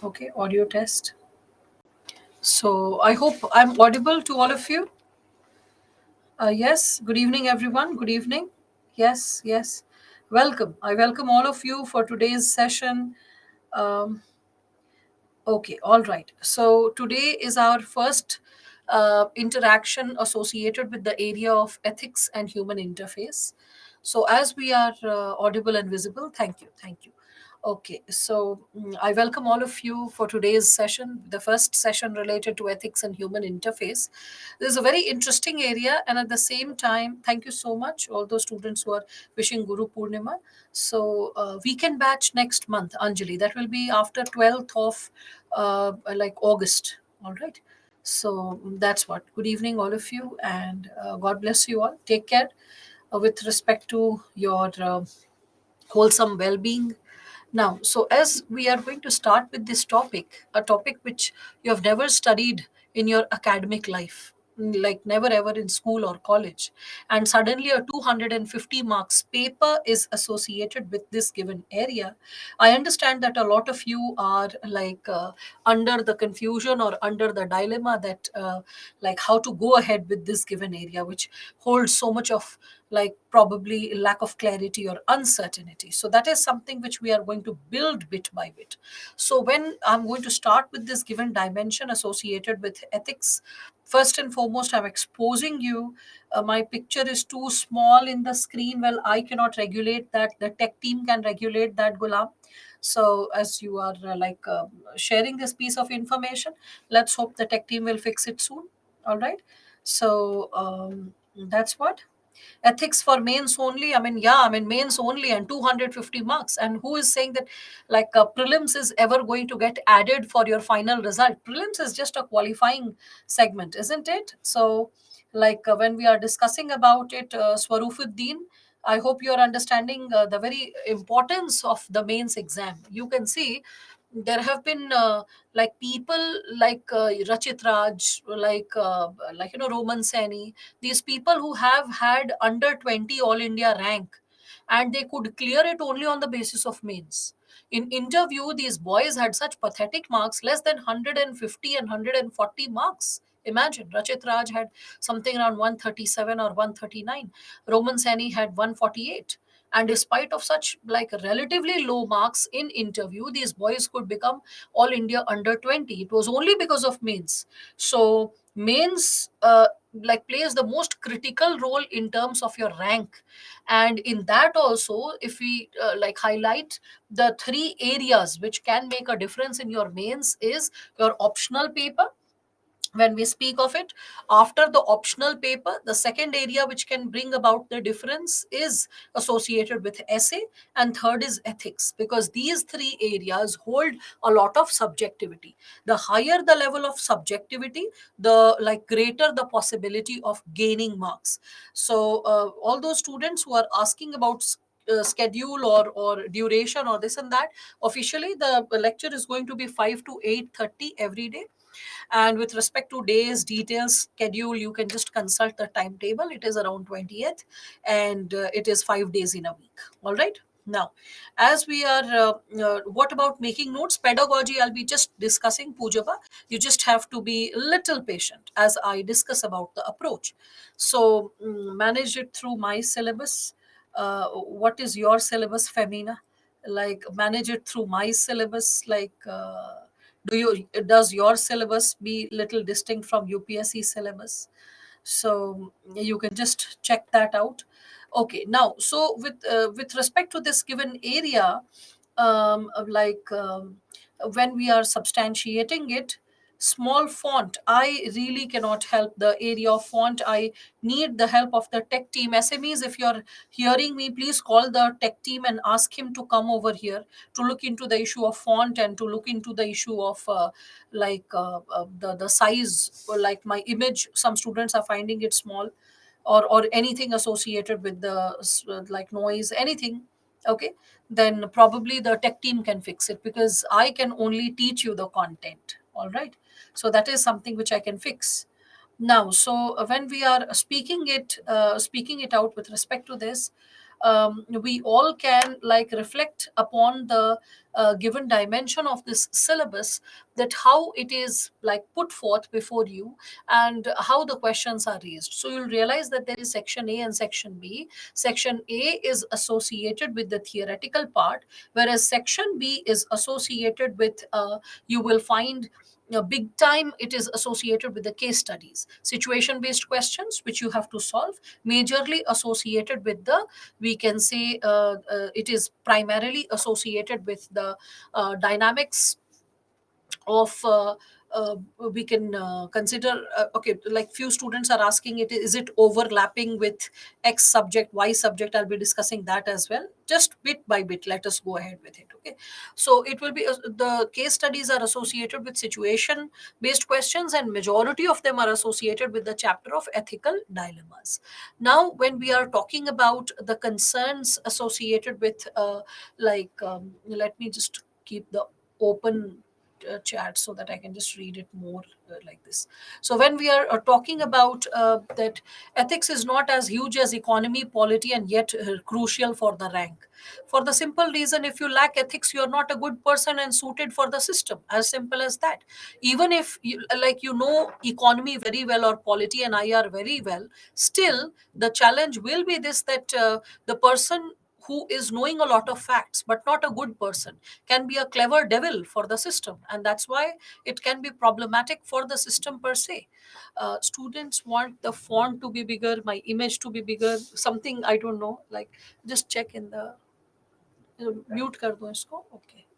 Okay, audio test. So I hope I'm audible to all of you. Yes, good evening, everyone. Good evening. Yes, yes. Welcome. I welcome all of you for today's session. Um, okay, all right. So today is our first interaction associated with the area of ethics and human interface. So as we are audible and visible, thank you, thank you. Okay, so I welcome all of you for today's session, the first session related to ethics and human interface. This is a very interesting area, and at the same time, thank you so much, all those students who are wishing Guru Purnima. So, weekend batch next month, Anjali, that will be after 12th of like August. All right. So, that's what. Good evening, all of you, and God bless you all. Take care with respect to your wholesome well being. Now, so as we are going to start with this topic, a topic which you have never studied in your academic life, like never ever in school or college, and suddenly a 250 marks paper is associated with this given area, I understand that a lot of you are like under the confusion or under the dilemma that like how to go ahead with this given area, which holds so much of like probably lack of clarity or uncertainty. So that is something which we are going to build bit by bit. So when I'm going to start with this given dimension associated with ethics, first and foremost, I'm exposing you. My picture is too small in the screen. Well, I cannot regulate that. The tech team can regulate that, Gulam. So as you are sharing this piece of information, let's hope the tech team will fix it soon. All right. So that's what ethics for mains only. I mean mains only and 250 marks, and who is saying that like prelims is ever going to get added for your final result? Prelims is just a qualifying segment, isn't it? So like when we are discussing about it, Swarufuddin, I hope you are understanding the very importance of the mains exam. You can see there have been like people like Rachit Raj, like Roman Saini, these people who have had under 20 all India rank, and they could clear it only on the basis of mains. In interview, these boys had such pathetic marks, less than 150 and 140 marks. Imagine, Rachit Raj had something around 137 or 139. Roman Saini had 148. And despite of such like relatively low marks in interview, these boys could become all India under 20. It was only because of mains. So mains like plays the most critical role in terms of your rank, and in that also, if we like highlight the three areas which can make a difference in your mains is your optional paper. When we speak of it, after the optional paper, the second area which can bring about the difference is associated with essay, and third is ethics, because these three areas hold a lot of subjectivity. The higher the level of subjectivity, the like greater the possibility of gaining marks. So all those students who are asking about schedule or duration or this and that, officially the lecture is going to be 5 to 8:30 every day. And with respect to days, details, schedule, you can just consult the timetable. It is around 20th, and it is 5 days in a week. All right. Now, as we are, what about making notes? Pedagogy, I'll be just discussing, Pujaba. You just have to be a little patient as I discuss about the approach. So, manage it through my syllabus. What is your syllabus, Femina? Like, manage it through my syllabus, like, does your syllabus be little distinct from UPSC syllabus? So you can just check that out. Okay, now so with respect to this given area, when we are substantiating it, small font, I really cannot help the area of font. I need the help of the tech team. SMEs, if you're hearing me, please call the tech team and ask him to come over here to look into the issue of font and to look into the issue of the size, like my image, some students are finding it small, or anything associated with the like noise, anything. Okay, then probably the tech team can fix it, because I can only teach you the content. All right, so that is something which I can fix. Now, so when we are speaking it out with respect to this, we all can like reflect upon the given dimension of this syllabus, that how it is like put forth before you and how the questions are raised. So you'll realize that there is section A and section B. Section A is associated with the theoretical part, whereas section B is associated with, you will find big time, it is associated with the case studies, situation based questions which you have to solve, majorly associated with the, we can say, it is primarily associated with the dynamics of we can consider, okay, like few students are asking, it is it overlapping with x subject, y subject? I'll be discussing that as well, just bit by bit. Let us go ahead with it. Okay, so it will be the case studies are associated with situation based questions, and majority of them are associated with the chapter of ethical dilemmas. Now when we are talking about the concerns associated with let me just keep the open chat so that I can just read it more like this. So when we are talking about that ethics is not as huge as economy, polity, and yet crucial for the rank. For the simple reason, if you lack ethics, you are not a good person and suited for the system. As simple as that. Even if you like you know economy very well or polity and IR very well, still the challenge will be this, that the person who is knowing a lot of facts but not a good person can be a clever devil for the system, and that's why it can be problematic for the system per se. Students want the font to be bigger, my image to be bigger, something I don't know, like just check in the mute कर दो इसको okay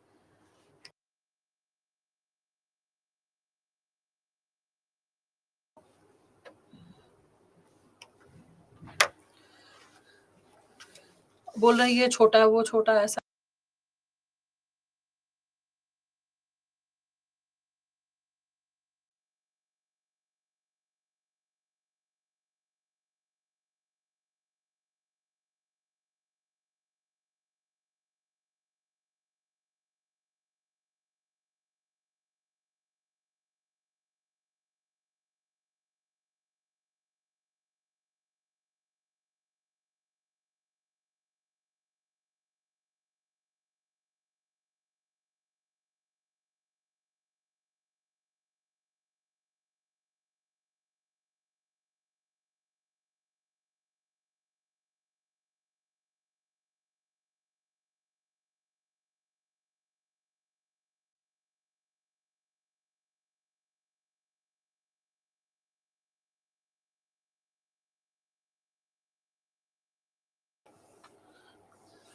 बोल रहे हैं ये छोटा है वो छोटा है ऐसा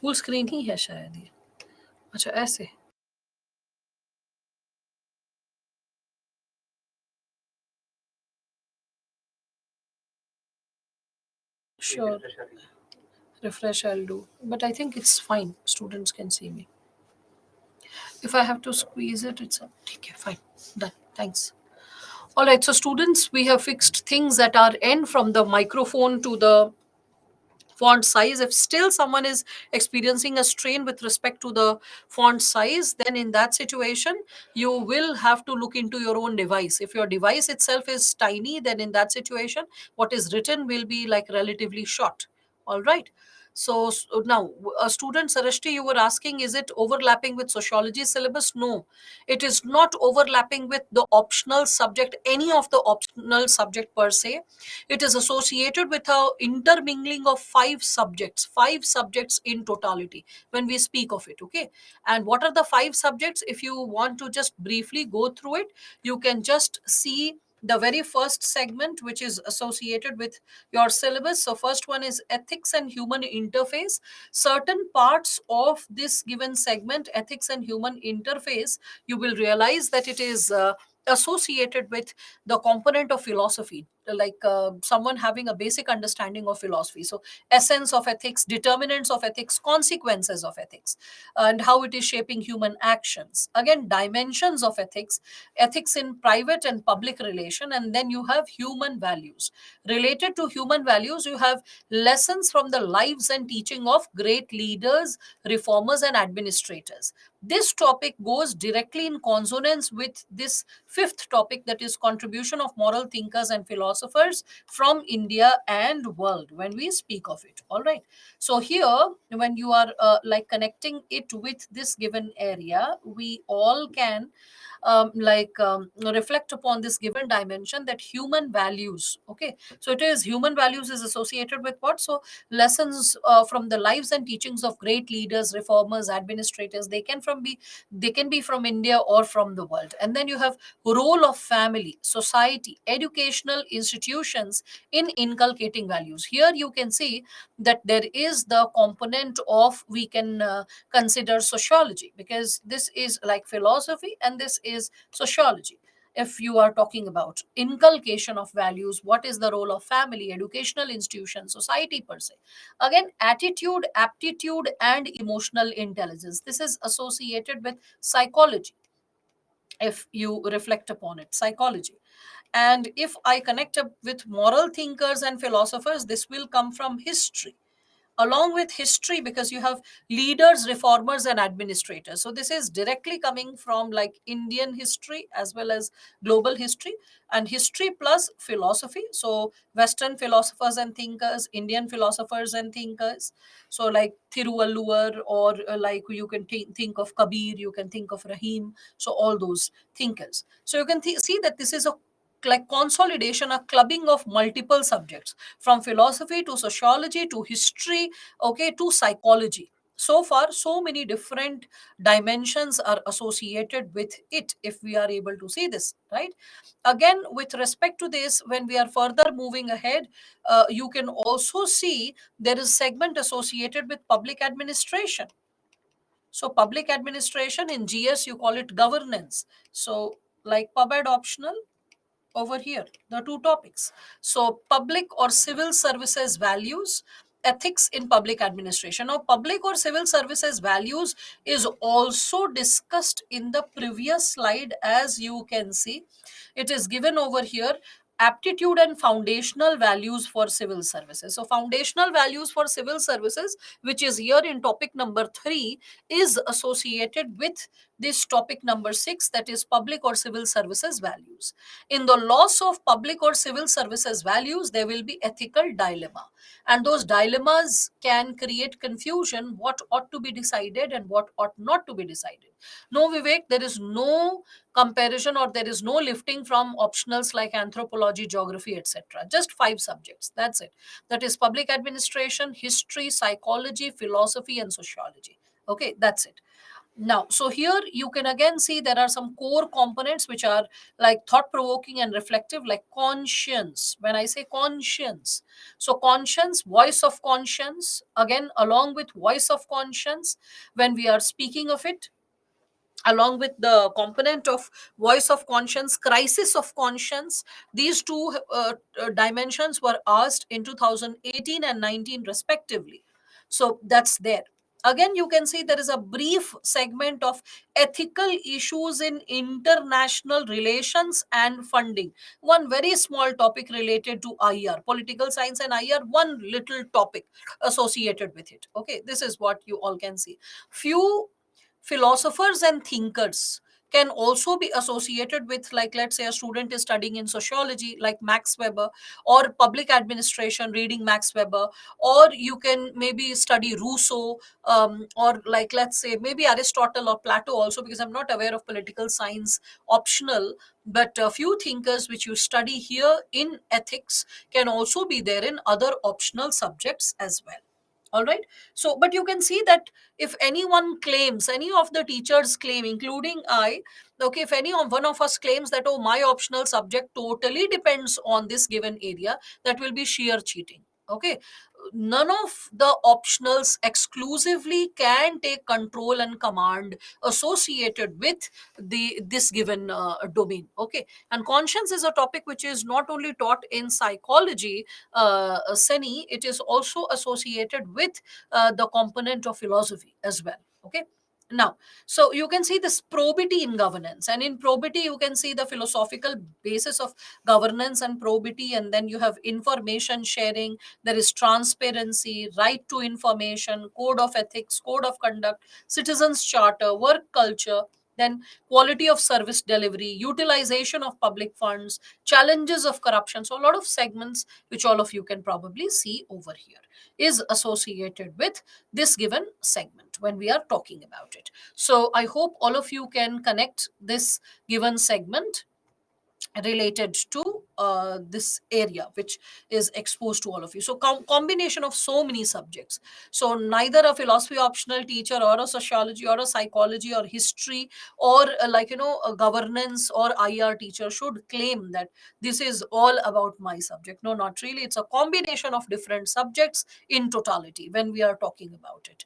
फुल स्क्रीन ही है शायद ये अच्छा ऐसे sure refresh I'll do but I think it's fine students can see me if I have to squeeze it it's a okay fine done thanks. All right, so students, we have fixed things at our end from the microphone to the font size. If still someone is experiencing a strain with respect to the font size, then in that situation you will have to look into your own device. If your device itself is tiny, then in that situation what is written will be like relatively short. All right, so now a student Sarashti, you were asking, is it overlapping with sociology syllabus? No, it is not overlapping with the optional subject, any of the optional subject per se. It is associated with a intermingling of five subjects in totality when we speak of it. Okay, and what are the five subjects? If you want to just briefly go through it, you can just see the very first segment which is associated with your syllabus. So first one is ethics and human interface. Certain parts of this given segment, ethics and human interface, you will realize that it is associated with the component of philosophy, like someone having a basic understanding of philosophy. So essence of ethics, determinants of ethics, consequences of ethics, and how it is shaping human actions. Again, dimensions of ethics, ethics in private and public relation, and then you have human values. Related to human values, you have lessons from the lives and teaching of great leaders, reformers, and administrators. This topic goes directly in consonance with this fifth topic, that is contribution of moral thinkers and philosophers philosophers from India and world when we speak of it. All right. So here, when you are like connecting it with this given area, we all can reflect upon this given dimension, that human values. Okay, so it is human values is associated with what? So lessons from the lives and teachings of great leaders, reformers, administrators. They can be from India or from the world. And then you have role of family, society, educational institutions in inculcating values. Here you can see that there is the component of, we can consider sociology, because this is like philosophy and this is sociology. If you are talking about inculcation of values, what is the role of family, educational institution, society per se? Again, attitude, aptitude, and emotional intelligence. This is associated with psychology, if you reflect upon it, psychology. And if I connect up with moral thinkers and philosophers, this will come from history, along with history, because you have leaders, reformers, and administrators. So this is directly coming from like Indian history as well as global history, and history plus philosophy. So Western philosophers and thinkers, Indian philosophers and thinkers. So like Thiruvalluvar, or like you can think of Kabir, you can think of Rahim. So all those thinkers. So you can see that this is a like consolidation, a clubbing of multiple subjects, from philosophy to sociology to history, okay, to psychology. So far, so many different dimensions are associated with it, if we are able to see this, right? Again, with respect to this, when we are further moving ahead, you can also see there is segment associated with public administration. So public administration, in GS you call it governance. So like pub optional over here, the two topics. So public or civil services values, ethics in public administration. Now public or civil services values is also discussed in the previous slide. As you can see, it is given over here, aptitude and foundational values for civil services. So foundational values for civil services, which is here in topic number 3, is associated with this topic number 6, that is public or civil services values. In the loss of public or civil services values, there will be ethical dilemma, and those dilemmas can create confusion, what ought to be decided and what ought not to be decided. No, Vivek, there is no comparison, or there is no lifting from optionals like anthropology, geography, etc. Just 5 subjects, that's it. That is public administration, history, psychology, philosophy, and sociology. Okay, that's it. Now, so here you can again see there are some core components which are like thought provoking and reflective, like conscience. When I say conscience, so conscience, voice of conscience, again, along with voice of conscience, when we are speaking of it, along with the component of voice of conscience, crisis of conscience, these two dimensions were asked in 2018 and 19 respectively. So that's there. Again, you can see there is a brief segment of ethical issues in international relations and funding. One very small topic related to IR, political science and IR, one little topic associated with it. Okay, this is what you all can see. Few philosophers and thinkers can also be associated with, like, let's say a student is studying in sociology like Max Weber, or public administration reading Max Weber, or you can maybe study Rousseau, or like let's say maybe Aristotle or Plato also, because I'm not aware of political science optional, but a few thinkers which you study here in ethics can also be there in other optional subjects as well. All right. So but you can see that if anyone claims, any of the teachers claim, including I, okay, if any of one of us claims that, oh, my optional subject totally depends on this given area, that will be sheer cheating. Okay, none of the optionals exclusively can take control and command associated with the this given domain. Okay, and conscience is a topic which is not only taught in psychology, Seni, it is also associated with the component of philosophy as well. Okay, now, so you can see this probity in governance, and in probity you can see the philosophical basis of governance and probity, and then you have information sharing, there is transparency, right to information, code of ethics, code of conduct, citizens charter, work culture. then quality of service delivery, utilization of public funds, challenges of corruption. So a lot of segments which all of you can probably see over here is associated with this given segment when we are talking about it. So I hope all of you can connect this given segment related to this area which is exposed to all of you. So combination of so many subjects. So neither a philosophy optional teacher or a sociology or a psychology or history or a governance or IR teacher should claim that this is all about my subject. No, not really. It's a combination of different subjects in totality when we are talking about it.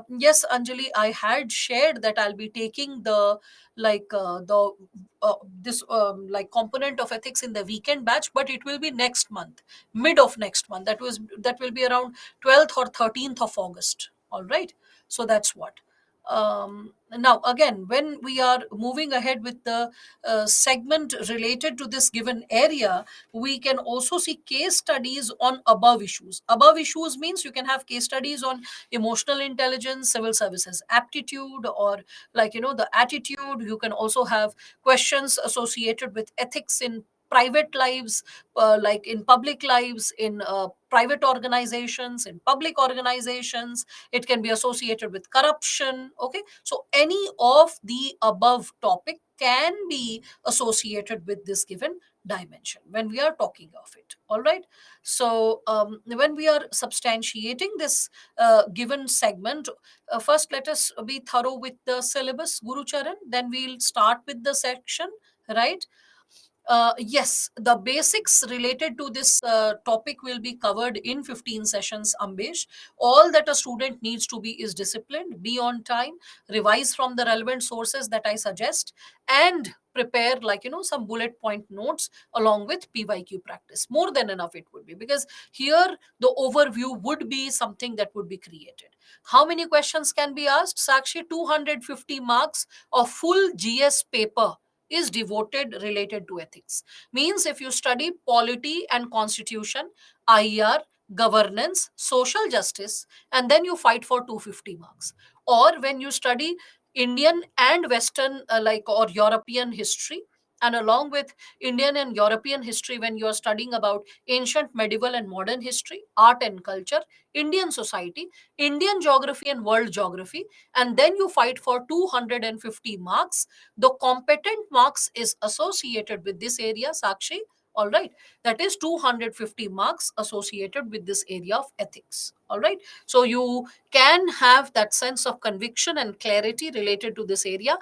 Yes, Anjali, I had shared that I'll be taking the this like component of ethics in the weekend batch, but it will be next month, mid of next month. That will be around 12th or 13th of August. All right, so that's what. Now again, when we are moving ahead with the segment related to this given area, we can also see case studies on above issues. Above issues means you can have case studies on emotional intelligence, civil services aptitude, or the attitude. You can also have questions associated with ethics in private lives, like in public lives, in private organizations, in public organizations. It can be associated with corruption. Okay, so any of the above topic can be associated with this given dimension when we are talking of it. All right, so when we are substantiating this given segment, first let us be thorough with the syllabus, Guru Charan, then we'll start with the section, right? Yes, the basics related to this topic will be covered in 15 sessions, Ambesh. All that a student needs to be is disciplined, be on time, revise from the relevant sources that I suggest, and prepare some bullet point notes along with PYQ practice. More than enough it would be, because here the overview would be something that would be created. How many questions can be asked? Sakshi, 250 marks of full GS paper is devoted related to ethics. Means if you study polity and constitution, IR, governance, social justice, and then you fight for 250 marks. Or when you study Indian and Western, or European history, and along with Indian and European history, when you are studying about ancient, medieval, and modern history, art and culture, Indian society, Indian geography, and world geography, and then you fight for 250 marks, the competent marks is associated with this area, Sakshi. All right, that is 250 marks associated with this area of ethics. All right, so you can have that sense of conviction and clarity related to this area.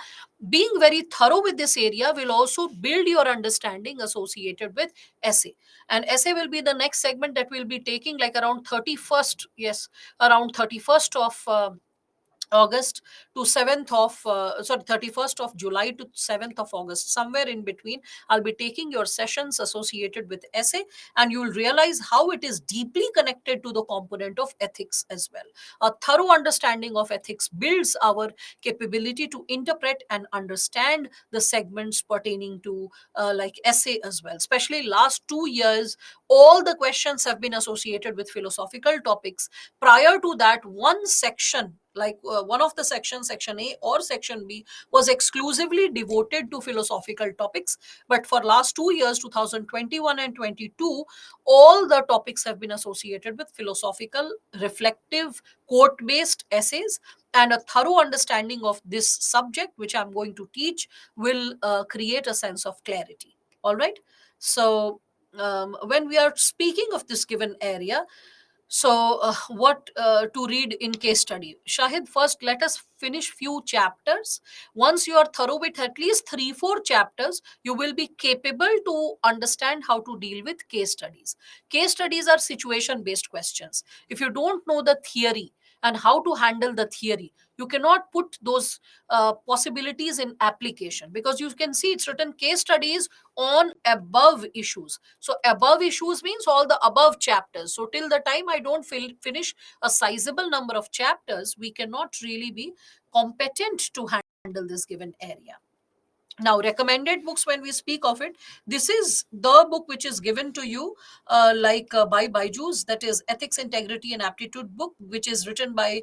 Being very thorough with this area will also build your understanding associated with essay. And essay will be the next segment that we'll be taking, like around 31st, yes, around 31st of August to 7th of, 31st of July to 7th of August, somewhere in between. I'll be taking your sessions associated with essay, and you'll realize how it is deeply connected to the component of ethics as well. A thorough understanding of ethics builds our capability to interpret and understand the segments pertaining to essay as well. Especially last 2 years, all the questions have been associated with philosophical topics. Prior to that, one section, one of the sections, section A or section B, was exclusively devoted to philosophical topics. But for last 2 years, 2021 and 22, all the topics have been associated with philosophical, reflective, quote based essays. And a thorough understanding of this subject which I'm going to teach will create a sense of clarity. All right, so when we are speaking of this given area, so, what to read in case study? Shahid, first let us finish few chapters. Once you are thorough with at least 3 4 chapters, you will be capable to understand how to deal with case studies. Case studies are situation based questions. If you don't know the theory and how to handle the theory, you cannot put those possibilities in application, because you can see it's written case studies on above issues. So above issues means all the above chapters. So till the time I don't finish a sizable number of chapters, we cannot really be competent to handle this given area. Now, recommended books, when we speak of it, this is the book which is given to you, by Byju's, that is Ethics, Integrity, and Aptitude book, which is written by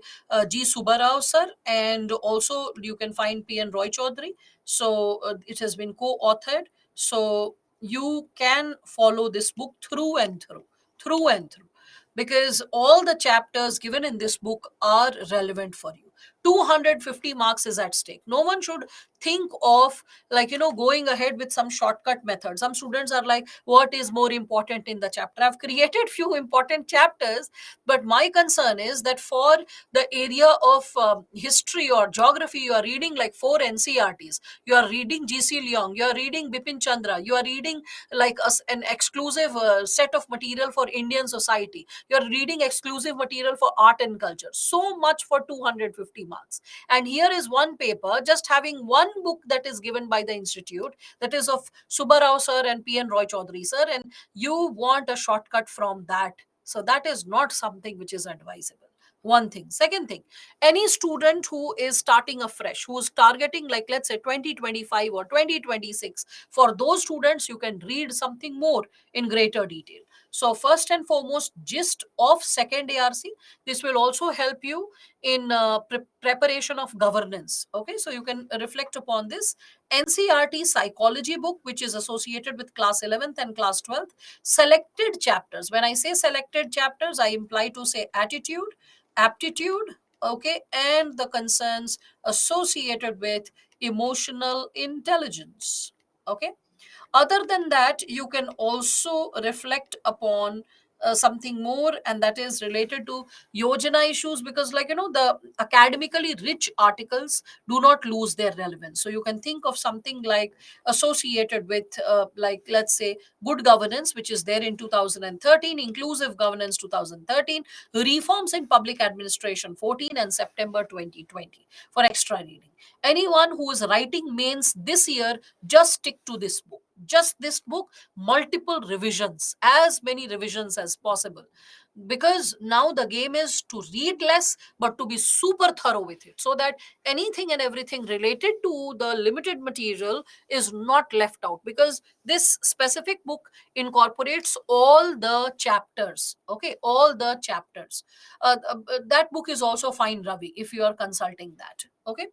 G. Subbarao sir, and also you can find P. N. Roy Chaudhary. So it has been co-authored. So you can follow this book through and through, because all the chapters given in this book are relevant for you. 250 marks is at stake. No one should think of, going ahead with some shortcut method. Some students are like, what is more important in the chapter? I've created few important chapters, but my concern is that for the area of history or geography, you are reading like four NCRTs, you are reading GC Leong, you are reading Bipin Chandra, you are reading like an exclusive set of material for Indian society, you are reading exclusive material for art and culture. So much for 250 marks. And here is one paper just having one book that is given by the institute, that is of Subbarao sir and P. N. Roy Chaudhary sir, and you want a shortcut from that. So that is not something which is advisable. One thing. Second thing, any student who is starting afresh, who is targeting, like, let's say 2025 or 2026, for those students, you can read something more in greater detail. So, first and foremost, gist of second ARC. This will also help you in preparation of governance. Okay, so you can reflect upon this. NCRT psychology book, which is associated with class 11th and class 12th. Selected chapters. When I say selected chapters, I imply to say attitude, aptitude, okay, and the concerns associated with emotional intelligence. Okay, other than that, you can also reflect upon something more, and that is related to yojana issues, because, the academically rich articles do not lose their relevance. So you can think of something like associated with, let's say, good governance, which is there in 2013, inclusive governance 2013, reforms in public administration 14, and September 2020 for extra reading. Anyone who is writing mains this year, just stick to this book, just this book, multiple revisions, as many revisions as possible, because now the game is to read less but to be super thorough with it, so that anything and everything related to the limited material is not left out, because this specific book incorporates all the chapters. Okay, all the chapters. That book is also fine, Ravi, if you are consulting that. Okay,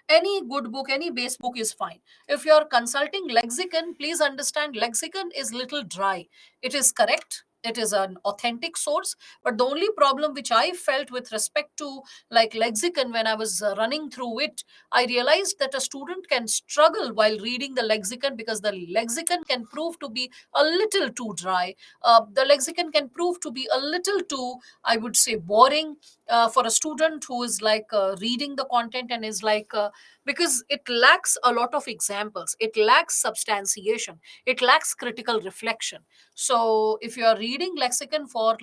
any good book, any base book is fine. If you are consulting lexicon, please understand lexicon is little dry. It is correct, it is an authentic source, but the only problem which I felt with respect to, like, lexicon, when I was running through it, I realized that a student can struggle while reading the lexicon, because the lexicon can prove to be a little too dry. The lexicon can prove to be a little too, I would say, boring for a student who is reading the content, and is because it lacks a lot of examples, it lacks substantiation, it lacks critical reflection. So if you are reading lexicon for,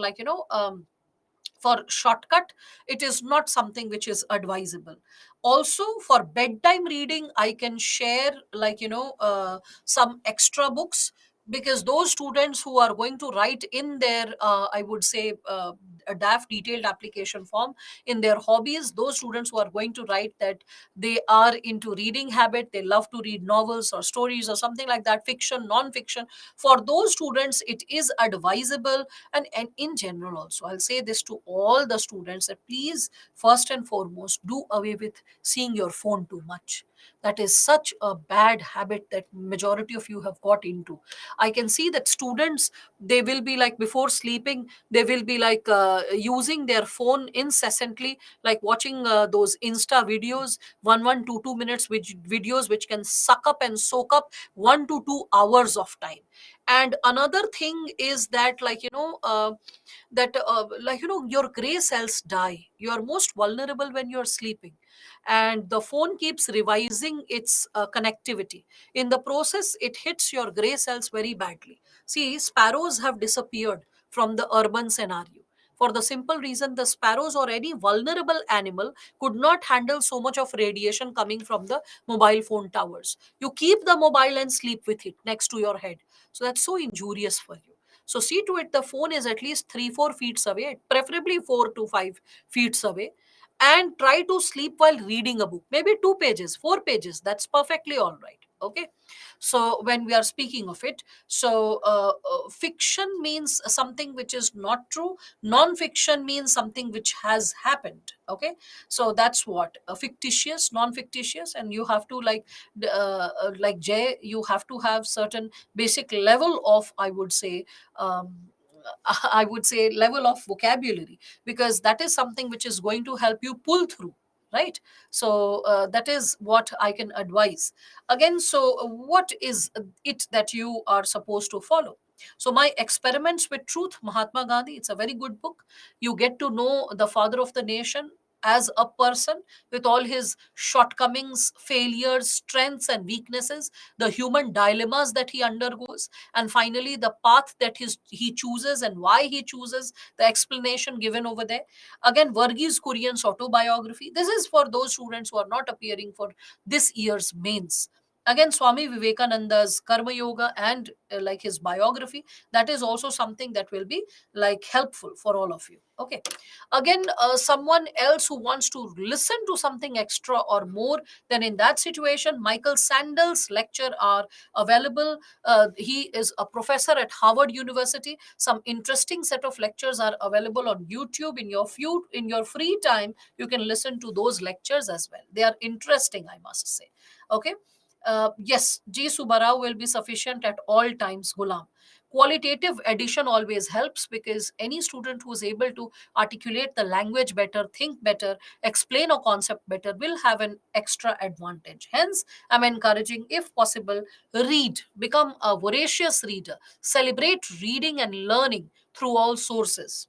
for shortcut, it is not something which is advisable. Also, for bedtime reading, I can share, some extra books, because those students who are going to write in their, I would say, a DAF, detailed application form, in their hobbies, those students who are going to write that they are into reading habit, they love to read novels or stories or something like that, fiction, non-fiction, for those students it is advisable. And in general also, I'll say this to all the students, that please, first and foremost, do away with seeing your phone too much. That is such a bad habit that majority of you have got into. I can see that students, they will be like, before sleeping, they will be using their phone incessantly, like watching those insta videos, 1 2 2 minutes, which videos which can suck up and soak up 1 to 2 hours of time. And another thing is that, your gray cells die, you are most vulnerable when you're sleeping, and the phone keeps revising its connectivity. In the process, it hits your gray cells very badly. See, sparrows have disappeared from the urban scenario, for the simple reason, the sparrows or any vulnerable animal could not handle so much of radiation coming from the mobile phone towers. You keep the mobile and sleep with it next to your head, so that's so injurious for you. So see to it the phone is at least 3 4 feet away, preferably 4 to 5 feet away, and try to sleep while reading a book. Maybe 2 pages, 4 pages. That's perfectly all right. Okay, so when we are speaking of it, so fiction means something which is not true, non-fiction means something which has happened. Okay, so that's what fictitious, non-fictitious, and you have to like Jay, you have to have certain basic level of, I would say, um, I would say level of vocabulary, because that is something which is going to help you pull through, right? So that is what I can advise. Again, so what is it that you are supposed to follow? So my Experiments with Truth, Mahatma Gandhi, it's a very good book. You get to know the father of the nation as a person, with all his shortcomings, failures, strengths and weaknesses, the human dilemmas that he undergoes, and finally the path that he chooses and why he chooses, the explanation given over there. Again, Varghese Kurian's autobiography. This is for those students who are not appearing for this year's mains. Again, Swami Vivekananda's Karma Yoga and like his biography, that is also something that will be like helpful for all of you. Okay, again, someone else who wants to listen to something extra or more, then in that situation, Michael Sandel's lecture are available. He is a professor at Harvard University. Some interesting set of lectures are available on YouTube. In your free time, you can listen to those lectures as well. They are interesting, I must say. Okay. Yes, G. Subarao will be sufficient at all times, Gulam. Qualitative addition always helps, because any student who is able to articulate the language better, think better, explain a concept better, will have an extra advantage. Hence, I'm encouraging, if possible, read, become a voracious reader, celebrate reading and learning through all sources.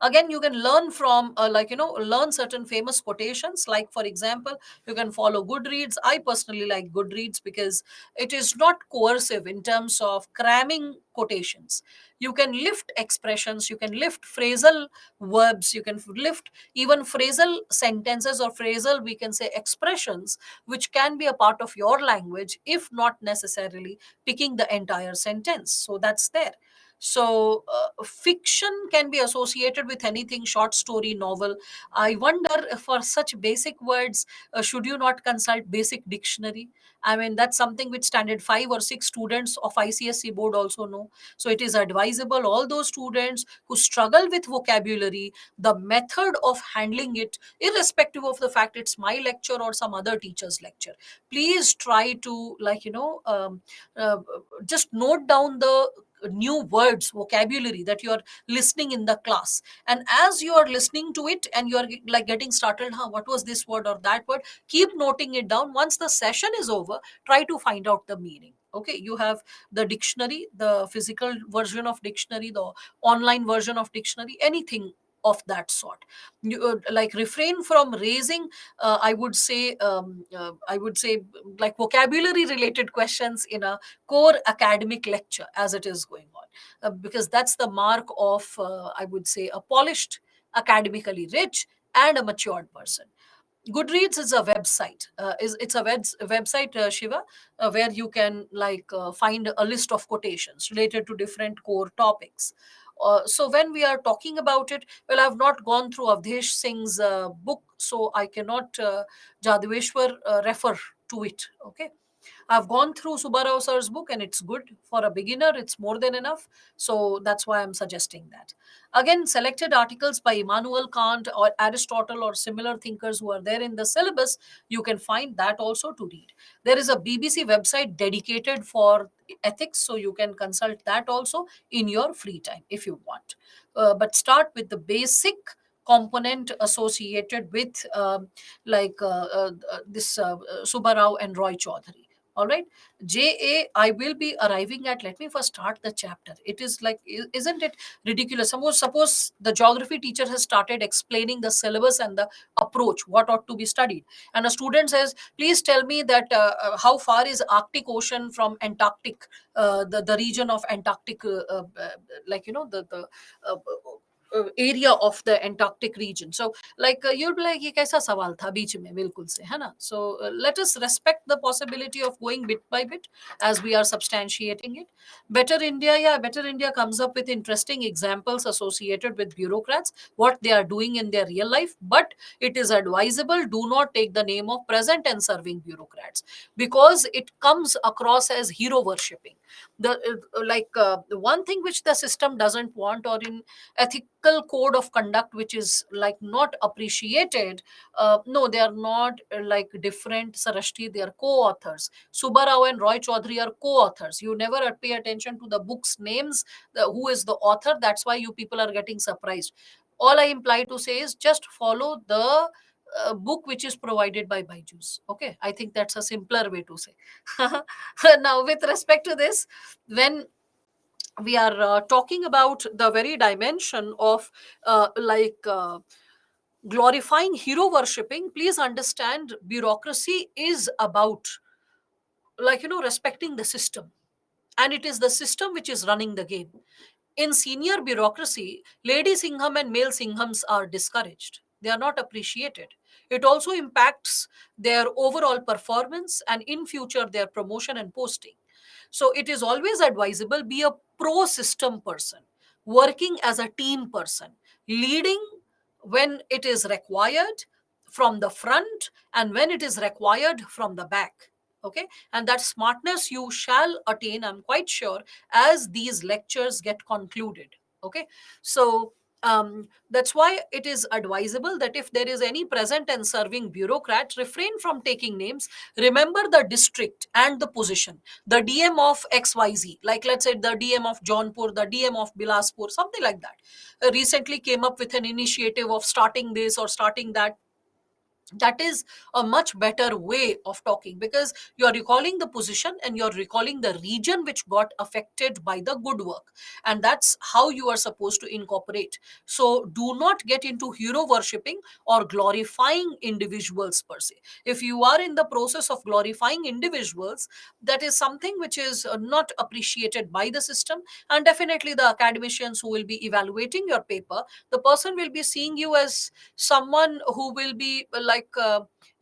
Again, you can learn from learn certain famous quotations, like for example, you can follow Goodreads. I personally like Goodreads because it is not coercive in terms of cramming quotations. You can lift expressions, you can lift phrasal verbs, you can lift even phrasal sentences, or phrasal, we can say, expressions, which can be a part of your language, if not necessarily picking the entire sentence. So that's there. So fiction can be associated with anything, short story, novel. I wonder, for such basic words, should you not consult basic dictionary? I mean, that's something which standard 5 or 6 students of ICSE board also know. So it is advisable all those students who struggle with vocabulary, the method of handling it, irrespective of the fact it's my lecture or some other teacher's lecture, please try to uh, just note down the new words, vocabulary that you are listening in the class. And as you are listening to it and you are like getting startled, huh, what was this word or that word, keep noting it down. Once the session is over, try to find out the meaning. Okay, you have the dictionary, the physical version of dictionary, the online version of dictionary, anything of that sort. You like refrain from raising I would say like vocabulary related questions in a core academic lecture as it is going on, because that's the mark of I would say a polished, academically rich and a matured person. Goodreads is a website. Website, Shiva, where you can find a list of quotations related to different core topics. So when we are talking about it, well, I've not gone through Avdesh Singh's book, so I cannot Jadaveshwar refer to it. Okay, I've gone through Subbarao sir's book and it's good for a beginner. It's more than enough. So that's why I'm suggesting that. Again, selected articles by Immanuel Kant or Aristotle or similar thinkers who are there in the syllabus, you can find that also to read. There is a BBC website dedicated for ethics, so you can consult that also in your free time if you want. But start with the basic component associated with this Subbarao and Roy Chaudhary. All right, JA, I will be arriving at. Let me first start the chapter. It is like, isn't it ridiculous? Suppose the geography teacher has started explaining the syllabus and the approach, what ought to be studied, and a student says, "Please tell me that how far is Arctic Ocean from Antarctic, the region of Antarctic, the area of the Antarctic region. So, like, you'll be like, ये कैसा सवाल था बीच में बिल्कुल से है ना? So let us respect the possibility of going bit by bit as we are substantiating it. Better India, yeah, Better India comes up with interesting examples associated with bureaucrats, what they are doing in their real life. But it is advisable, do not take the name of present and serving bureaucrats, because it comes across as hero worshipping. The one thing which the system doesn't want, or in ethical code of conduct which is like not appreciated, no, they are not like different, Sarashti, they are co-authors. Subbarao and Roy Chaudhary are co-authors. You never pay attention to the book's names, who is the author. That's why you people are getting surprised. All I imply to say is just follow the book which is provided by Byju's. Okay, I think that's a simpler way to say. Now, with respect to this, when we are talking about the very dimension of glorifying hero worshipping, please understand bureaucracy is about, respecting the system, and it is the system which is running the game. In senior bureaucracy, lady singham and male singhams are discouraged. They are not appreciated. It also impacts their overall performance and in future their promotion and posting. So it is always advisable, be a pro system person, working as a team person, leading when it is required from the front and when it is required from the back. Okay, and that smartness you shall attain, I'm quite sure, as these lectures get concluded. Okay, so that's why it is advisable that if there is any present and serving bureaucrat, refrain from taking names. Remember the district and the position. The DM of XYZ, like let's say the DM of Jaunpur, the DM of Bilaspur, something like that, recently came up with an initiative of starting this or starting that. That is a much better way of talking, because you're recalling the position and you're recalling the region which got affected by the good work, and that's how you are supposed to incorporate. So do not get into hero worshipping or glorifying individuals per se. If you are in the process of glorifying individuals, that is something which is not appreciated by the system, and definitely the academicians who will be evaluating your paper, the person will be seeing you as someone who will be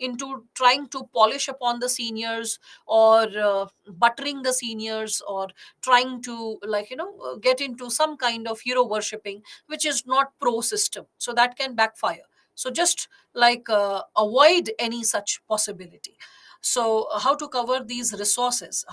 into trying to polish upon the seniors, or buttering the seniors, or trying to get into some kind of hero worshipping which is not pro system, so that can backfire. So just avoid any such possibility. So how to cover these resources,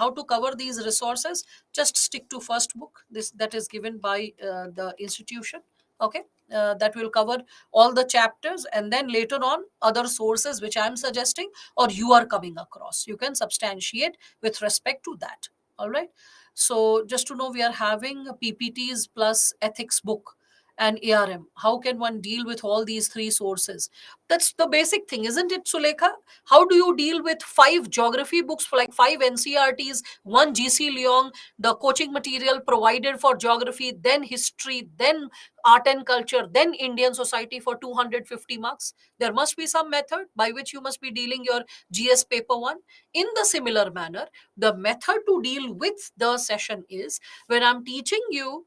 just stick to first book, this that is given by the institution. Okay, that will cover all the chapters, and then later on other sources which I'm suggesting or you are coming across, you can substantiate with respect to that. All right, so just to know, we are having PPTs plus ethics book and ARM. How can one deal with all these three sources? That's the basic thing, isn't it, Sulekha? How do you deal with five geography books, for like five NCRTs, one GC Leong, the coaching material provided for geography, then history, then art and culture, then Indian society for 250 marks? There must be some method by which you must be dealing your GS paper one. In the similar manner, the method to deal with the session is, when I'm teaching you,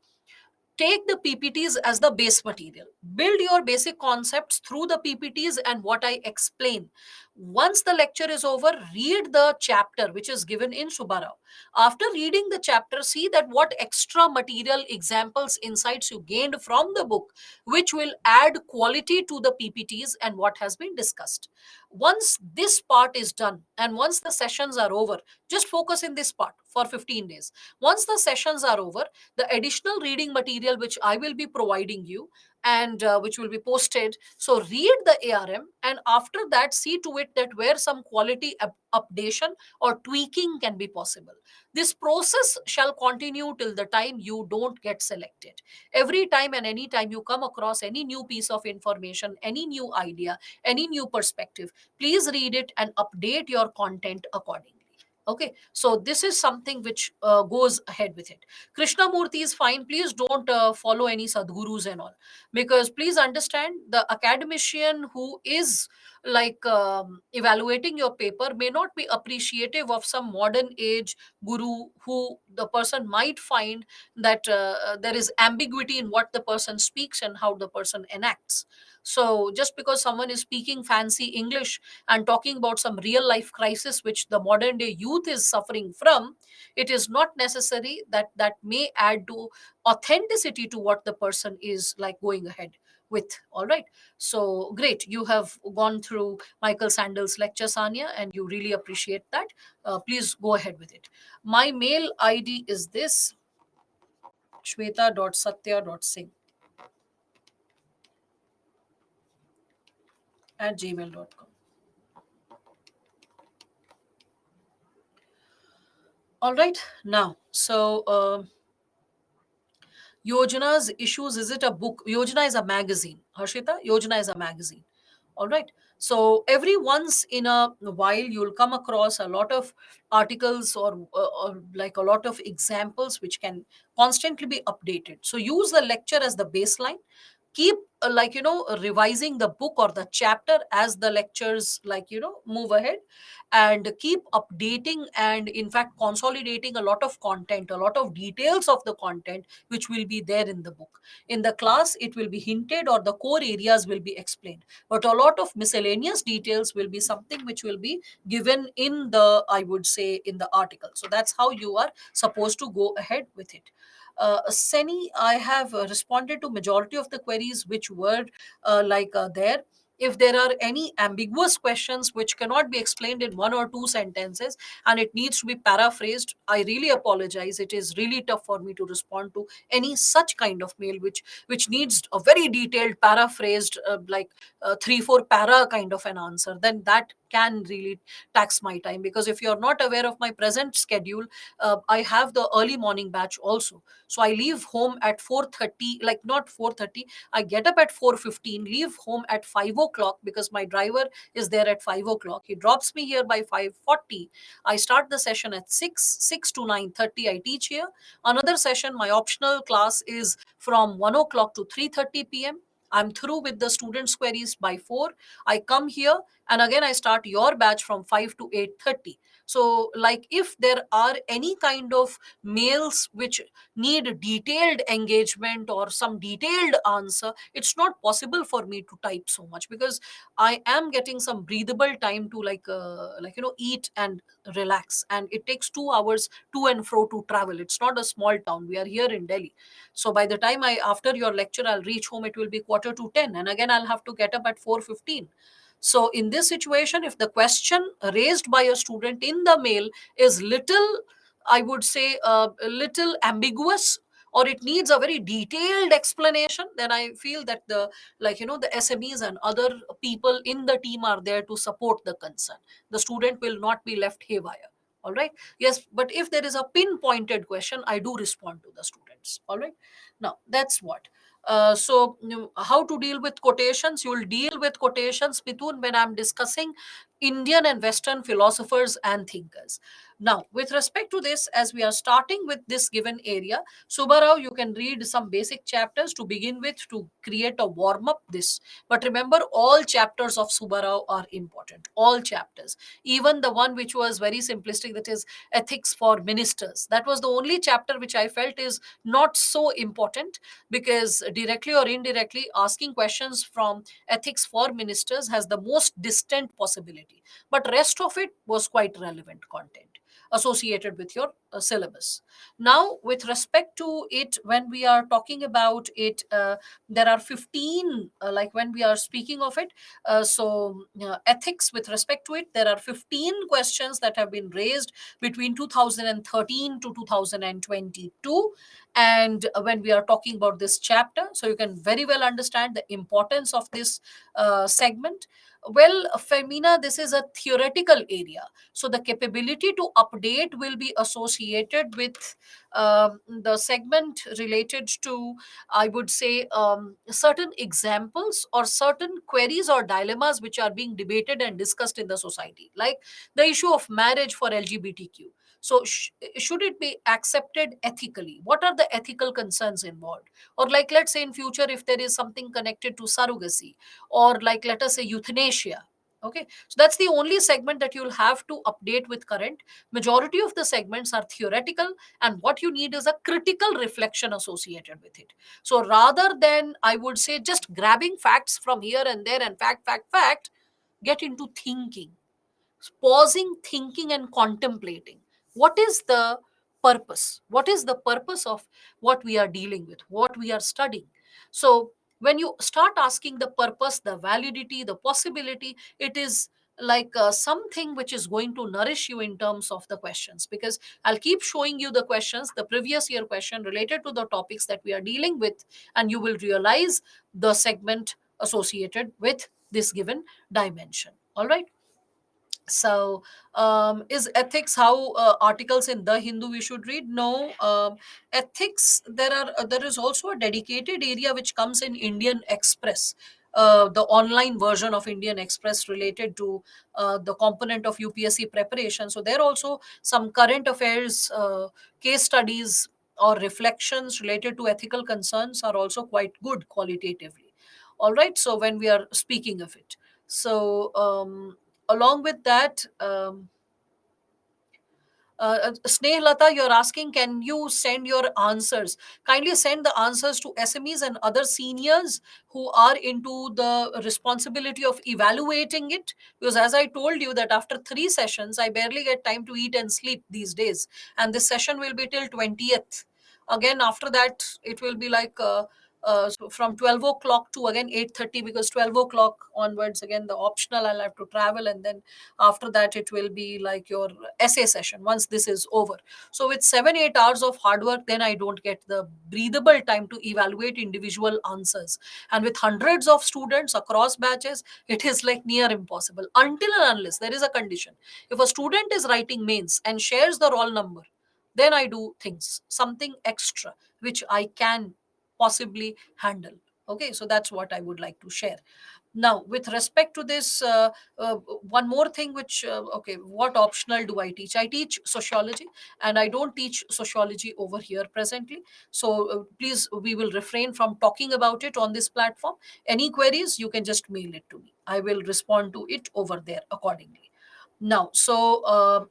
take the PPTs as the base material. Build your basic concepts through the PPTs and what I explain. Once the lecture is over, read the chapter which is given in Subbarao. After reading the chapter, see that what extra material, examples, insights you gained from the book, which will add quality to the PPTs and what has been discussed. Once this part is done and once the sessions are over, just focus in this part for 15 days. Once the sessions are over, the additional reading material which I will be providing you, and which will be posted. So read the ARM, and after that, see to it that where some quality updation or tweaking can be possible. This process shall continue till the time you don't get selected. Every time and any time you come across any new piece of information, any new idea, any new perspective, please read it and update your content accordingly. Okay, so this is something which goes ahead with it. Krishnamurti is fine. Please don't follow any Sadhgurus and all. Because please understand, the academician who is evaluating your paper may not be appreciative of some modern age guru who the person might find that there is ambiguity in what the person speaks and how the person enacts. So just because someone is speaking fancy English and talking about some real life crisis which the modern day youth is suffering from, it is not necessary that that may add to authenticity to what the person is like going ahead with. All right. So great. You have gone through Michael Sandel's lecture, Sanya, and you really appreciate that. Please go ahead with it. My mail ID is this: shweta.satya.singh at gmail.com. All right. Now, Yojana's issues, is it a book? Yojana is a magazine. Harshita, Yojana is a magazine. All right. So every once in a while, you'll come across a lot of articles or like a lot of examples which can constantly be updated. So use the lecture as the baseline. Keep revising the book or the chapter as the lectures move ahead, and keep updating and in fact consolidating a lot of content, a lot of details of the content which will be there in the book. In the class it will be hinted or the core areas will be explained, but a lot of miscellaneous details will be something which will be given in the, I would say, in the article. So that's how you are supposed to go ahead with it. Seni, I have responded to majority of the queries which were there. If there are any ambiguous questions which cannot be explained in one or two sentences and it needs to be paraphrased, I really apologize. It is really tough for me to respond to any such kind of mail which needs a very detailed paraphrased 3 4 para kind of an answer. Then that can really tax my time, because if you're not aware of my present schedule, I have the early morning batch also. So I leave home at 4:30, like not 4:30, I get up at 4:15, leave home at 5 o'clock because my driver is there at 5 o'clock. He drops me here by 5:40. I start the session at 6 to 9:30. I teach here. Another session, my optional class is from 1 o'clock to 3:30 p.m. I'm through with the students' queries by 4. I come here and again I start your batch from 5 to 8:30. So, like, if there are any kind of mails which need detailed engagement or some detailed answer, it's not possible for me to type so much, because I am getting some breathable time to eat and relax, and it takes 2 hours to and fro to travel. It's not a small town, we are here in Delhi. So by the time I after your lecture I'll reach home, it will be quarter to 10, and again I'll have to get up at 4:15. So in this situation, if the question raised by a student in the mail is little, I would say, a little ambiguous, or it needs a very detailed explanation, then I feel that the SMEs and other people in the team are there to support the concern. The student will not be left haywire. All right. Yes, but if there is a pinpointed question, I do respond to the students. All right. Now that's what. How to deal with quotations? You'll deal with quotations, Mithun, when I'm discussing Indian and Western philosophers and thinkers. Now, with respect to this, as we are starting with this given area, Subbarao, you can read some basic chapters to begin with to create a warm up. This, but remember, all chapters of Subbarao are important. All chapters, even the one which was very simplistic, that is ethics for ministers. That was the only chapter which I felt is not so important, because directly or indirectly asking questions from ethics for ministers has the most distant possibility, but rest of it was quite relevant content associated with your syllabus. Now, with respect to it, when we are talking about it, there are 15, when we are speaking of it, ethics, with respect to it, there are 15 questions that have been raised between 2013 to 2022. And when we are talking about this chapter, so you can very well understand the importance of this segment. Well, Femina, this is a theoretical area, so the capability to update will be associated with the segment related to, I would say, certain examples or certain queries or dilemmas which are being debated and discussed in the society, like the issue of marriage for LGBTQ. So, should it be accepted ethically? What are the ethical concerns involved? Or, like, let's say in future, if there is something connected to surrogacy, or like, let us say, euthanasia. Okay, so that's the only segment that you'll have to update with current. Majority of the segments are theoretical, and what you need is a critical reflection associated with it. So rather than, I would say, just grabbing facts from here and there and fact, get into thinking, pausing, thinking, and contemplating. What is the purpose? What is the purpose of what we are dealing with, what we are studying? So, when you start asking the purpose, the validity, the possibility, it is like something which is going to nourish you in terms of the questions, because I'll keep showing you the questions, the previous year question related to the topics that we are dealing with, and you will realize the segment associated with this given dimension. All right. So, is ethics how articles in the Hindu we should read? No. Ethics, there is also a dedicated area which comes in Indian Express, the online version of Indian Express related to the component of UPSC preparation. So there also some current affairs case studies or reflections related to ethical concerns are also quite good qualitatively. All right. So when we are speaking of it, so along with that, Snehlata, you're asking, can you send your answers? Kindly send the answers to SMEs and other seniors who are into the responsibility of evaluating it. Because as I told you that after 3 sessions, I barely get time to eat and sleep these days. And this session will be till 20th. Again, after that, it will be like so from 12 o'clock to again 8:30, because 12 o'clock onwards, again, the optional, I'll have to travel. And then after that, it will be like your essay session once this is over. So with 7 8 hours of hard work, then I don't get the breathable time to evaluate individual answers. And with hundreds of students across batches, it is like near impossible, until and unless there is a condition. If a student is writing mains and shares the roll number, then I do things, something extra which I can possibly handle. Okay, so that's what I would like to share. Now, with respect to this, one more thing, which, okay, what optional do I teach? I teach sociology, and I don't teach sociology over here presently. So please, we will refrain from talking about it on this platform. Any queries, you can just mail it to me. I will respond to it over there accordingly. Now, so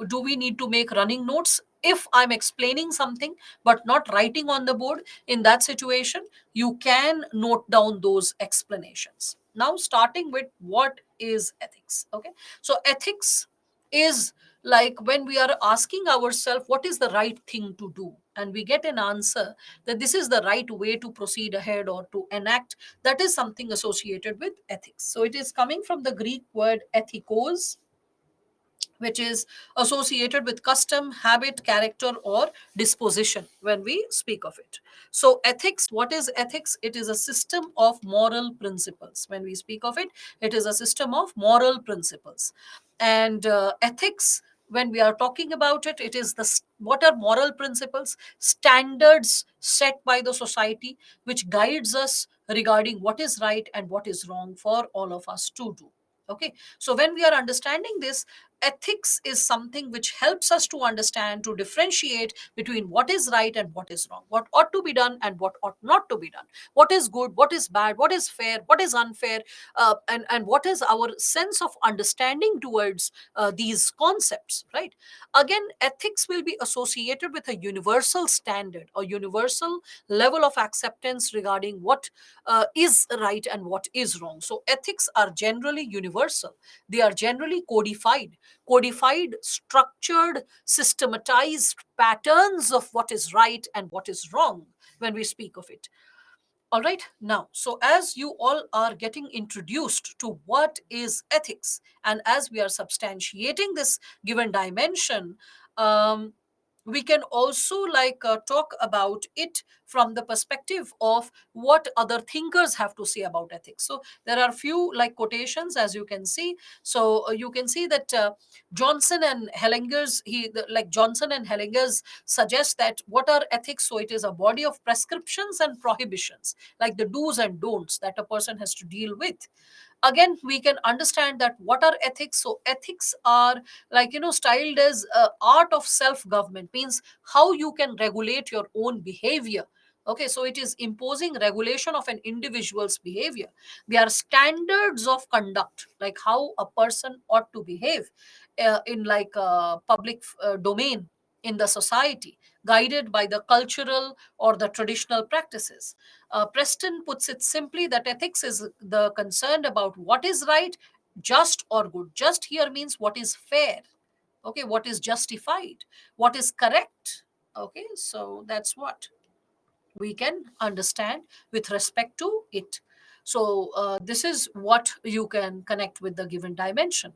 do we need to make running notes? If I'm explaining something but not writing on the board, in that situation, you can note down those explanations. Now, starting with what is ethics. Okay, so ethics is like when we are asking ourselves what is the right thing to do, and we get an answer that this is the right way to proceed ahead or to enact, that is something associated with ethics. So it is coming from the Greek word ethikos, which is associated with custom, habit, character, or disposition when we speak of it. So, ethics, what is ethics? It is a system of moral principles. When we speak of it, it is a system of moral principles. And ethics, when we are talking about it, it is what are moral principles? Standards set by the society which guides us regarding what is right and what is wrong for all of us to do. Okay, so when we are understanding this, ethics is something which helps us to understand, to differentiate between what is right and what is wrong, what ought to be done and what ought not to be done, what is good, what is bad, what is fair, what is unfair, and what is our sense of understanding towards these concepts, right? Again, ethics will be associated with a universal standard or universal level of acceptance regarding what is right and what is wrong. So ethics are generally universal, they are generally codified, structured, systematized patterns of what is right and what is wrong when we speak of it. All right, now, so as you all are getting introduced to what is ethics, and as we are substantiating this given dimension, um, we can also like talk about it from the perspective of what other thinkers have to say about ethics. So there are few like quotations, as you can see. So you can see that Johnson and Hellinger's, like Johnson and Hellinger's suggest that what are ethics? So it is a body of prescriptions and prohibitions, like the do's and don'ts that a person has to deal with. Again, we can understand that what are ethics. So ethics are like, styled as art of self government, means how you can regulate your own behavior Okay, so it is imposing regulation of an individual's behavior. They are standards of conduct, like how a person ought to behave in like a public domain in the society, guided by the cultural or the traditional practices. Preston puts it simply that ethics is the concern about what is right, just or good. Just here means what is fair, okay, what is justified, what is correct. Okay, so that's what we can understand with respect to it. So this is what you can connect with the given dimension.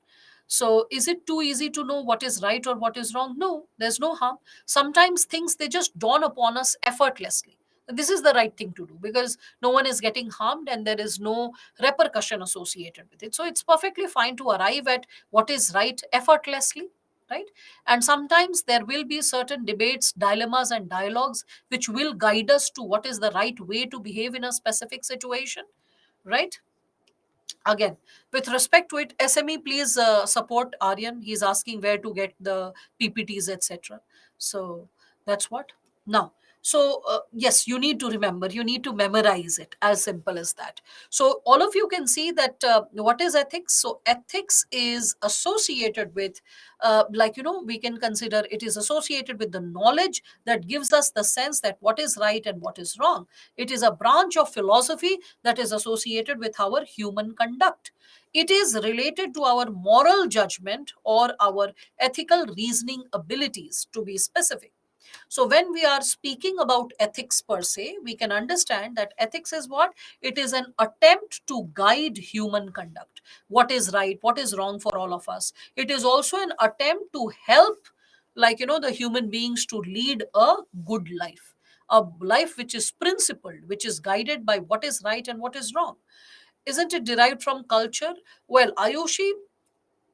So is it too easy to know what is right or what is wrong? No, there's no harm. Sometimes things, they just dawn upon us effortlessly. This is the right thing to do because no one is getting harmed and there is no repercussion associated with it. So it's perfectly fine to arrive at what is right effortlessly, right? And sometimes there will be certain debates, dilemmas, and dialogues which will guide us to what is the right way to behave in a specific situation, right? Again, with respect to it, SME, please support Aryan. He's asking where to get the PPTs, etc. So that's what. Now, so yes, you need to remember, you need to memorize it, as simple as that. So all of you can see that what is ethics. So ethics is associated with like, you know, we can consider it is associated with the knowledge that gives us the sense that what is right and what is wrong. It is a branch of philosophy that is associated with our human conduct. It is related to our moral judgment or our ethical reasoning abilities, to be specific. So, when we are speaking about ethics per se, we can understand that ethics is what? It is an attempt to guide human conduct. What is right, what is wrong for all of us. It is also an attempt to help, like, you know, the human beings to lead a good life. A life which is principled, which is guided by what is right and what is wrong. Isn't it derived from culture? Well, Ayushi,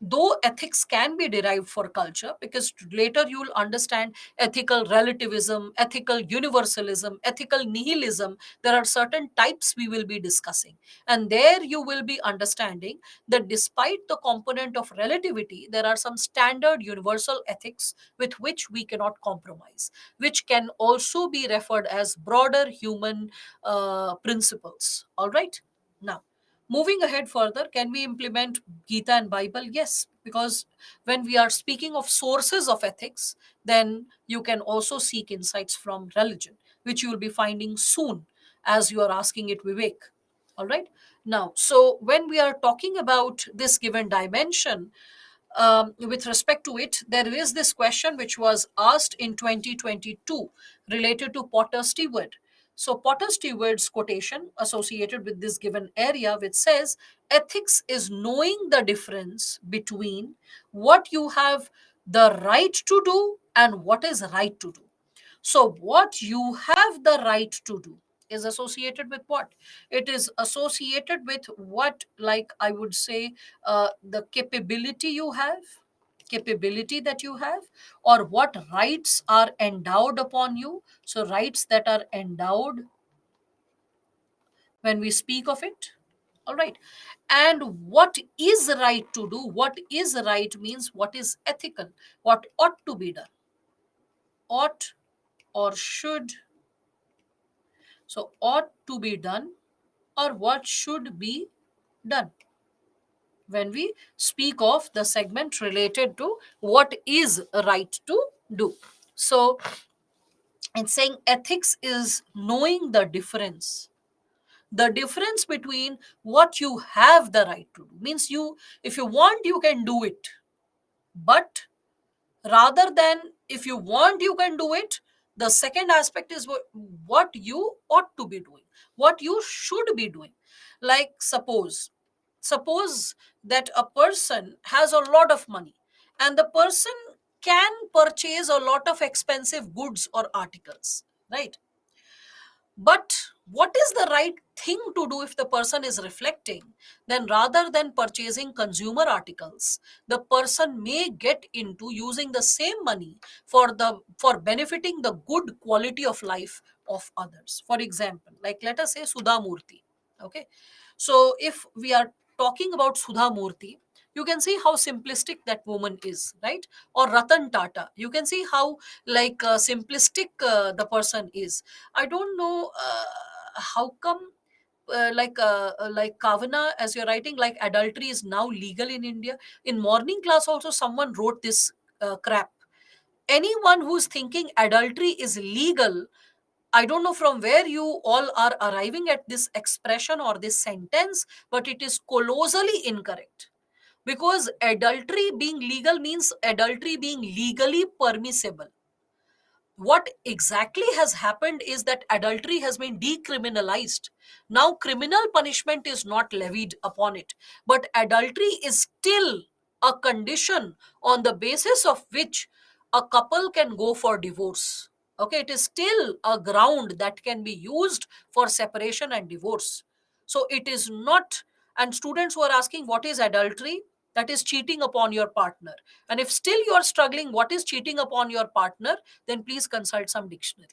though ethics can be derived for culture, because later you'll understand ethical relativism, ethical universalism, ethical nihilism, there are certain types we will be discussing, and there you will be understanding that despite the component of relativity, there are some standard universal ethics with which we cannot compromise, which can also be referred as broader human principles. All right, now, moving ahead further, can we implement Gita and Bible? Yes, because when we are speaking of sources of ethics, then you can also seek insights from religion, which you will be finding soon as you are asking it, Vivek. All right. Now, so when we are talking about this given dimension, with respect to it, there is this question which was asked in 2022 related to Potter Stewart. So, Potter Stewart's quotation associated with this given area, which says, ethics is knowing the difference between what you have the right to do and what is right to do. So, what you have the right to do is associated with what? It is associated with what, like I would say, the capability that you have, or what rights are endowed upon you. So, rights that are endowed when we speak of it. All right. And what is right to do? What is right means what is ethical, what ought to be done, ought or should. So, ought to be done or what should be done when we speak of the segment related to what is right to do. So, it's saying ethics is knowing the difference between what you have the right to do. Means you, if you want, you can do it, but rather than if you want you can do it, the second aspect is what you ought to be doing, what you should be doing. Like suppose that a person has a lot of money and the person can purchase a lot of expensive goods or articles, right? But what is the right thing to do if the person is reflecting? Then rather than purchasing consumer articles, the person may get into using the same money for benefiting the good quality of life of others. For example, like let us say Sudha Murthy. Okay. So if we are talking about Sudha Murthy, You can see how simplistic that woman is, right? Or Ratan Tata, you can see how like simplistic the person is. I don't know how come like Kavana, as you're writing, like adultery is now legal in India. In morning class, also someone wrote this crap. Anyone who's thinking adultery is legal, I don't know from where you all are arriving at this expression or this sentence, but it is colossally incorrect. Because adultery being legal means adultery being legally permissible. What exactly has happened is that adultery has been decriminalized. Now, criminal punishment is not levied upon it, but adultery is still a condition on the basis of which a couple can go for divorce. Okay, it is still a ground that can be used for separation and divorce. So, it is not, and students who are asking what is adultery, that is cheating upon your partner. And if still you are struggling, what is cheating upon your partner, then please consult some dictionary.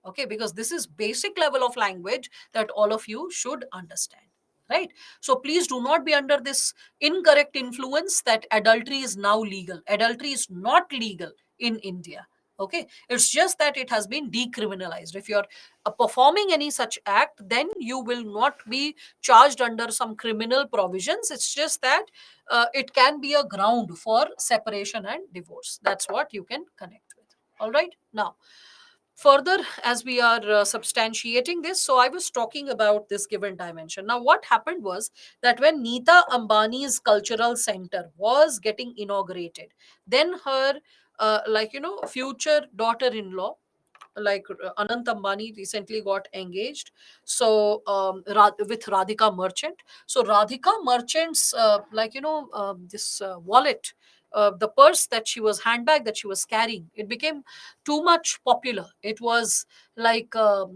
Okay, because this is basic level of language that all of you should understand, right? So please do not be under this incorrect influence that adultery is now legal. Adultery is not legal in India. Okay, it's just that it has been decriminalized. If you're performing any such act, then you will not be charged under some criminal provisions. It's just that it can be a ground for separation and divorce. That's what you can connect with. All right, now further, as we are substantiating this, so I was talking about this given dimension. Now what happened was that when Neeta Ambani's cultural center was getting inaugurated, then her future daughter-in-law, like Anant Ambani recently got engaged. So with Radhika Merchant. So Radhika Merchant's this wallet, the purse that she was handbag that she was carrying, it became too much popular. It was like a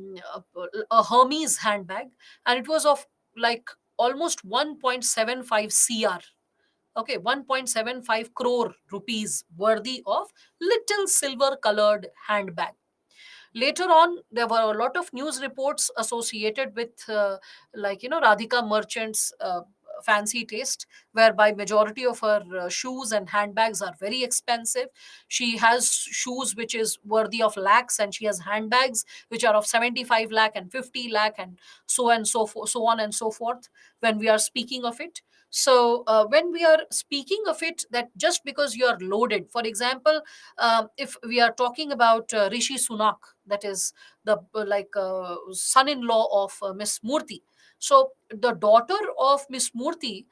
Hermes handbag, and it was of like almost 1.75 cr. Okay, 1.75 crore rupees worthy of little silver colored handbag. Later on, there were a lot of news reports associated with Radhika Merchant's fancy taste, whereby majority of her shoes and handbags are very expensive. She has shoes which is worthy of lakhs, and she has handbags which are of 75 lakh and 50 lakh, and so forth, so on and so forth, when we are speaking of it. So when we are speaking of it, that just because you are loaded, for example, if we are talking about Rishi Sunak, that is the son-in-law of Miss Murthy. So the daughter of Miss Murthy,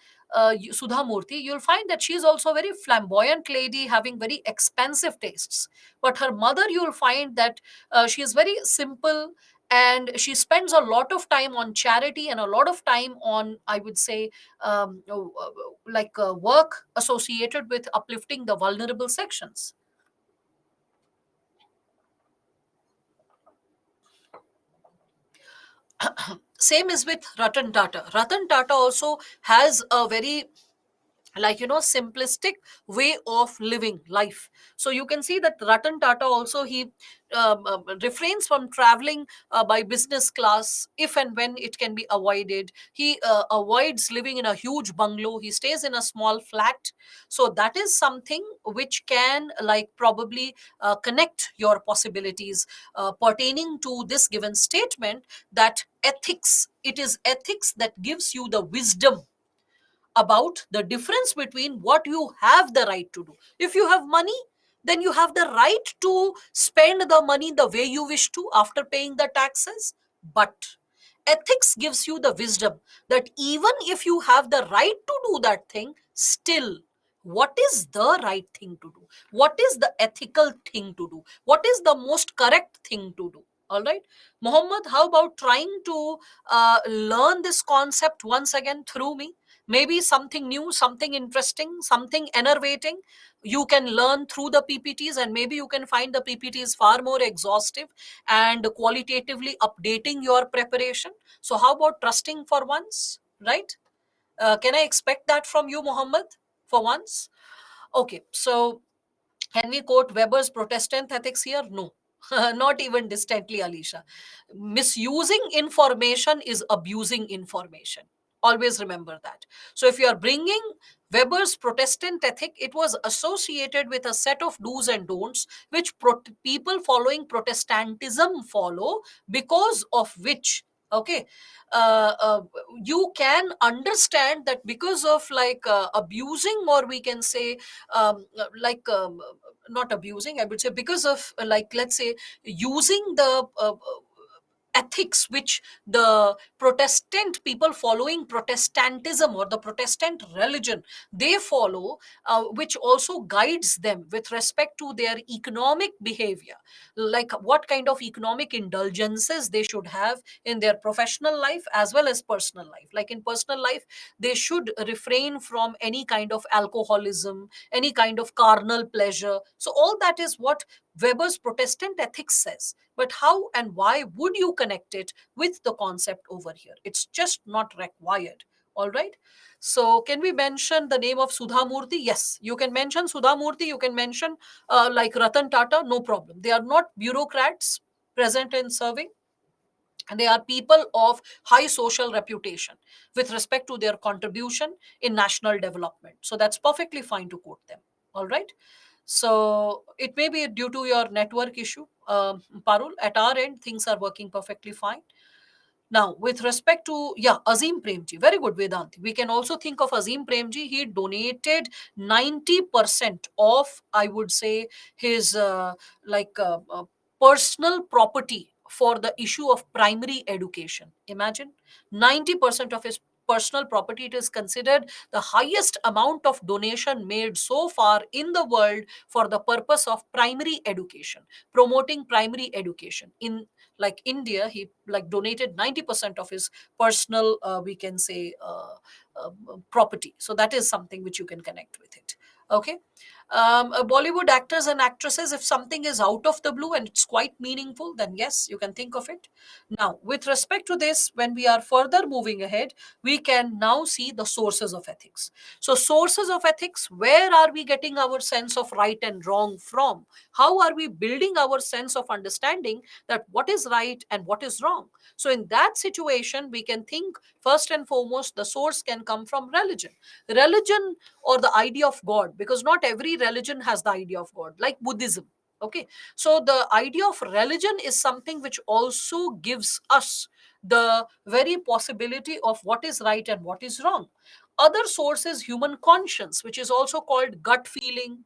Sudha Murthy, you'll find that she is also a very flamboyant lady having very expensive tastes. But her mother, you'll find that she is very simple, and she spends a lot of time on charity and a lot of time on, I would say, work associated with uplifting the vulnerable sections. Same is with Ratan Tata. Ratan Tata also has a very simplistic way of living life. So you can see that Ratan Tata also, he refrains from traveling by business class if and when it can be avoided. He avoids living in a huge bungalow, he stays in a small flat. So that is something which can like probably connect your possibilities pertaining to this given statement, that ethics, it is ethics that gives you the wisdom about the difference between what you have the right to do. If you have money, then you have the right to spend the money the way you wish to after paying the taxes. But ethics gives you the wisdom that even if you have the right to do that thing, still, what is the right thing to do? What is the ethical thing to do? What is the most correct thing to do? All right, Mohammed, how about trying to learn this concept once again through me? Maybe something new, something interesting, something enervating you can learn through the PPTs, and maybe you can find the PPTs far more exhaustive and qualitatively updating your preparation. So how about trusting for once, right? Can I expect that from you, Mohammed, for once? Okay, so can we quote Weber's Protestant ethics here? No. Not even distantly, Alicia. Misusing information is abusing information. Always remember that. So if you are bringing Weber's Protestant ethic, it was associated with a set of do's and don'ts which people following Protestantism follow, because of which, okay, uh, uh, you can understand that because of like abusing, or we can say like not abusing, I would say, because of like, let's say, using the ethics which the Protestant people following Protestantism or the Protestant religion, they follow, which also guides them with respect to their economic behavior, like what kind of economic indulgences they should have in their professional life as well as personal life. Like in personal life, they should refrain from any kind of alcoholism, any kind of carnal pleasure. So all that is what Weber's Protestant ethics says. But how and why would you connect it with the concept over here? It's just not required. All right. So, can we mention the name of Sudha Murthy? Yes, you can mention Sudha Murthy. You can mention like Ratan Tata. No problem. They are not bureaucrats present and serving, and they are people of high social reputation with respect to their contribution in national development. So that's perfectly fine to quote them. All right. So it may be due to your network issue, Parul. At our end, things are working perfectly fine. Now, with respect to, yeah, Azim Premji, very good, Vedanti. We can also think of Azim Premji. He donated 90% of, I would say, his like personal property for the issue of primary education. Imagine 90% of his personal property. It is considered the highest amount of donation made so far in the world for the purpose of primary education, promoting primary education. In like India, he like donated 90% of his personal, we can say, property. So that is something which you can connect with it. Okay. Bollywood actors and actresses, if something is out of the blue and it's quite meaningful, then yes, you can think of it. Now, with respect to this, when we are further moving ahead, we can now see the sources of ethics. So, sources of ethics, where are we getting our sense of right and wrong from? How are we building our sense of understanding that what is right and what is wrong? So, in that situation, we can think first and foremost, the source can come from religion. Religion, or the idea of God, because not every religion has the idea of God, like Buddhism. Okay, so the idea of religion is something which also gives us the very possibility of what is right and what is wrong. Other source is human conscience, which is also called gut feeling,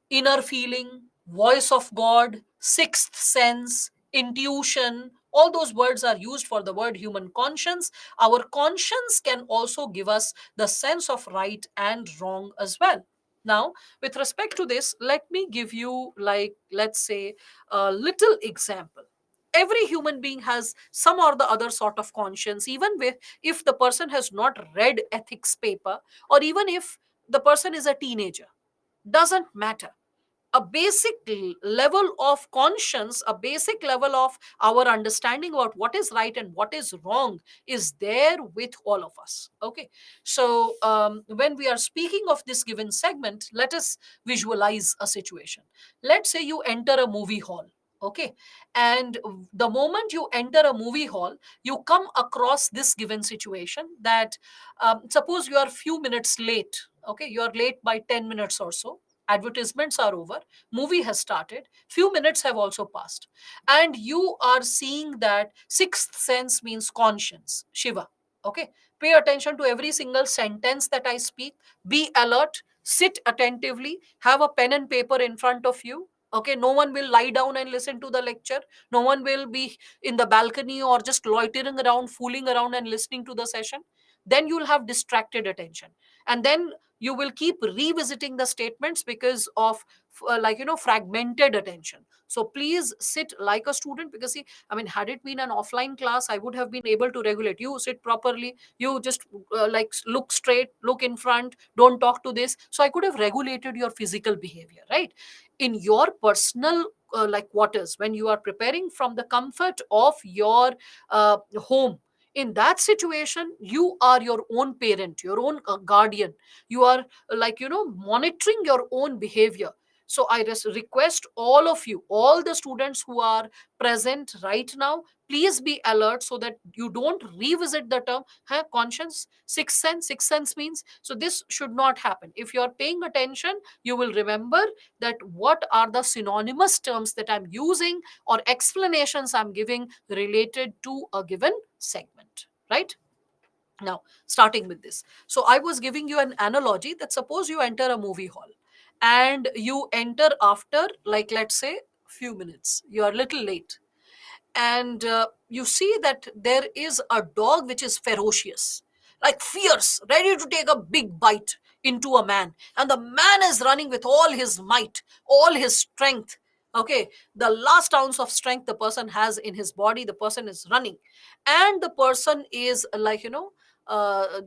inner feeling, voice of God, sixth sense, intuition. All those words are used for the word human conscience. Our conscience can also give us the sense of right and wrong as well. Now, with respect to this, let me give you, like, let's say, a little example. Every human being has some or the other sort of conscience, even with, if the person has not read ethics paper, or even if the person is a teenager, doesn't matter. A basic level of conscience, a basic level of our understanding about what is right and what is wrong is there with all of us. Okay, so when we are speaking of this given segment, let us visualize a situation. Let's say you enter a movie hall. Okay, and the moment you enter a movie hall, you come across this given situation that suppose you are few minutes late. Okay, you are late by 10 minutes or so. Advertisements are over, movie has started, few minutes have also passed, and you are seeing that sixth sense means conscience, Shiva. Okay, pay attention to every single sentence that I speak. Be alert, sit attentively, have a pen and paper in front of you. Okay, no one will lie down and listen to the lecture. No one will be in the balcony or just loitering around, fooling around and listening to the session. Then you'll have distracted attention, and then you will keep revisiting the statements because of like, fragmented attention. So please sit like a student, because see, I mean, had it been an offline class, I would have been able to regulate. You sit properly, you just like look straight, look in front, don't talk to this, so I could have regulated your physical behavior, right? In your personal like quarters, when you are preparing from the comfort of your home, in that situation, you are your own parent, your own guardian. You are like, monitoring your own behavior. So I request all of you, all the students who are present right now, please be alert so that you don't revisit the term, huh, conscience, sixth sense. Sixth sense means, so this should not happen. If you are paying attention, you will remember that what are the synonymous terms that I'm using or explanations I'm giving related to a given segment, right? Now, starting with this. So, I was giving you an analogy that suppose you enter a movie hall and you enter after, like, let's say, few minutes, you are a little late, and you see that there is a dog which is ferocious, like fierce, ready to take a big bite into a man, and the man is running with all his might, all his strength. Okay, the last ounce of strength the person has in his body, the person is running, and the person is like,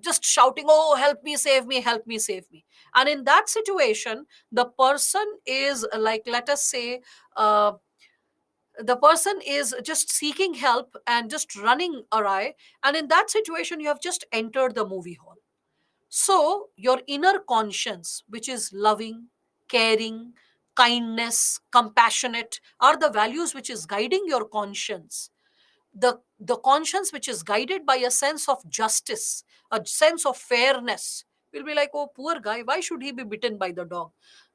just shouting, oh, help me, save me, help me, save me. And in that situation, the person is like, let us say, uh, the person is just seeking help and just running awry, and in that situation you have just entered the movie hall. So your inner conscience, which is loving, caring, kindness, compassionate, are the values which is guiding your conscience. The conscience which is guided by a sense of justice, a sense of fairness, will be like, oh, poor guy, why should he be bitten by the dog?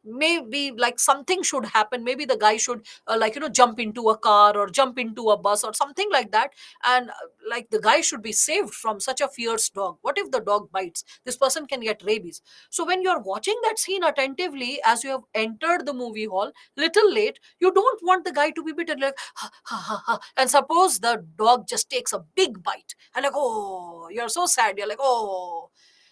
Maybe like something should happen, maybe the guy should like, jump into a car or jump into a bus or something like that, and like the guy should be saved from such a fierce dog. What if the dog bites? This person can get rabies. So when you're watching that scene attentively, as you have entered the movie hall little late, you don't want the guy to be bitten, like ha, ha, ha, ha. And suppose the dog just takes a big bite and like, oh, you're so sad, you're like, oh.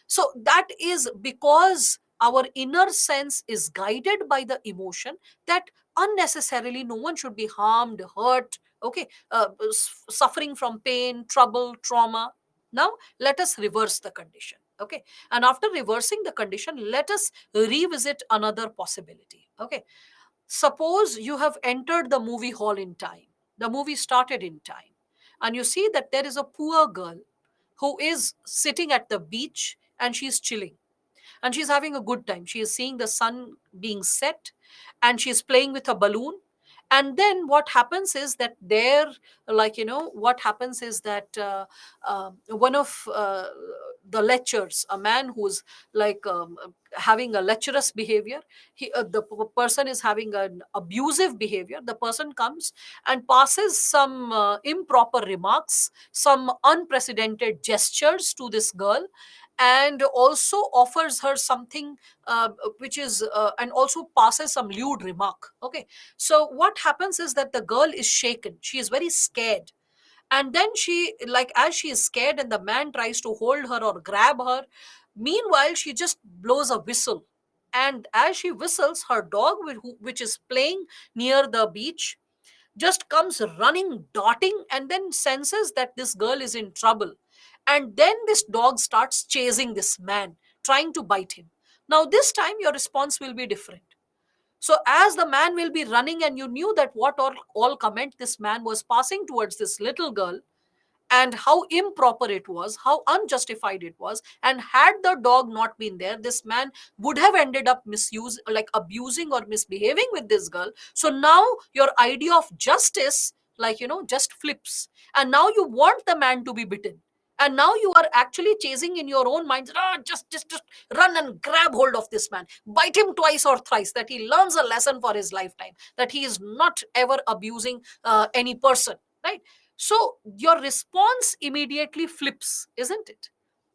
So that is because our inner sense is guided by the emotion that unnecessarily no one should be harmed, hurt, okay, suffering from pain, trouble, trauma. Now let us reverse the condition, okay, and after reversing the condition, let us revisit another possibility, okay. Suppose you have entered the movie hall in time, the movie started in time, and you see that there is a poor girl who is sitting at the beach and she's chilling and she's having a good time. She is seeing the sun being set and she's playing with a balloon. And then what happens is that there, like, what happens is that one of the lecturers, a man who's like having a lecherous behavior, the person is having an abusive behavior. The person comes and passes some improper remarks, some unprecedented gestures to this girl, and also offers her something which is and also passes some lewd remark, okay. So what happens is that the girl is shaken, she is very scared, and then she, like, as she is scared and the man tries to hold her or grab her, meanwhile she just blows a whistle, and as she whistles, her dog, which is playing near the beach, just comes running, darting, and then senses that this girl is in trouble. And then this dog starts chasing this man, trying to bite him. Now, this time your response will be different. So, as the man will be running, and you knew that what all comment this man was passing towards this little girl, and how improper it was, how unjustified it was. And had the dog not been there, this man would have ended up misuse, like abusing or misbehaving with this girl. So now your idea of justice, like, just flips. And now you want the man to be bitten. And now you are actually chasing in your own mind, ah, just run and grab hold of this man, bite him twice or thrice, that he learns a lesson for his lifetime, that he is not ever abusing any person, right? So your response immediately flips, isn't it?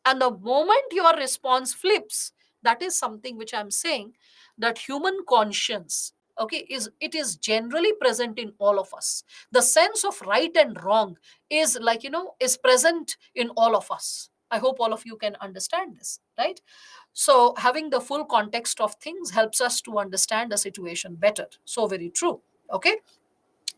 And the moment your response flips, that is something which I'm saying, that human conscience, okay, is generally present in all of us. The sense of right and wrong is, like, is present in all of us. I hope all of you can understand this, right? So having the full context of things helps us to understand a situation better. So very true. Okay.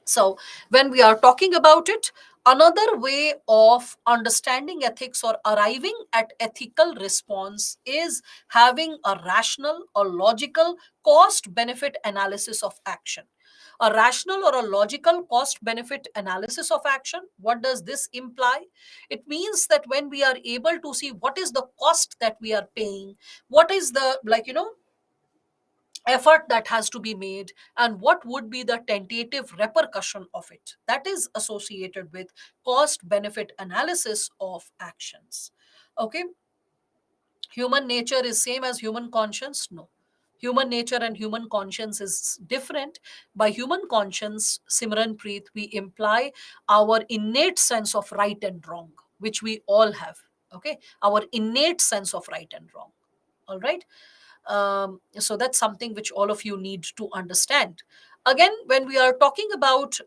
So, when we are talking about it, another way of understanding ethics or arriving at ethical response is having a rational or logical cost benefit analysis of action. A rational or a logical cost benefit analysis of action, what does this imply? It means that when we are able to see what is the cost that we are paying, what is the, like, effort that has to be made, and what would be the tentative repercussion of it. That is associated with cost benefit analysis of actions. Okay, human nature is same as human conscience? No. Human nature and human conscience is different. By human conscience, Simran Preet, we imply our innate sense of right and wrong, which we all have. Okay, our innate sense of right and wrong. All right. So that's something which all of you need to understand. Again, when we are talking about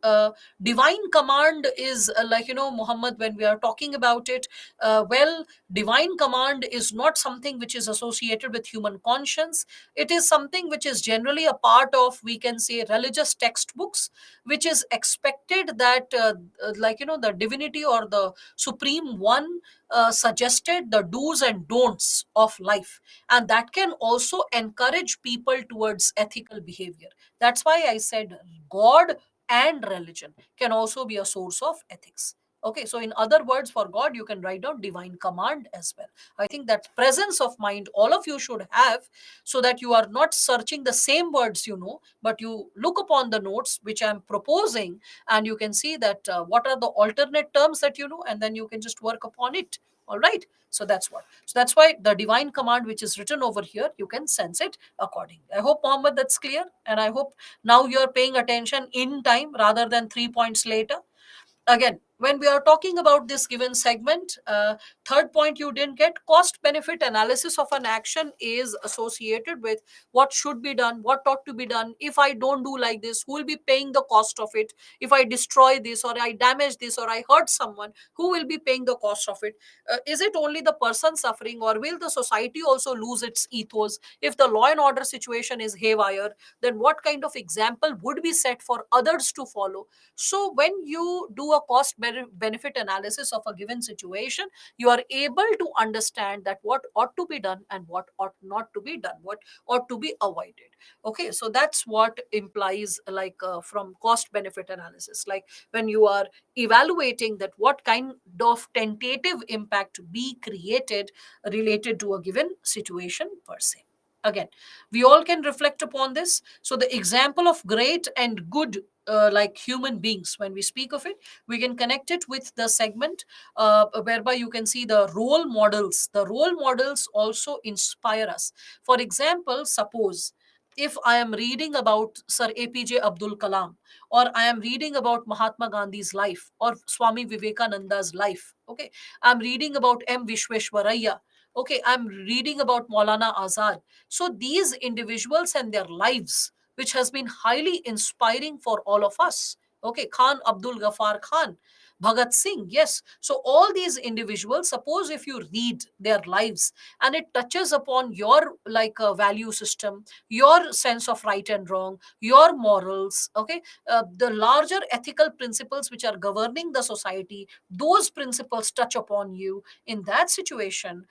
divine command, is like, Muhammad, when we are talking about it, well, divine command is not something which is associated with human conscience. It is something which is generally a part of, we can say, religious textbooks, which is expected that like, the divinity or the supreme one suggested the do's and don'ts of life, and that can also encourage people towards ethical behavior. That's why I said God and religion can also be a source of ethics. Okay, so in other words, for God, you can write down divine command as well. I think that presence of mind all of you should have, so that you are not searching the same words, but you look upon the notes which I'm proposing, and you can see that what are the alternate terms that you know, and then you can just work upon it. All right. So that's what. So that's why the divine command which is written over here, you can sense it accordingly. I hope, Mohammed, that's clear, and I hope now you're paying attention in time rather than 3 points later. Again, when we are talking about this given segment, third point you didn't get, cost benefit analysis of an action is associated with what should be done, what ought to be done. If I don't do like this, who will be paying the cost of it? If I destroy this, or I damage this, or I hurt someone, who will be paying the cost of it? Is it only the person suffering, or will the society also lose its ethos? If the law and order situation is haywire, then what kind of example would be set for others to follow? So when you do a cost benefit analysis of a given situation, you are able to understand that what ought to be done and what ought not to be done, what ought to be avoided. Okay, so that's what implies, like, from cost benefit analysis, like when you are evaluating that what kind of tentative impact be created related to a given situation per se. Again, we all can reflect upon this. So the example of great and good, like human beings, when we speak of it, we can connect it with the segment whereby you can see the role models. The role models also inspire us. For example, suppose if I am reading about Sir APJ Abdul Kalam, or I am reading about Mahatma Gandhi's life, or Swami Vivekananda's life. Okay, I'm reading about M Vishweshwaraya. Okay, I'm reading about Maulana Azad. So these individuals and their lives, which has been highly inspiring for all of us. Okay, Khan Abdul Ghaffar Khan, Bhagat Singh, yes. So all these individuals, suppose if you read their lives and it touches upon your, like, value system, your sense of right and wrong, your morals, okay, the larger ethical principles which are governing the society, those principles touch upon you. In that situation,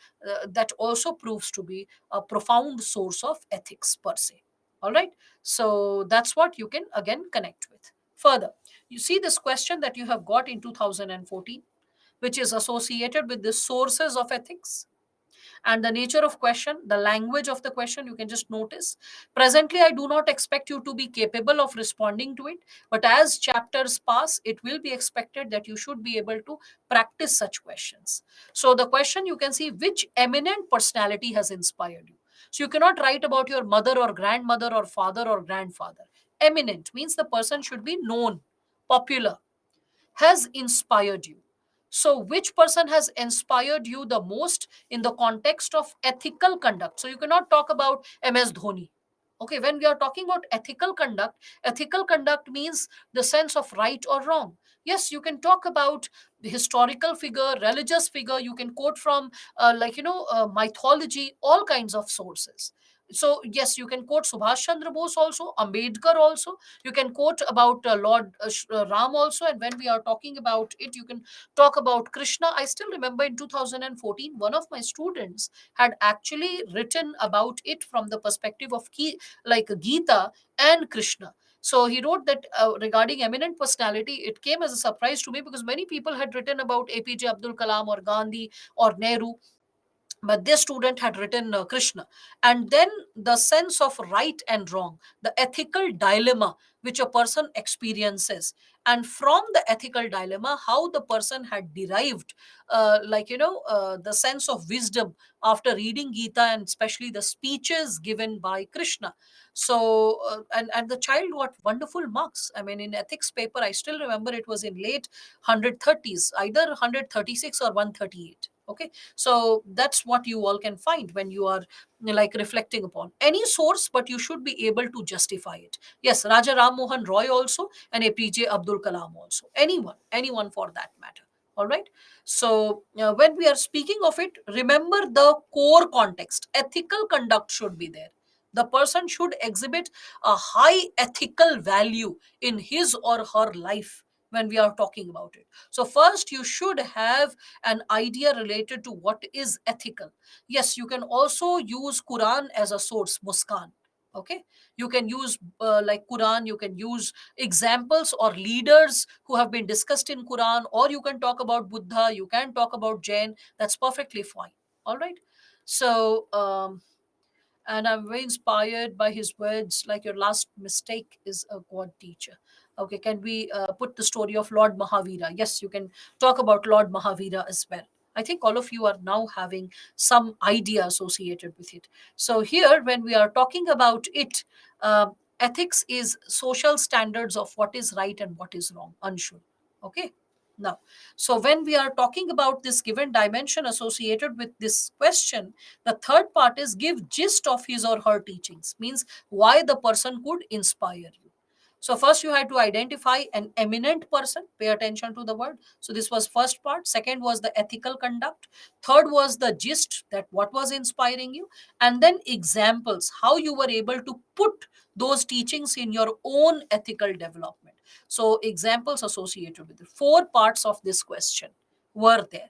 that also proves to be a profound source of ethics per se. All right. So that's what you can again connect with. Further, you see this question that you have got in 2014, which is associated with the sources of ethics and the nature of question, the language of the question, you can just notice. Presently, I do not expect you to be capable of responding to it, but as chapters pass, it will be expected that you should be able to practice such questions. So the question, you can see, which eminent personality has inspired you? So you cannot write about your mother or grandmother or father or grandfather. Eminent means the person should be known, popular, has inspired you. So, which person has inspired you the most in the context of ethical conduct? So, you cannot talk about MS Dhoni. Okay, when we are talking about ethical conduct means the sense of right or wrong. Yes, you can talk about the historical figure, religious figure, you can quote from, like, mythology, all kinds of sources. So, yes, you can quote Subhash Chandra Bose also, Ambedkar also, you can quote about Lord Ram also. And when we are talking about it, you can talk about Krishna. I still remember in 2014, one of my students had actually written about it from the perspective of like Gita and Krishna. So he wrote that regarding eminent personality, it came as a surprise to me because many people had written about APJ Abdul Kalam or Gandhi or Nehru, but this student had written Krishna. And then the sense of right and wrong, the ethical dilemma which a person experiences, and from the ethical dilemma how the person had derived the sense of wisdom after reading Gita, and especially the speeches given by Krishna. So and the child got wonderful marks. I mean, in ethics paper, I still remember it was in late 130s, either 136 or 138. Okay, so that's what you all can find when you are like reflecting upon any source, but you should be able to justify it. Yes, Raja Ram Mohan Roy also, and APJ Abdul Kalam also, anyone for that matter. All right. So when we are speaking of it, remember the core context. Ethical conduct should be there. The person should exhibit a high ethical value in his or her life when we are talking about it. So first you should have an idea related to what is ethical. Yes, you can also use Quran as a source, Muskan. Okay, you can use like Quran, you can use examples or leaders who have been discussed in Quran, or you can talk about Buddha, you can talk about Jain. That's perfectly fine. All right. So and I'm very inspired by his words, like your last mistake is a God teacher. Okay, can we put the story of Lord Mahavira? Yes, you can talk about Lord Mahavira as well. I think all of you are now having some idea associated with it. So here, when we are talking about it, ethics is social standards of what is right and what is wrong, Anshul. Okay. Now, so when we are talking about this given dimension associated with this question, the third part is give gist of his or her teachings, means why the person could inspire you. So first you had to identify an eminent person, pay attention to the word. So this was first part. Second was the ethical conduct. Third was the gist, that what was inspiring you. And then examples, how you were able to put those teachings in your own ethical development. So examples associated with the four parts of this question were there.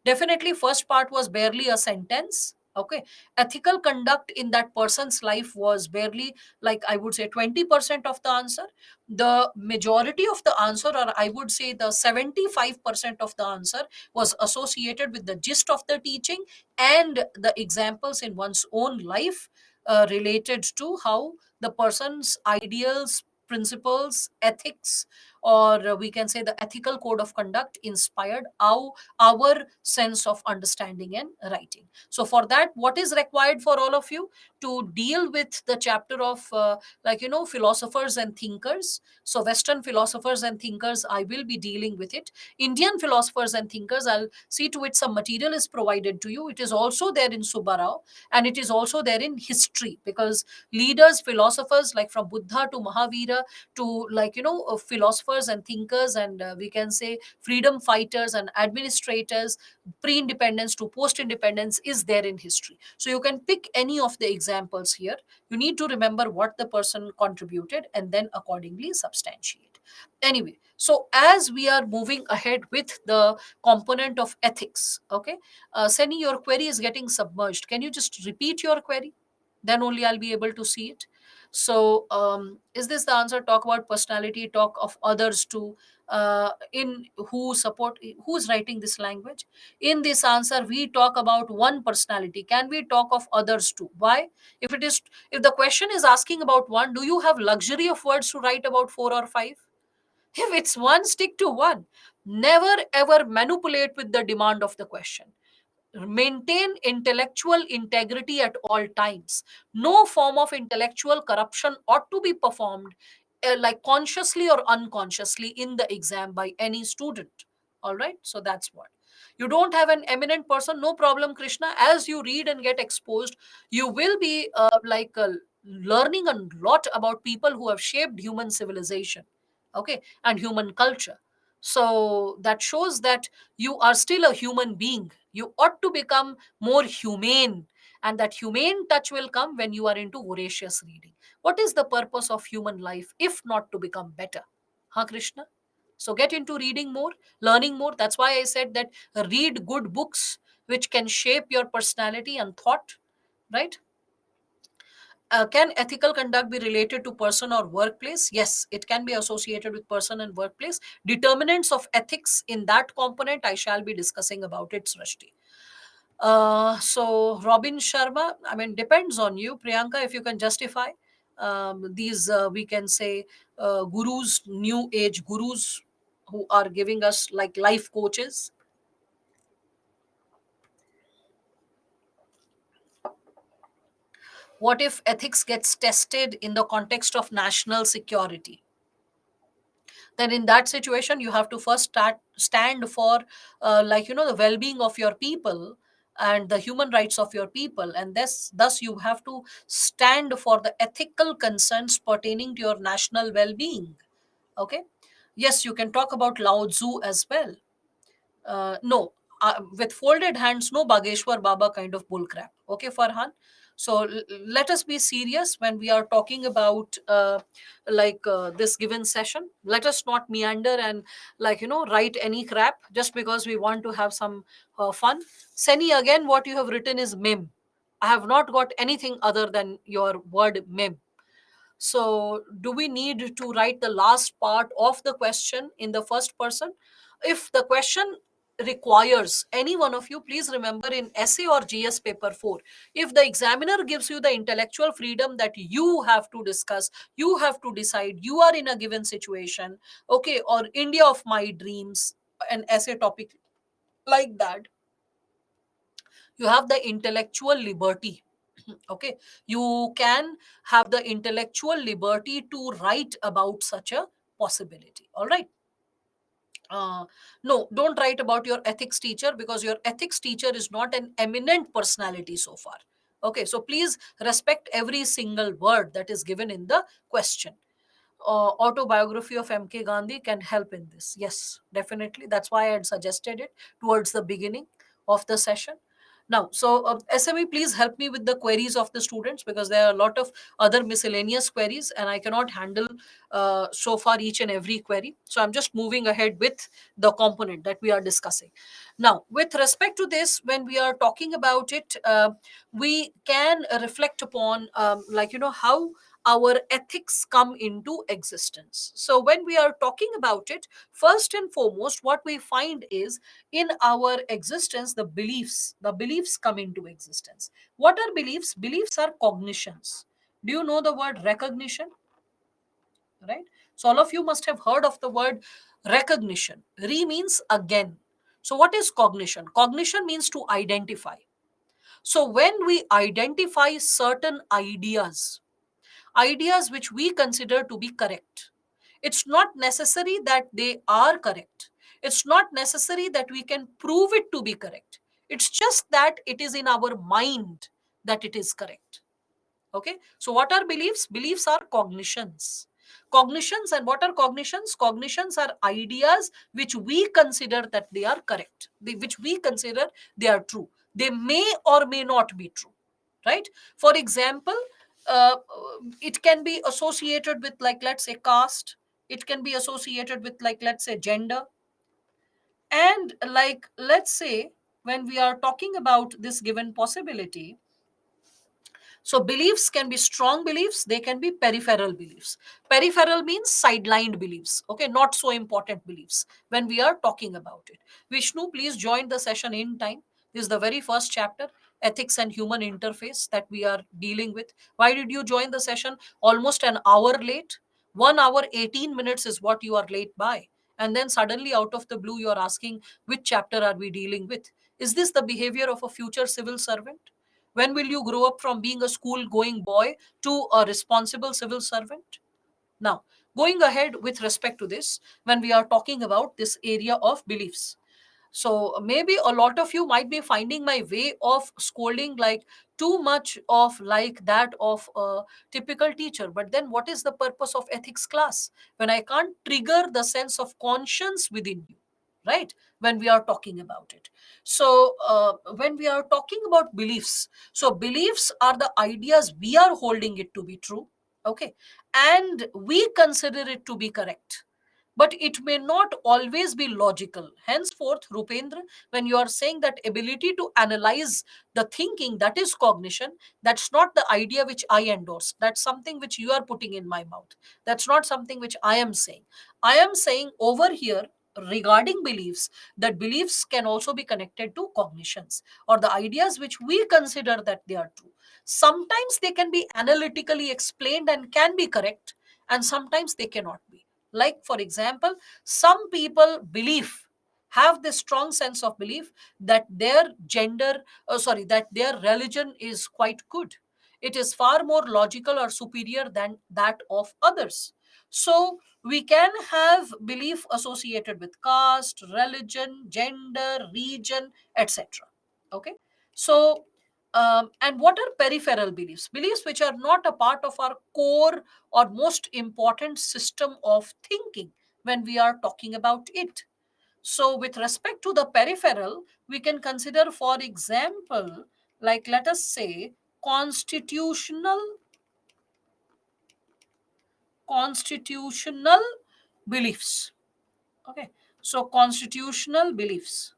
Definitely, first part was barely a sentence. Okay, ethical conduct in that person's life was barely, like I would say, 20% of the answer. The majority of the answer, or I would say the 75% of the answer, was associated with the gist of the teaching and the examples in one's own life related to how the person's ideals, principles, ethics, or we can say the ethical code of conduct inspired our sense of understanding and writing. So for that, what is required for all of you to deal with the chapter of philosophers and thinkers? So Western philosophers and thinkers, I will be dealing with it. Indian philosophers and thinkers, I'll see to it some material is provided to you. It is also there in Subbarao, and it is also there in history, because leaders, philosophers like from Buddha to Mahavira to philosophers and thinkers, and we can say freedom fighters and administrators, pre-independence to post-independence, is there in history. So you can pick any of the examples here. You need to remember what the person contributed and then accordingly substantiate. Anyway, so as we are moving ahead with the component of ethics, okay, Seni, your query is getting submerged. Can you just repeat your query? Then only I'll be able to see it. So is this the answer? Talk about personality, talk of others too. In who support, who's writing this language? In this answer we talk about one personality. Can we talk of others too? Why? If it is, if the question is asking about one, do you have luxury of words to write about four or five? If it's one, stick to one. Never ever manipulate with the demand of the question. Maintain intellectual integrity at all times. No form of intellectual corruption ought to be performed like consciously or unconsciously in the exam by any student. All right, so that's what. You don't have an eminent person, no problem, Krishna. As you read and get exposed, you will be learning a lot about people who have shaped human civilization, okay, and human culture. So that shows that you are still a human being. You ought to become more humane, and that humane touch will come when you are into voracious reading. What is the purpose of human life if not to become better? Huh, Krishna? So get into reading more, learning more. That's why I said that read good books which can shape your personality and thought, right? Can ethical conduct be related to person or workplace? Yes, it can be associated with person and workplace. Determinants of ethics in that component, I shall be discussing about it, Srishti. So Robin Sharma, I mean, depends on you, Priyanka, if you can justify these, we can say, gurus, new age gurus who are giving us like life coaches. What if ethics gets tested in the context of national security? Then in that situation you have to first stand for the well-being of your people and the human rights of your people, and thus you have to stand for the ethical concerns pertaining to your national well-being. Okay. Yes, you can talk about Lao Tzu as well. No, with folded hands, no Bageshwar Baba kind of bullcrap. Okay, Farhan. So let us be serious when we are talking about this given session. Let us not meander and write any crap just because we want to have some fun. Seni, again, what you have written is mem. I have not got anything other than your word mem. So, do we need to write the last part of the question in the first person? If the question requires any one of you, please remember in essay or GS paper 4, if the examiner gives you the intellectual freedom that you have to discuss, you have to decide, you are in a given situation, okay, or India of my dreams, an essay topic like that, you have the intellectual liberty. Okay, you can have the intellectual liberty to write about such a possibility. All right. No, don't write about your ethics teacher, because your ethics teacher is not an eminent personality so far. Okay, so please respect every single word that is given in the question. Autobiography of MK Gandhi can help in this. Yes, definitely. That's why I had suggested it towards the beginning of the session. Now, so SME, please help me with the queries of the students, because there are a lot of other miscellaneous queries and I cannot handle so far each and every query. So I'm just moving ahead with the component that we are discussing. Now, with respect to this, when we are talking about it, we can reflect upon how our ethics come into existence. So when we are talking about it, first and foremost, what we find is in our existence, the beliefs come into existence. What are beliefs? Beliefs are cognitions. Do you know the word recognition? Right. So all of you must have heard of the word recognition. Re means again. So what is cognition? Cognition means to identify. So when we identify certain ideas which we consider to be correct, it's not necessary that they are correct. It's not necessary that we can prove it to be correct. It's just that it is in our mind that it is correct. Okay, so what are beliefs? Beliefs are cognitions. And what are cognitions? Cognitions are ideas which we consider that they are correct, which we consider they are true. They may or may not be true, right? For example, uh, it can be associated with, like, let's say, caste. It can be associated with, like, let's say, gender. And, like, let's say, when we are talking about this given possibility, so beliefs can be strong beliefs, they can be peripheral beliefs. Peripheral means sidelined beliefs, okay, not so important beliefs when we are talking about it. Vishnu, please join the session in time. This is the very first chapter, ethics and human interface, that we are dealing with. Why did you join the session almost an hour late? 1 hour 18 minutes is what you are late by. And then suddenly, out of the blue, you are asking which chapter are we dealing with. Is this the behavior of a future civil servant? When will you grow up from being a school going boy to a responsible civil servant? Now, going ahead with respect to this, when we are talking about this area of beliefs, so maybe a lot of you might be finding my way of scolding like too much of like that of a typical teacher. But then what is the purpose of ethics class when I can't trigger the sense of conscience within you, right? When we are talking about it. So when we are talking about beliefs, so beliefs are the ideas we are holding it to be true, okay, and we consider it to be correct, but it may not always be logical. Henceforth, Rupendra, when you are saying that ability to analyze the thinking, that is cognition, that's not the idea which I endorse. That's something which you are putting in my mouth. That's not something which I am saying. I am saying over here, regarding beliefs, that beliefs can also be connected to cognitions, or the ideas which we consider that they are true. Sometimes they can be analytically explained and can be correct, and sometimes they cannot be. Like, for example, some people believe, have this strong sense of belief that their that their religion is quite good. It is far more logical or superior than that of others. So we can have belief associated with caste, religion, gender, region, etc. Okay. So and what are peripheral beliefs? Beliefs which are not a part of our core or most important system of thinking when we are talking about it. So, with respect to the peripheral, we can consider, for example, like let us say, constitutional constitutional beliefs. Okay, so constitutional beliefs.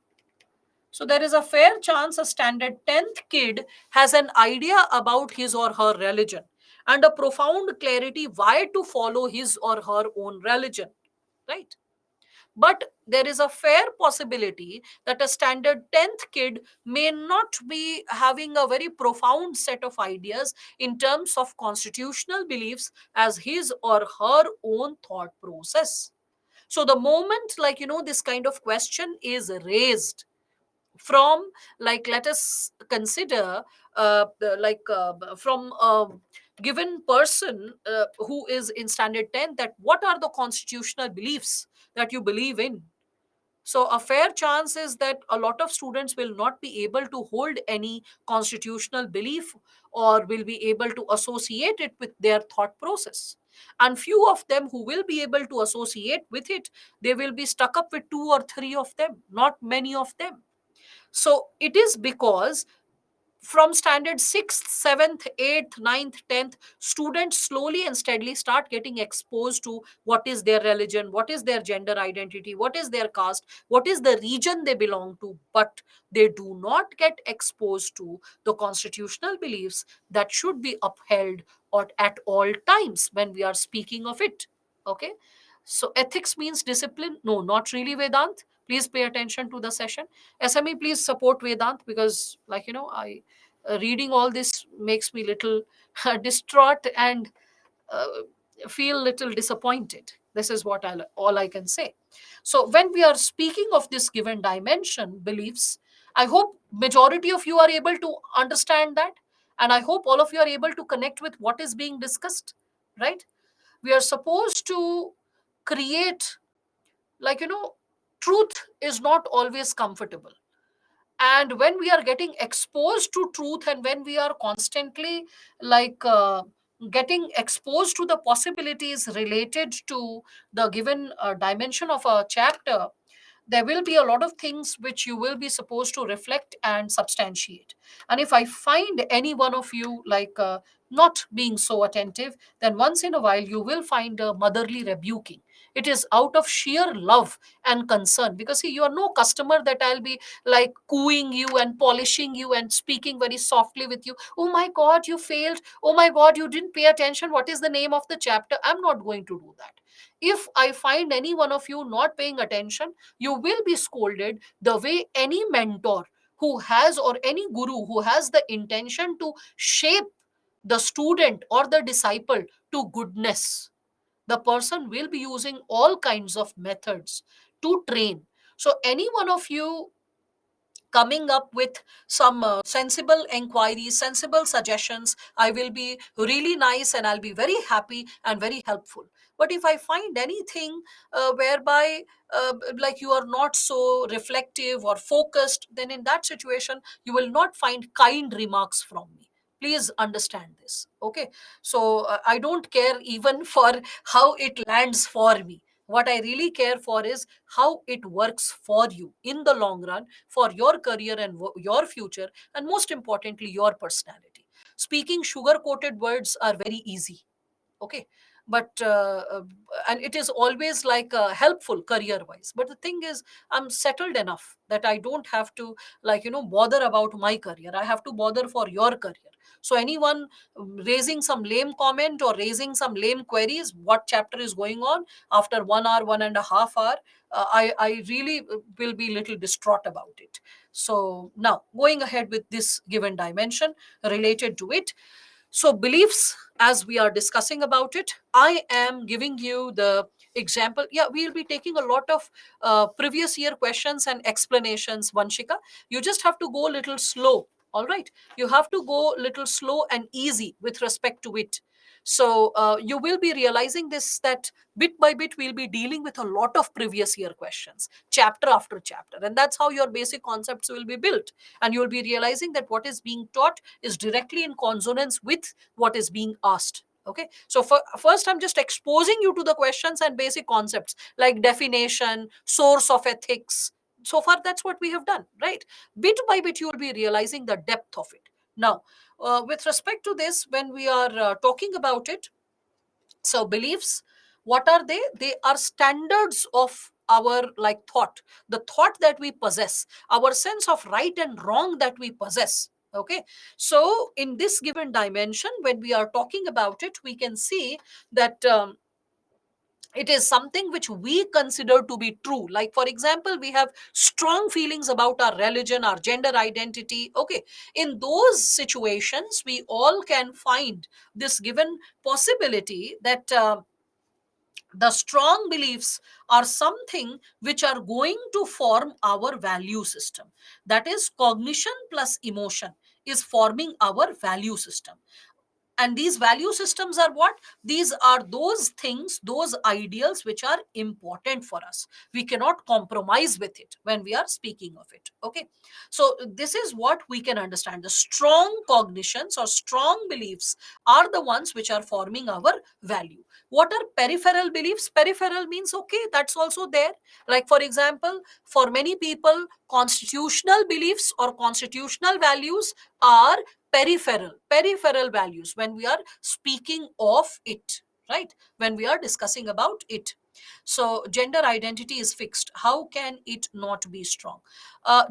So there is a fair chance a standard 10th kid has an idea about his or her religion and a profound clarity why to follow his or her own religion, right? But there is a fair possibility that a standard 10th kid may not be having a very profound set of ideas in terms of constitutional beliefs as his or her own thought process. So the moment, this kind of question is raised from, like, let us consider from a given person who is in standard 10, that what are the constitutional beliefs that you believe in. So a fair chance is that a lot of students will not be able to hold any constitutional belief or will be able to associate it with their thought process. And few of them who will be able to associate with it, they will be stuck up with two or three of them, not many of them. So it is because from standard 6th, 7th, 8th, 9th, 10th, students slowly and steadily start getting exposed to what is their religion, what is their gender identity, what is their caste, what is the region they belong to, but they do not get exposed to the constitutional beliefs that should be upheld or at all times when we are speaking of it. Okay. So ethics means discipline? No, not really, Vedant. Please pay attention to the session. SME, please support Vedant, because, I reading all this makes me little distraught and uh, feel little disappointed. This is what all I can say. So when we are speaking of this given dimension, beliefs, I hope majority of you are able to understand that, and I hope all of you are able to connect with what is being discussed, right? We are supposed to create, like, truth is not always comfortable, and when we are getting exposed to truth, and when we are constantly, like getting exposed to the possibilities related to the given dimension of a chapter, there will be a lot of things which you will be supposed to reflect and substantiate. And if I find any one of you, not being so attentive, then once in a while you will find a motherly rebuking. It is out of sheer love and concern, because see, you are no customer that I'll be like cooing you and polishing you and speaking very softly with you. Oh my god, you failed. Oh my god, you didn't pay attention. What is the name of the chapter? I'm not going to do that. If I find any one of you not paying attention, you will be scolded the way any mentor who has, or any guru who has the intention to shape the student or the disciple to goodness. The person will be using all kinds of methods to train. So any one of you coming up with some sensible inquiries, sensible suggestions, I will be really nice and I'll be very happy and very helpful. But if I find anything whereby, like, you are not so reflective or focused, then in that situation, you will not find kind remarks from me. Please understand this. Okay. So I don't care even for how it lands for me. What I really care for is how it works for you in the long run, for your career and your future, and most importantly, your personality. Speaking sugar coated words are very easy. Okay. but and it is always like helpful career wise. But the thing is, I'm settled enough that I don't have to, like, bother about my career. I have to bother for your career. So anyone raising some lame comment or raising some lame queries, what chapter is going on after 1 hour, 1.5 hour, I really will be little distraught about it. So now going ahead with this given dimension related to it. So beliefs, as we are discussing about it, I am giving you the example. Yeah, we'll be taking a lot of previous year questions and explanations, Vanshika. You just have to go a little slow. All right, you have to go a little slow and easy with respect to it. So you will be realizing this, that bit by bit we'll be dealing with a lot of previous year questions, chapter after chapter, and that's how your basic concepts will be built. And you'll be realizing that what is being taught is directly in consonance with what is being asked. Okay, so first I'm just exposing you to the questions and basic concepts like definition, source of ethics. So far that's what we have done, right? Bit by bit you will be realizing the depth of it. Now with respect to this, when we are talking about it, so beliefs, what are they? They are standards of our, like, thought, the thought that we possess, our sense of right and wrong that we possess. Okay, so in this given dimension, when we are talking about it, we can see that it is something which we consider to be true. Like, for example, we have strong feelings about our religion, our gender identity. Okay, in those situations we all can find this given possibility that the strong beliefs are something which are going to form our value system. That is, cognition plus emotion is forming our value system. And these value systems are what? These are those things, those ideals which are important for us. We cannot compromise with it when we are speaking of it. Okay, so this is what we can understand. The strong cognitions or strong beliefs are the ones which are forming our value. What are peripheral beliefs? Peripheral means, okay, that's also there. Like, for example, for many people, constitutional beliefs or constitutional values are peripheral values when we are speaking of it, right? When we are discussing about it. So gender identity is fixed. How can it not be strong?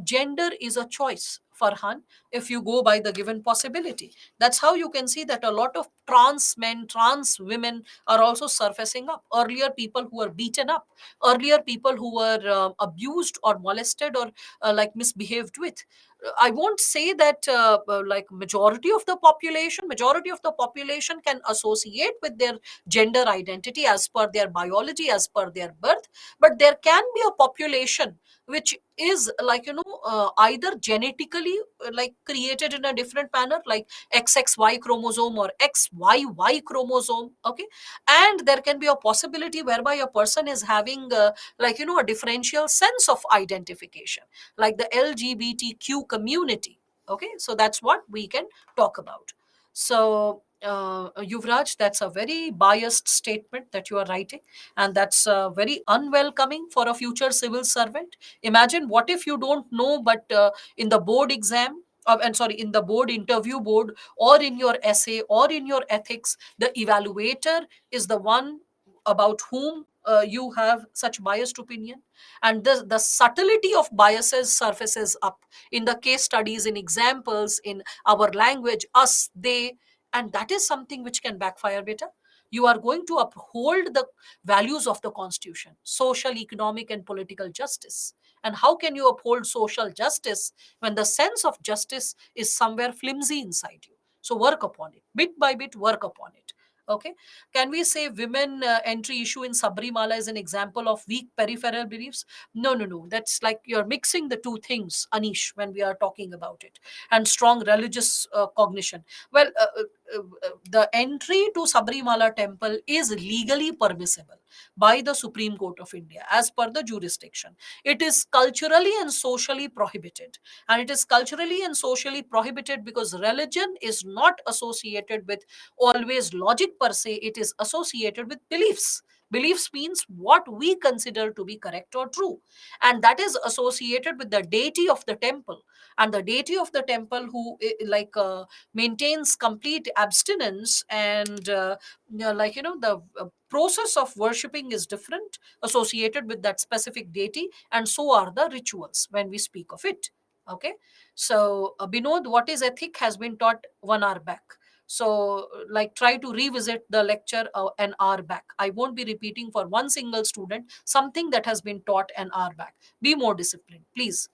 Gender is a choice, Farhan, if you go by the given possibility. That's how you can see that a lot of trans men, trans women are also surfacing up. Earlier, people who were beaten up, earlier, people who were abused or molested or like misbehaved with. I won't say that like majority of the population can associate with their gender identity as per their biology, as per their birth, but there can be a population which is, like, either genetically like created in a different manner, like XXY chromosome or XYY chromosome. Okay, and there can be a possibility whereby a person is having like, a differential sense of identification, like the LGBTQ community. Okay, so that's what we can talk about. So Yuvraj, that's a very biased statement that you are writing, and that's very unwelcoming for a future civil servant. Imagine, what if you don't know, but in the board exam, and sorry, in the board interview board, or in your essay, or in your ethics, the evaluator is the one about whom you have such biased opinion, and the subtlety of biases surfaces up in the case studies, in examples, in our language, us, they, and that is something which can backfire, beta. You are going to uphold the values of the constitution, social, economic, and political justice. And how can you uphold social justice when the sense of justice is somewhere flimsy inside you? So work upon it, bit by bit, work upon it. Okay, can we say women entry issue in Sabrimala is an example of weak peripheral beliefs? No, no, no. That's like you're mixing the two things, Anish, when we are talking about it. And strong religious cognition. Well, the entry to Sabrimala temple is legally permissible by the Supreme Court of India as per the jurisdiction. It is culturally and socially prohibited. And it is culturally and socially prohibited because religion is not associated with always logic per se, it is associated with beliefs. Beliefs means what we consider to be correct or true, and that is associated with the deity of the temple. And the deity of the temple who maintains complete abstinence, and the process of worshipping is different, associated with that specific deity, and so are the rituals when we speak of it. Okay, so Binod, what is ethic has been taught 1 hour back. So like, try to revisit the lecture an hour back. I won't be repeating for one single student something that has been taught an hour back. Be more disciplined, please.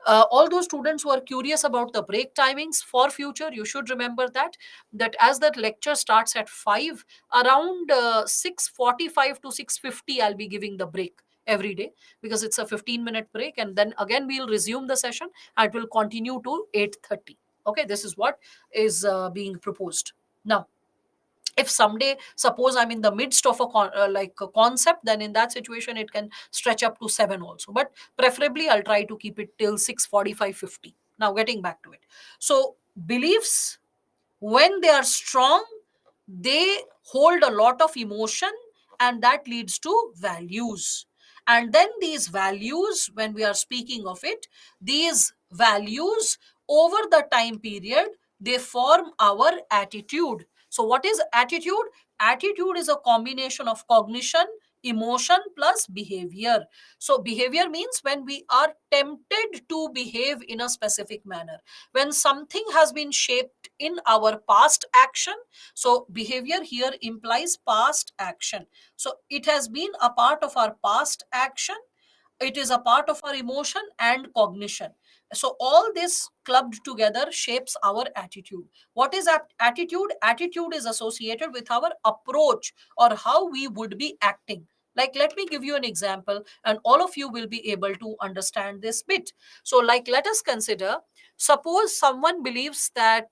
All those students who are curious about the break timings for future, you should remember that as that lecture starts at 5, around 6:45 to 6:50, I'll be giving the break every day, because it's a 15-minute break, and then again we'll resume the session. It will continue to 8:30. Okay, this is what is being proposed now. If someday, suppose I'm in the midst of a concept, then in that situation it can stretch up to 7 also, but preferably I'll try to keep it till 6:45, 50. Now, getting back to it. So beliefs, when they are strong, they hold a lot of emotion, and that leads to values. And then these values, when we are speaking of it, these values over the time period, they form our attitude. So what is attitude? Attitude is a combination of cognition, emotion plus behavior. So behavior means when we are tempted to behave in a specific manner, when something has been shaped in our past action. So behavior here implies past action. So it has been a part of our past action, it is a part of our emotion and cognition. So all this clubbed together shapes our attitude. What is attitude? Attitude is associated with our approach, or how we would be acting. Like, let me give you an example, and all of you will be able to understand this bit. So like, let us consider, suppose someone believes that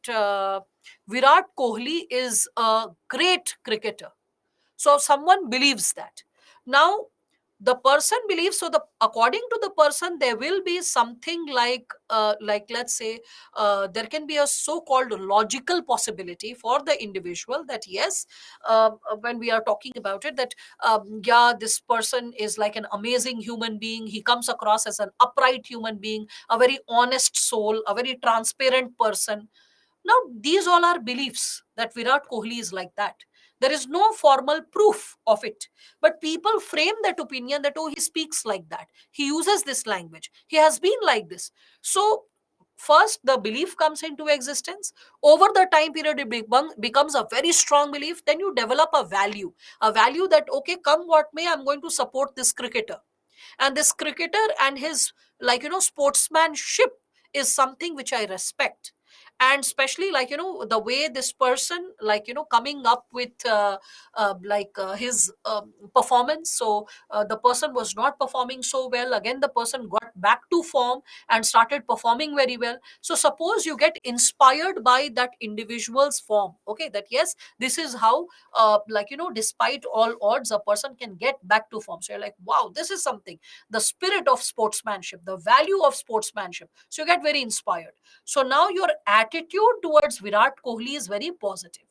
Virat Kohli is a great cricketer. So someone believes that. Now the person believes, so the according to the person, there will be something like, let's say, there can be a so called logical possibility for the individual that yes, when we are talking about it, that yeah, this person is like an amazing human being, he comes across as an upright human being, a very honest soul, a very transparent person. Now, these all are beliefs that Virat Kohli is like that. There is no formal proof of it. But people frame that opinion that, oh, he speaks like that. He uses this language. He has been like this. So, first, the belief comes into existence. Over the time period, it becomes a very strong belief. Then you develop a value that, okay, come what may, I'm going to support this cricketer. And this cricketer and his, sportsmanship is something which I respect. And especially, the way this person, coming up with his performance. So the person was not performing so well, again the person got back to form and started performing very well. So suppose you get inspired by that individual's form, okay, that yes, this is how despite all odds, a person can get back to form. So you're like, wow, this is something, the spirit of sportsmanship, the value of sportsmanship. So you get very inspired. So now your attitude towards Virat Kohli is very positive,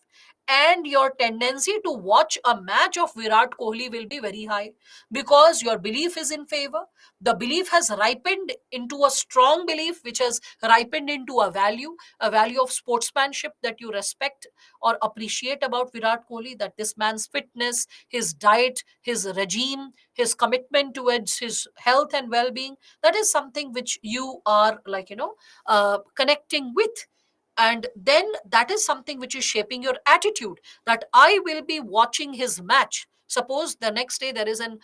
and your tendency to watch a match of Virat Kohli will be very high, because your belief is in favor. The belief has ripened into a strong belief, which has ripened into a value of sportsmanship that you respect or appreciate about Virat Kohli, that this man's fitness, his diet, his regime, his commitment towards his health and well-being, that is something which you are connecting with. And then that is something which is shaping your attitude, that I will be watching his match. Suppose the next day there is an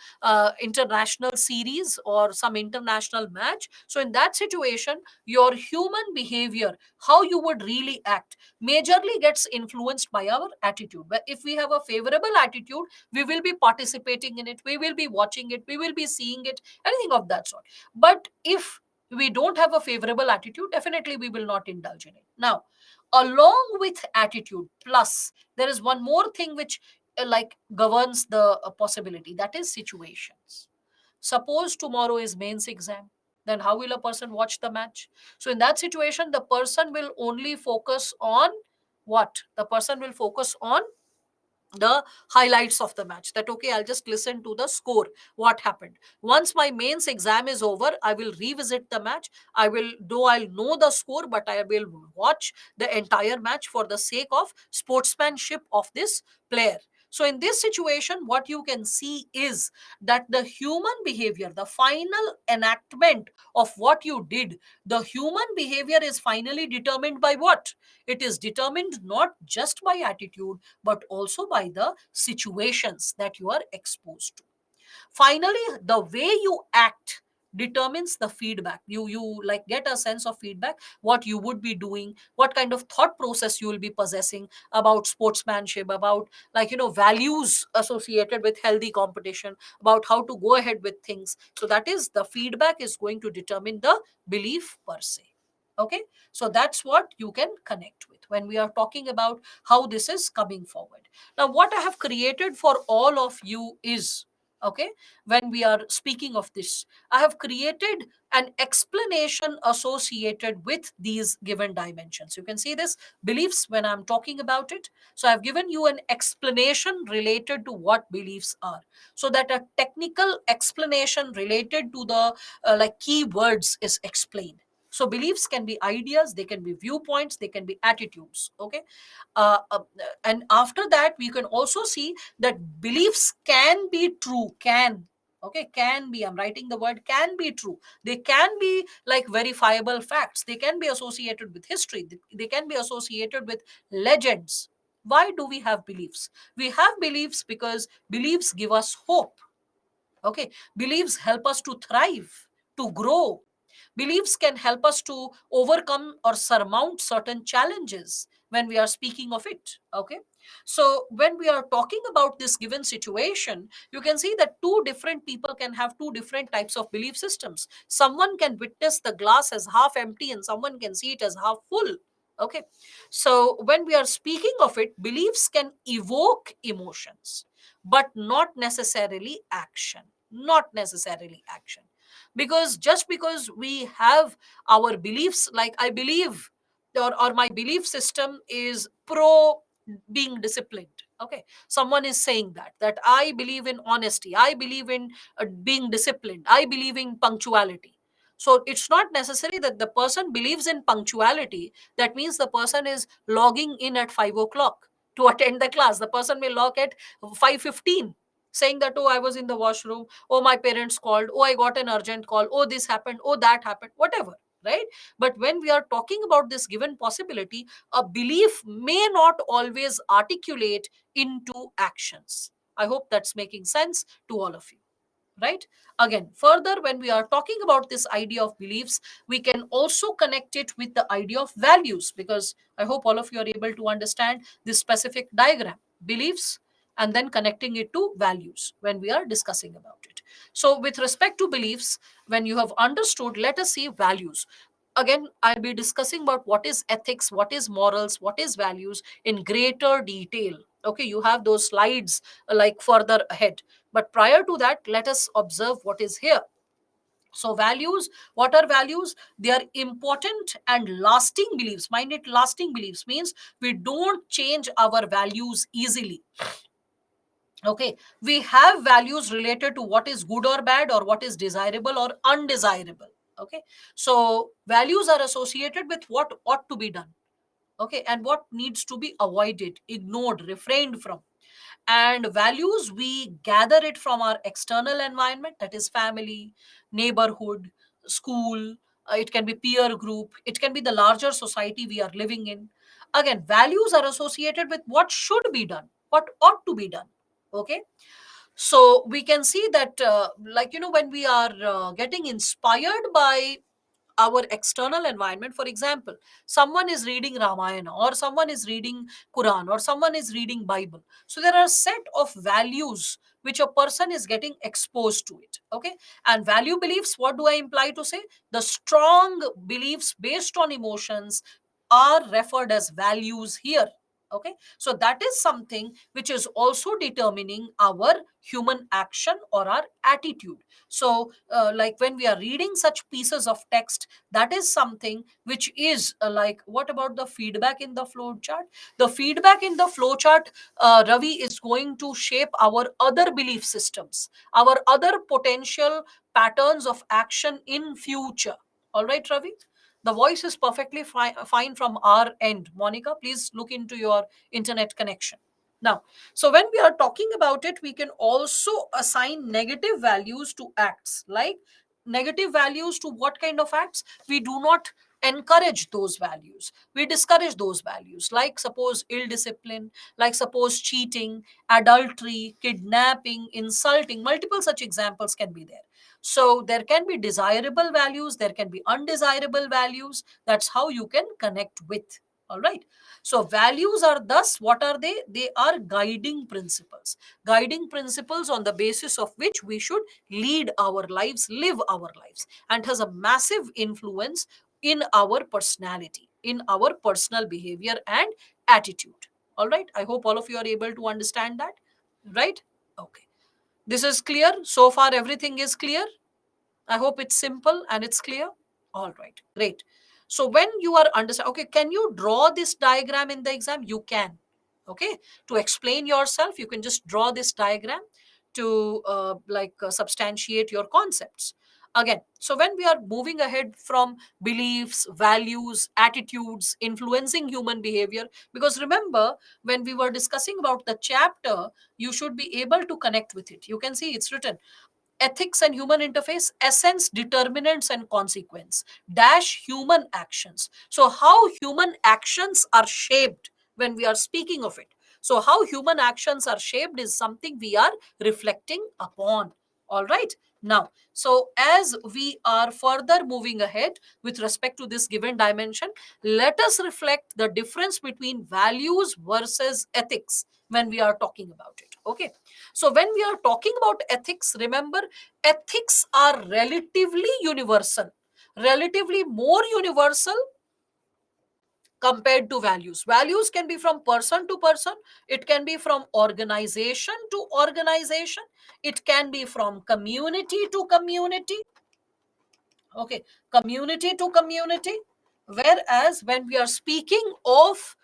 international series or some international match. So in that situation, your human behavior, how you would really act, majorly gets influenced by our attitude. But if we have a favorable attitude, we will be participating in it, we will be watching it, we will be seeing it, anything of that sort. But if we don't have a favorable attitude, definitely we will not indulge in it. Now, along with attitude, plus there is one more thing which governs the possibility, that is situations. Suppose tomorrow is mains exam, then how will a person watch the match? So in that situation, the person will only focus on what? The person will focus on the highlights of the match, that okay, I'll just listen to the score, what happened. Once my mains exam is over, I will revisit the match. I will, though I'll know the score, but I will watch the entire match for the sake of sportsmanship of this player. So in this situation, what you can see is that the human behavior, the final enactment of what you did, the human behavior is finally determined by what? It is determined not just by attitude, but also by the situations that you are exposed to. Finally, the way you act determines the feedback. You like get a sense of feedback, what you would be doing, what kind of thought process you will be possessing about sportsmanship, about, like, values associated with healthy competition, about how to go ahead with things. So that is, the feedback is going to determine the belief per se. Okay, so that's what you can connect with when we are talking about how this is coming forward. Now, what I have created for all of you is, okay, when we are speaking of this, I have created an explanation associated with these given dimensions. You can see this beliefs when I'm talking about it. So I've given you an explanation related to what beliefs are, so that a technical explanation related to the like keywords is explained. So beliefs can be ideas, they can be viewpoints, they can be attitudes. Okay, uh, uh, and after that we can also see that beliefs can be true, can, okay, can be, I'm writing the word can be true. They can be like verifiable facts, they can be associated with history, they can be associated with legends. Why do we have beliefs? We have beliefs because beliefs give us hope. Okay, beliefs help us to thrive, to grow. Beliefs can help us to overcome or surmount certain challenges when we are speaking of it. Okay, so when we are talking about this given situation, you can see that two different people can have two different types of belief systems. Someone can witness the glass as half empty and someone can see it as half full. Okay, so when we are speaking of it, beliefs can evoke emotions, but not necessarily action. Not necessarily action. Because just because we have our beliefs, like I believe, or my belief system is pro being disciplined. Okay, someone is saying that I believe in honesty, I believe in being disciplined, I believe in punctuality. So it's not necessary that the person believes in punctuality. That means the person is logging in at 5 o'clock to attend the class. The person may log at 5:15, saying that, oh, I was in the washroom, oh, my parents called, oh, I got an urgent call, oh, this happened, oh, that happened, whatever, right? But when we are talking about this given possibility, a belief may not always articulate into actions. I hope that's making sense to all of you, right? Again, further, when we are talking about this idea of beliefs, we can also connect it with the idea of values, because I hope all of you are able to understand this specific diagram: beliefs, and then connecting it to values when we are discussing about it. So with respect to beliefs, when you have understood, let us see values. Again, I'll be discussing about what is ethics, what is morals, what is values in greater detail. Okay, you have those slides like further ahead, but prior to that, let us observe what is here. So values, what are values? They are important and lasting beliefs. Mind it, lasting beliefs means we don't change our values easily. Okay, we have values related to what is good or bad, or what is desirable or undesirable. Okay, so values are associated with what ought to be done, okay, and what needs to be avoided, ignored, refrained from. And values, we gather it from our external environment, that is family, neighborhood, school. It can be peer group, it can be the larger society we are living in. Again, values are associated with what should be done, what ought to be done. Okay, so we can see that like, when we are getting inspired by our external environment, for example, someone is reading Ramayana, or someone is reading Quran, or someone is reading Bible. So there are a set of values which a person is getting exposed to it. Okay, and value beliefs, what do I imply to say? The strong beliefs based on emotions are referred as values here. Okay, so that is something which is also determining our human action or our attitude. So like when we are reading such pieces of text, that is something which is like, what about the feedback in the flow chart? The feedback in the flow chart, Ravi, is going to shape our other belief systems, our other potential patterns of action in future. All right, Ravi, the voice is perfectly fine from our end. Monica, please look into your internet connection. Now, so when we are talking about it, we can also assign negative values to acts. Like, negative values to what kind of acts? We do not encourage those values, we discourage those values. Like suppose ill discipline, like suppose cheating, adultery, kidnapping, insulting. Multiple such examples can be there. So there can be desirable values, there can be undesirable values. That's how you can connect with. All right. So values are thus, what are they? They are guiding principles. Guiding principles on the basis of which we should lead our lives, live our lives, and has a massive influence in our personality, in our personal behavior and attitude. All right. I hope all of you are able to understand that. Right? Okay. This is clear. So far, everything is clear. I hope it's simple and it's clear. All right, great. So when you are understand, okay, can you draw this diagram in the exam? You can. Okay, to explain yourself, you can just draw this diagram to substantiate your concepts. Again, so when we are moving ahead from beliefs, values, attitudes influencing human behavior, because remember, when we were discussing about the chapter, you should be able to connect with it. You can see it's written: ethics and human interface, essence, determinants and consequence, dash human actions. So how human actions are shaped when we are speaking of it. So how human actions are shaped is something we are reflecting upon. All right. Now, so as we are further moving ahead with respect to this given dimension, let us reflect the difference between values versus ethics when we are talking about it. Okay. So when we are talking about ethics, remember, ethics are relatively universal, relatively more universal compared to values. Values can be from person to person, it can be from organization to organization, it can be from community to community. Okay, community to community. Whereas when we are speaking of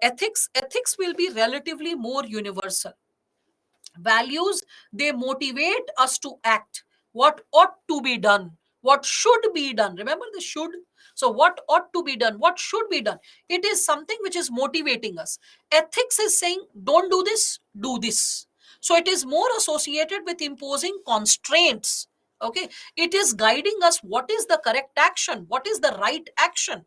ethics, ethics will be relatively more universal. Values, they motivate us to act, what ought to be done, what should be done. Remember the should. So what ought to be done, what should be done, it is something which is motivating us. Ethics is saying don't do this, do this. So it is more associated with imposing constraints. Okay, it is guiding us what is the correct action, what is the right action.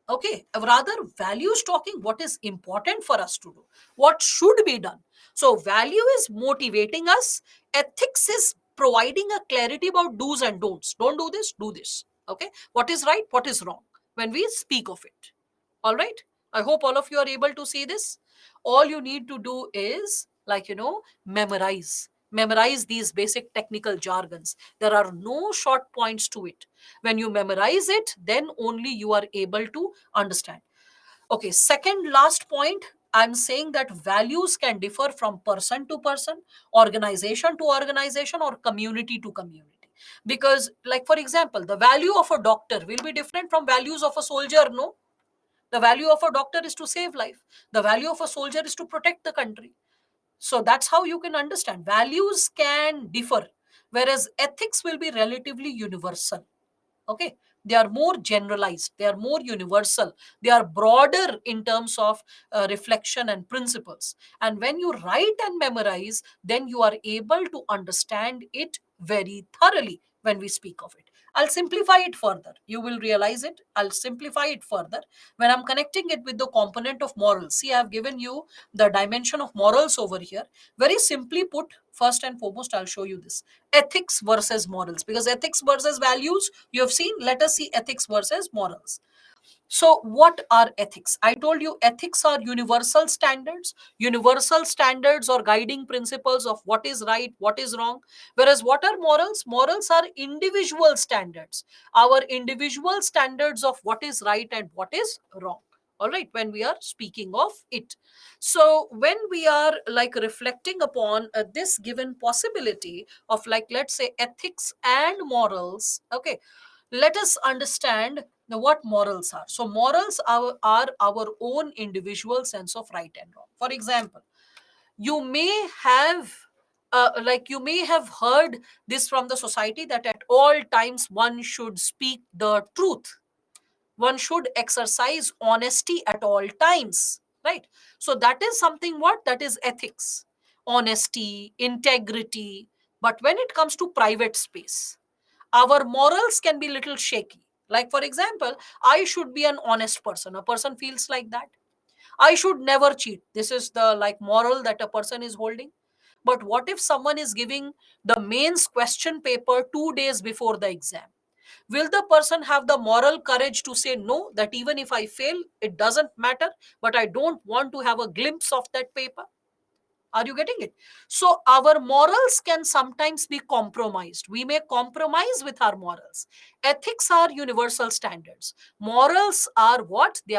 Okay, rather values talking what is important for us to do, what should be done. So value is motivating us, ethics is providing a clarity about do's and don'ts. Don't do this, do this. Okay, what is right, what is wrong when we speak of it. All right, I hope all of you are able to see this. All you need to do is, memorize these basic technical jargons. There are no short points to it. When you memorize it, then only you are able to understand. Okay, second last point, I'm saying that values can differ from person to person, organization to organization, or community to community. Because, like for example, the value of a doctor will be different from values of a soldier. No, the value of a doctor is to save life, the value of a soldier is to protect the country. So that's how you can understand values can differ, whereas ethics will be relatively universal. Okay, they are more generalized, they are more universal, they are broader in terms of reflection and principles. And when you write and memorize, then you are able to understand it very thoroughly. When we speak of it, I'll simplify it further, you will realize it. I'll simplify it further when I'm connecting it with the component of morals. See, I've given you the dimension of morals over here. Very simply put, first and foremost, I'll show you this: ethics versus morals. Because ethics versus values, you have seen. Let us see ethics versus morals. So what are ethics? I told you ethics are universal standards or guiding principles of what is right, what is wrong. Whereas what are morals? Morals are individual standards, our individual standards of what is right and what is wrong. all right, when we are speaking of it. So when we are like reflecting upon this given possibility of, like, let's say ethics and morals, okay, let us understand what morals are. So morals are our own individual sense of right and wrong. For example, you may have you may have heard this from the society, that at all times one should speak the truth, one should exercise honesty at all times, right? So that is something, what, that is ethics, honesty, integrity. But when it comes to private space, our morals can be little shaky. Like, for example, I should be an honest person, a person feels like that. I should never cheat, this is the like moral that a person is holding. But what if someone is giving the mains question paper 2 days before the exam? Will the person have the moral courage to say no, that even if I fail, it doesn't matter, but I don't want to have a glimpse of that paper? Are you getting it? So our morals can sometimes be compromised. We may compromise with our morals. Ethics are universal standards. Morals are what? They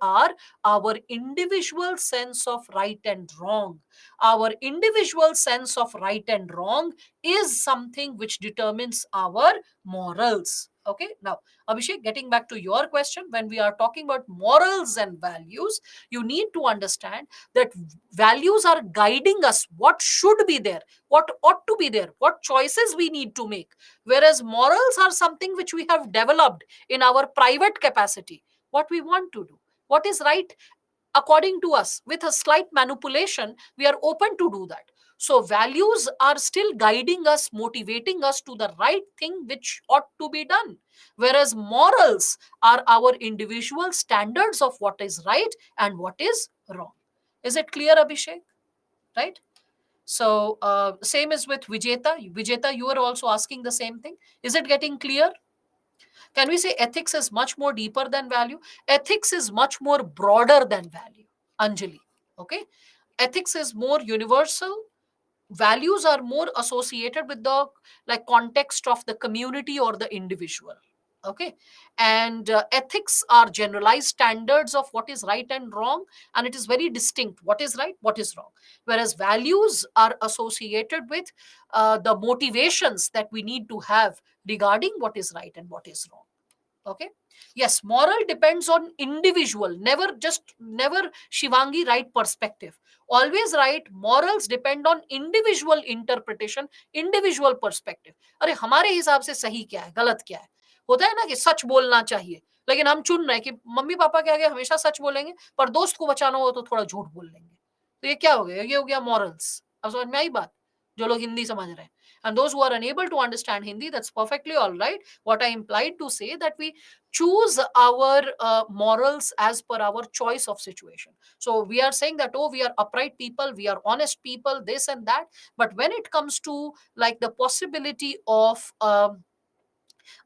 are our individual sense of right and wrong. Our individual sense of right and wrong is something which determines our morals. Okay. Now, Abhishek, getting back to your question, when we are talking about morals and values, you need to understand that values are guiding us what should be there, what ought to be there, what choices we need to make, whereas morals are something which we have developed in our private capacity, what we want to do, what is right according to us. With a slight manipulation, we are open to do that. So values are still guiding us, motivating us to the right thing which ought to be done, whereas morals are our individual standards of what is right and what is wrong. Is it clear, Abhishek? Right? So, same is with Vijeta. Vijeta, you are also asking the same thing. Is it getting clear? Can we say ethics is much more deeper than value? Ethics is much more broader than value, Anjali. Okay? Ethics is more universal. Values are more associated with the like context of the community or the individual. Okay. And ethics are generalized standards of what is right and wrong, and it is very distinct, what is right, what is wrong. Whereas values are associated with the motivations that we need to have regarding what is right and what is wrong. Okay. Yes, moral depends on individual, never Shivangi right perspective, always right. Morals depend on individual interpretation, individual perspective. अरे हमारे हिसाब से सही क्या है, गलत क्या है? होता है ना कि सच बोलना चाहिए, लेकिन हम चुन रहे हैं कि मम्मी पापा के आगे हमेशा सच बोलेंगे, पर दोस्त को बचाना हो तो थोड़ा झूठ बोल लेंगे। तो ये क्या हो गया? ये हो गया मॉरल्स। अब समझ में आई बात? जो लोग हिंदी समझ रहे हैं। And those who are unable to understand Hindi, that's perfectly all right. What I implied to say that we choose our morals as per our choice of situation. So we are saying that, oh, we are upright people, we are honest people, this and that. But when it comes to like the possibility of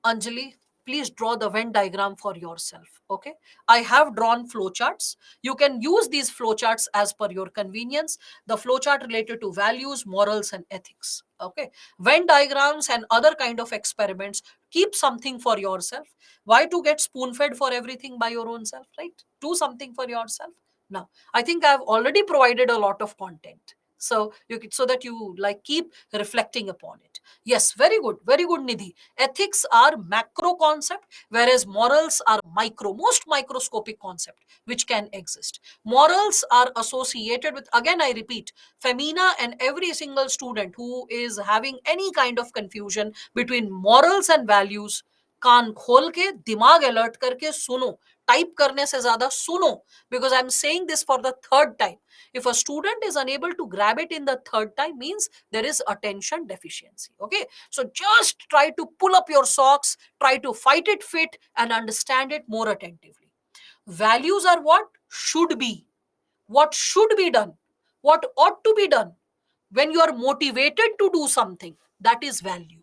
Anjali, please draw the Venn diagram for yourself. Okay. I have drawn flowcharts. You can use these flowcharts as per your convenience. The flowchart related to values, morals, and ethics. Okay. Venn diagrams and other kind of experiments. Keep something for yourself. Why to get spoon fed for everything by your own self, right? Do something for yourself. Now, I think I've already provided a lot of content. So so that you like keep reflecting upon it. Yes, very good, Nidhi. Ethics are macro concept, whereas morals are micro, most microscopic concept which can exist. Morals are associated with, again I repeat, Femina and every single student who is having any kind of confusion between morals and values, कान खोल के दिमाग alert करके सुनो, type करने से ज्यादा सुनो, because I'm saying this for the third time. If a student is unable to grab it in the third time, means there is attention deficiency. Okay. So just try to pull up your socks, try to fight it fit and understand it more attentively. Values are what should be, what should be done, what ought to be done. When you are motivated to do something, that is value.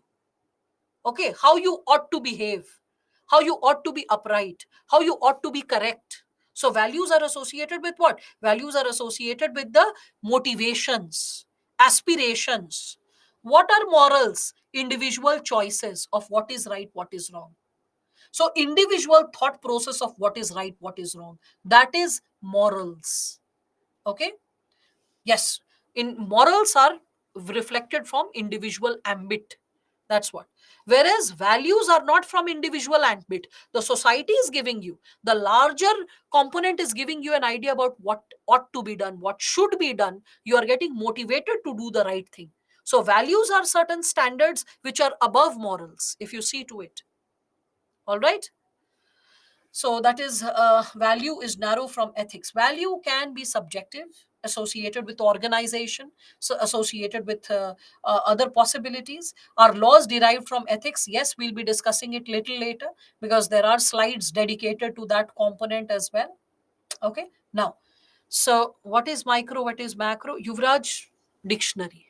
Okay. How you ought to behave, how you ought to be upright, how you ought to be correct. So values are associated with what? Values are associated with the motivations, aspirations. What are morals? Individual choices of what is right, what is wrong. So individual thought process of what is right, what is wrong, that is morals. Okay. Yes, in morals are reflected from individual ambit. That's what. Whereas values are not from individual ambit. The society is giving you. The larger component is giving you an idea about what ought to be done, what should be done. You are getting motivated to do the right thing. So values are certain standards which are above morals, if you see to it. All right. So that is value is narrow from ethics. Value can be subjective, associated with organization, so associated with other possibilities. Are laws derived from ethics? Yes, we'll be discussing it little later because there are slides dedicated to that component as well. Okay. Now, so what is micro? What is macro? Yuvraj, dictionary.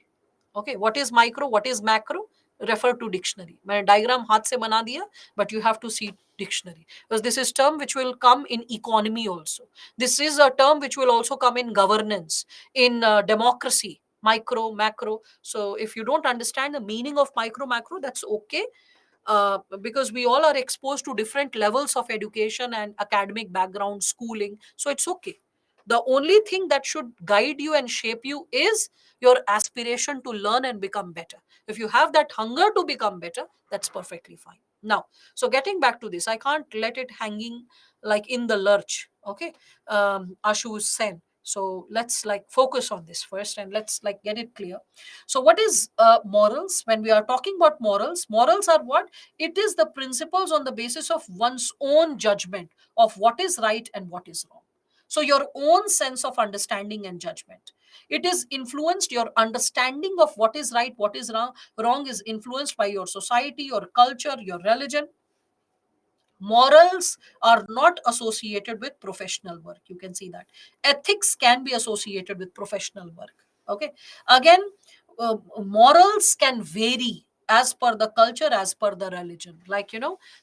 Okay, what is micro, what is macro? Refer to dictionary. मैंने diagram हाथ से बना दिया, but you have to see dictionary because this is term which will come in economy also. This is a term which will also come in governance, in democracy. Micro, macro. So if you don't understand the meaning of micro, macro, that's okay. Because we all are exposed to different levels of education and academic background, schooling. So it's okay. The only thing that should guide you and shape you is your aspiration to learn and become better. If you have that hunger to become better, that's perfectly fine. Now, so getting back to this, I can't let it hanging like in the lurch. Okay. Ashu Sen. So let's like focus on this first and let's like get it clear. So what is morals? When we are talking about morals, morals are what? It is the principles on the basis of one's own judgment of what is right and what is wrong. So your own sense of understanding and judgment. It is influenced, your understanding of what is right, what is wrong, wrong is influenced by your society, your culture, your religion. Morals are not associated with professional work. You can see that. Ethics can be associated with professional work. Okay. Again, morals can vary as per the culture, as per the religion. Like,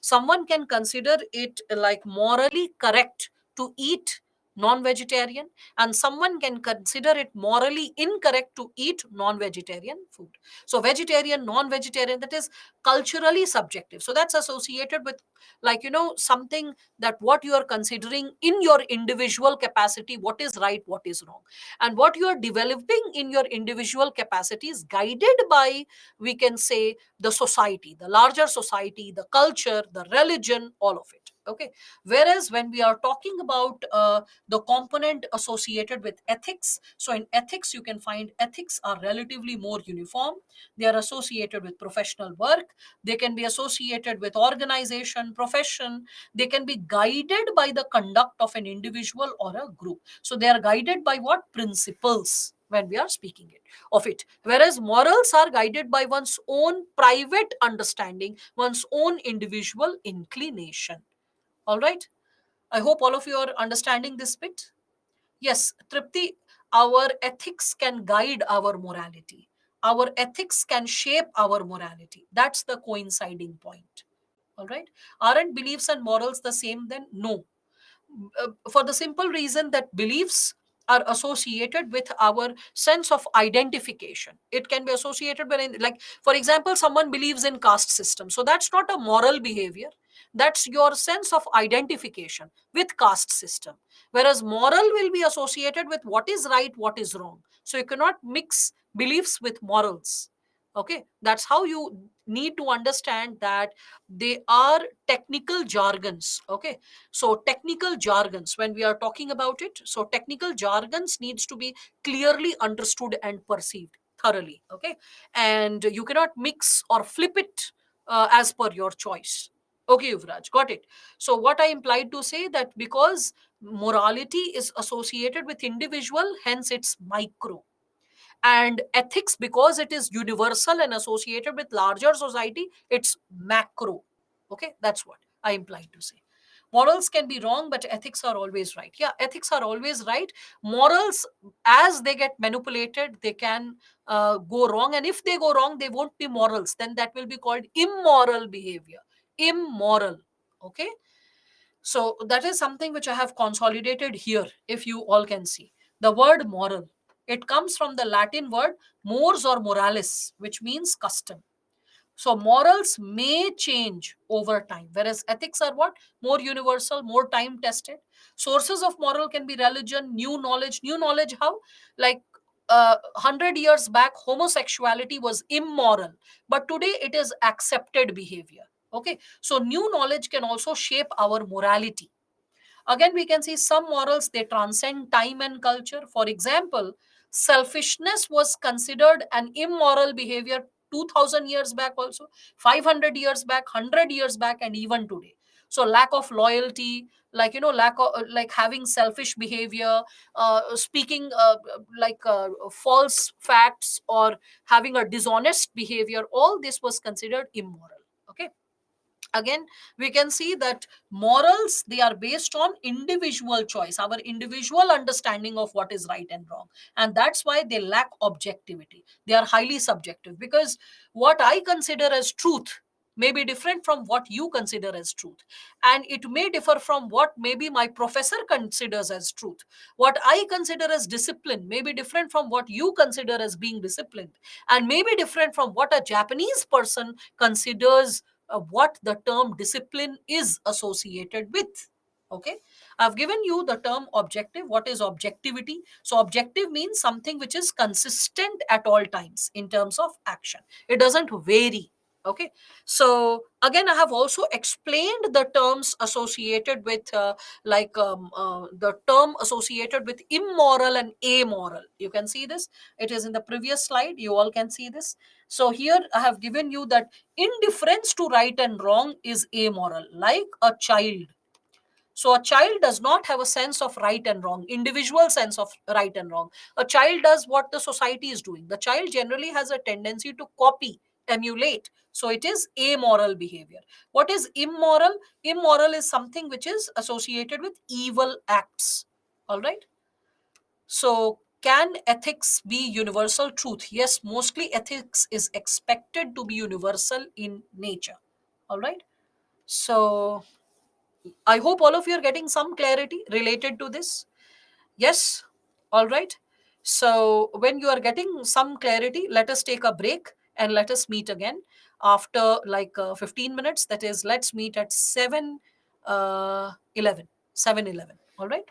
someone can consider it like morally correct to eat non-vegetarian, and someone can consider it morally incorrect to eat non-vegetarian food. So vegetarian, non-vegetarian, that is culturally subjective. So that's associated with, like, something that what you are considering in your individual capacity, what is right, what is wrong, and what you are developing in your individual capacity is guided by, we can say, the society, the larger society, the culture, the religion, all of it. Okay. Whereas when we are talking about the component associated with ethics, so in ethics you can find ethics are relatively more uniform. They are associated with professional work. They can be associated with organization, profession. They can be guided by the conduct of an individual or a group. So they are guided by what? Principles when we are speaking it of it. Whereas morals are guided by one's own private understanding, one's own individual inclination. All right. I hope all of you are understanding this bit. Yes, Tripti, our ethics can guide our morality. Our ethics can shape our morality. That's the coinciding point. All right. Aren't beliefs and morals the same then? No. For the simple reason that beliefs are associated with our sense of identification. It can be associated with, like, for example, someone believes in caste system. So that's not a moral behavior. That's your sense of identification with caste system. Whereas moral will be associated with what is right, what is wrong. So you cannot mix beliefs with morals. Okay, that's how you need to understand that they are technical jargons. Okay, so technical jargons, when we are talking about it, so technical jargons needs to be clearly understood and perceived thoroughly. Okay, and you cannot mix or flip it as per your choice. Okay, Yuvraj, got it. So what I implied to say that because morality is associated with individual, hence it's micro, and ethics, because it is universal and associated with larger society, it's macro. Okay, that's what I implied to say. Morals can be wrong, but ethics are always right. Yeah, ethics are always right. Morals, as they get manipulated, they can go wrong, and if they go wrong, they won't be morals, then that will be called immoral behavior. Immoral. Okay, so that is something which I have consolidated here, if you all can see. The word moral, it comes from the Latin word mores or moralis, which means custom. So morals may change over time, whereas ethics are what? More universal, more time tested. Sources of moral can be religion, new knowledge. New knowledge how? Like 100 years back, homosexuality was immoral, but today it is accepted behavior. Okay, so new knowledge can also shape our morality. Again, we can see some morals, they transcend time and culture. For example, selfishness was considered an immoral behavior 2000 years back, also 500 years back, 100 years back, and even today. So lack of loyalty, like lack of like having selfish behavior, speaking false facts, or having a dishonest behavior, all this was considered immoral. Okay, again, we can see that morals, they are based on individual choice, our individual understanding of what is right and wrong, and that's why they lack objectivity. They are highly subjective, because what I consider as truth may be different from what you consider as truth, and it may differ from what maybe my professor considers as truth. What I consider as discipline may be different from what you consider as being disciplined, and may be different from what a Japanese person considers what the term discipline is associated with. Okay, I've given you the term objective. What is objectivity? So objective means something which is consistent at all times in terms of action, it doesn't vary. Okay, so again, I have also explained the terms associated with the term associated with immoral and amoral. You can see this, it is in the previous slide, you all can see this. So here I have given you that indifference to right and wrong is amoral, like a child. So a child does not have a sense of right and wrong, individual sense of right and wrong. A child does what the society is doing. The child generally has a tendency to copy, emulate. So it is amoral behavior. What is immoral? Immoral is something which is associated with evil acts. All right. So, can ethics be universal truth? Yes, mostly ethics is expected to be universal in nature. All right. So, I hope all of you are getting some clarity related to this. Yes. All right. So, when you are getting some clarity, let us take a break and let us meet again after 15 minutes. That is, let's meet at 7:11. 7:11. All right.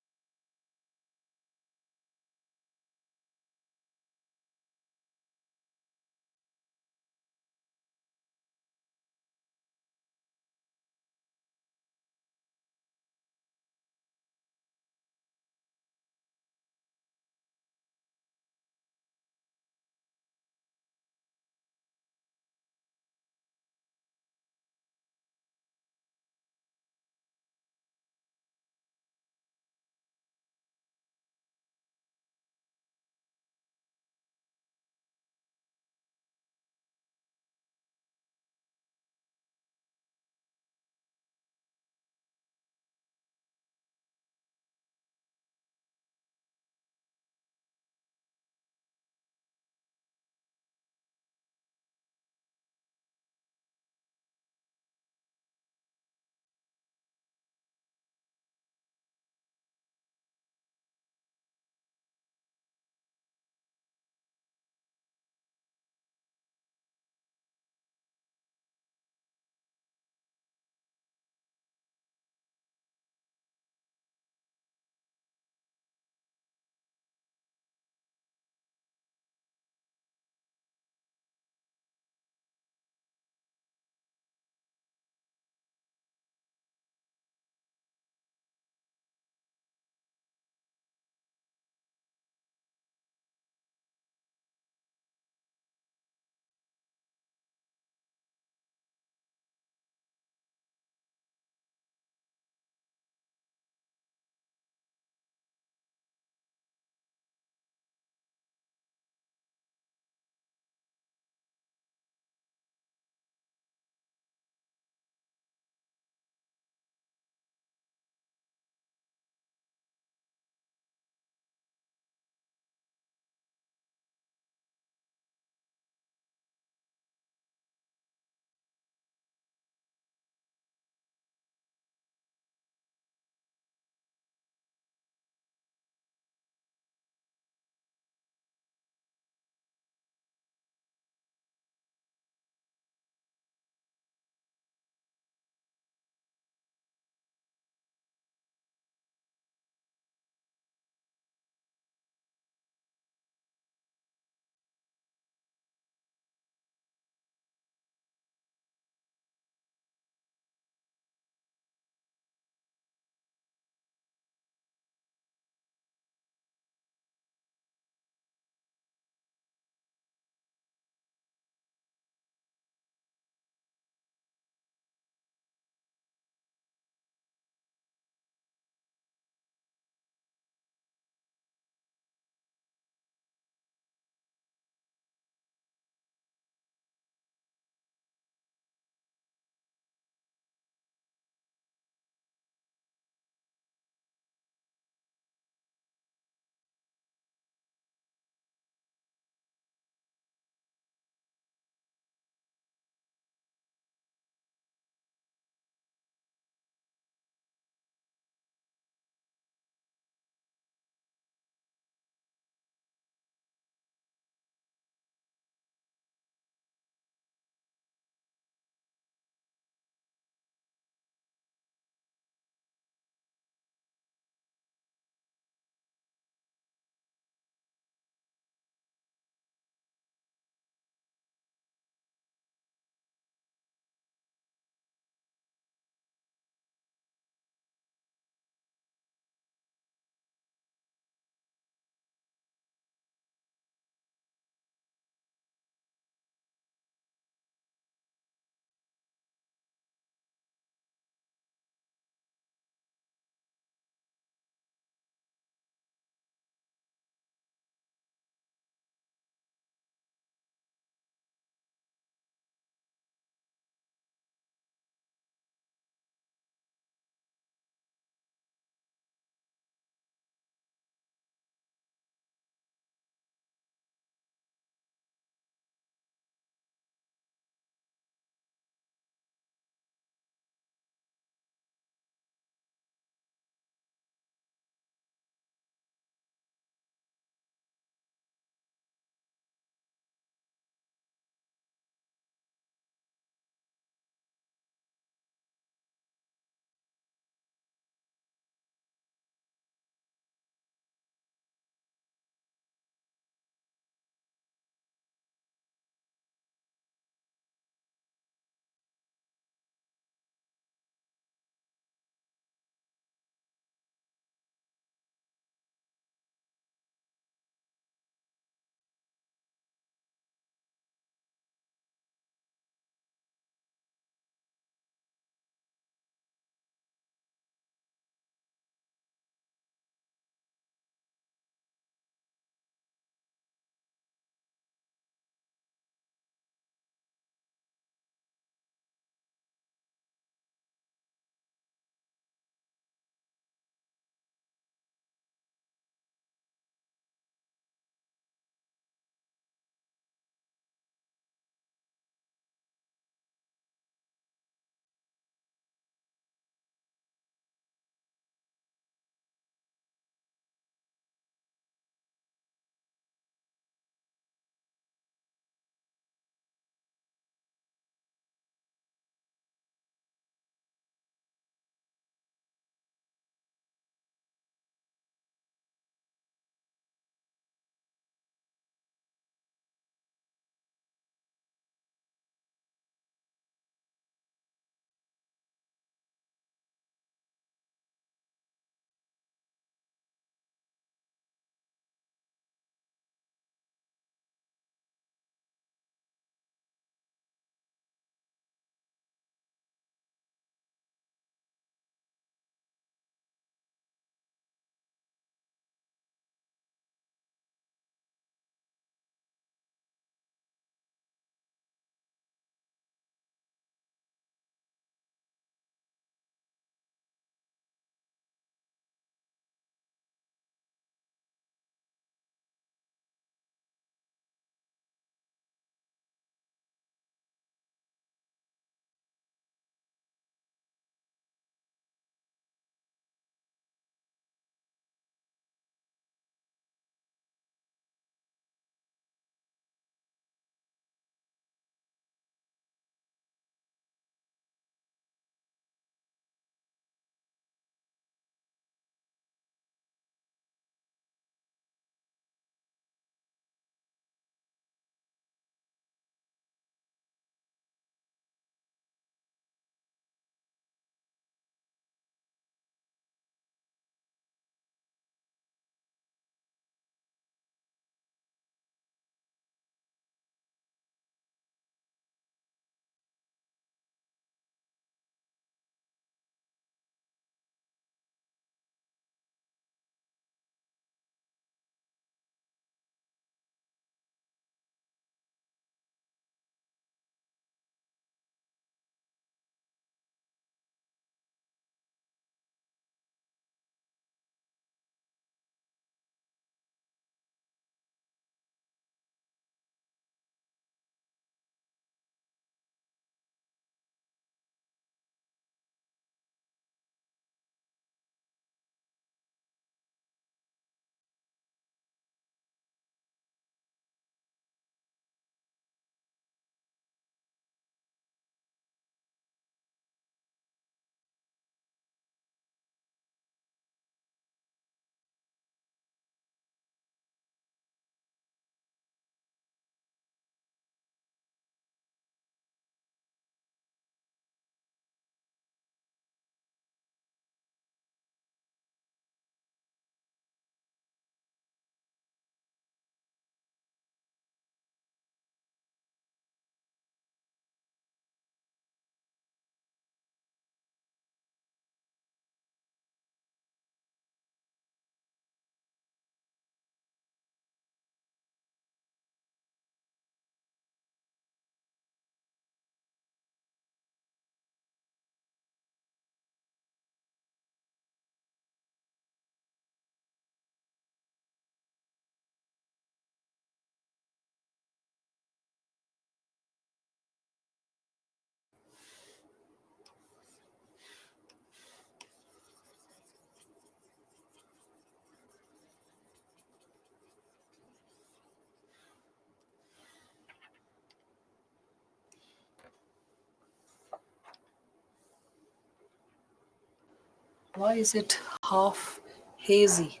Why is it half hazy?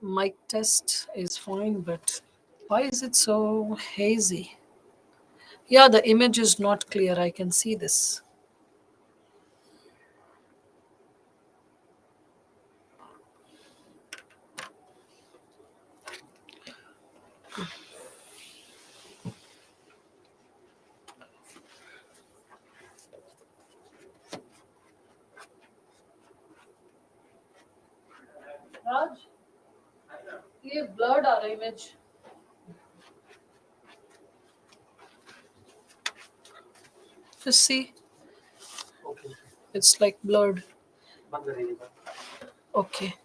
Mic test is fine, but why is it so hazy? Yeah, the image is not clear. I can see this. Raj, ये blurred our image. Just see, it's like blurred. Okay.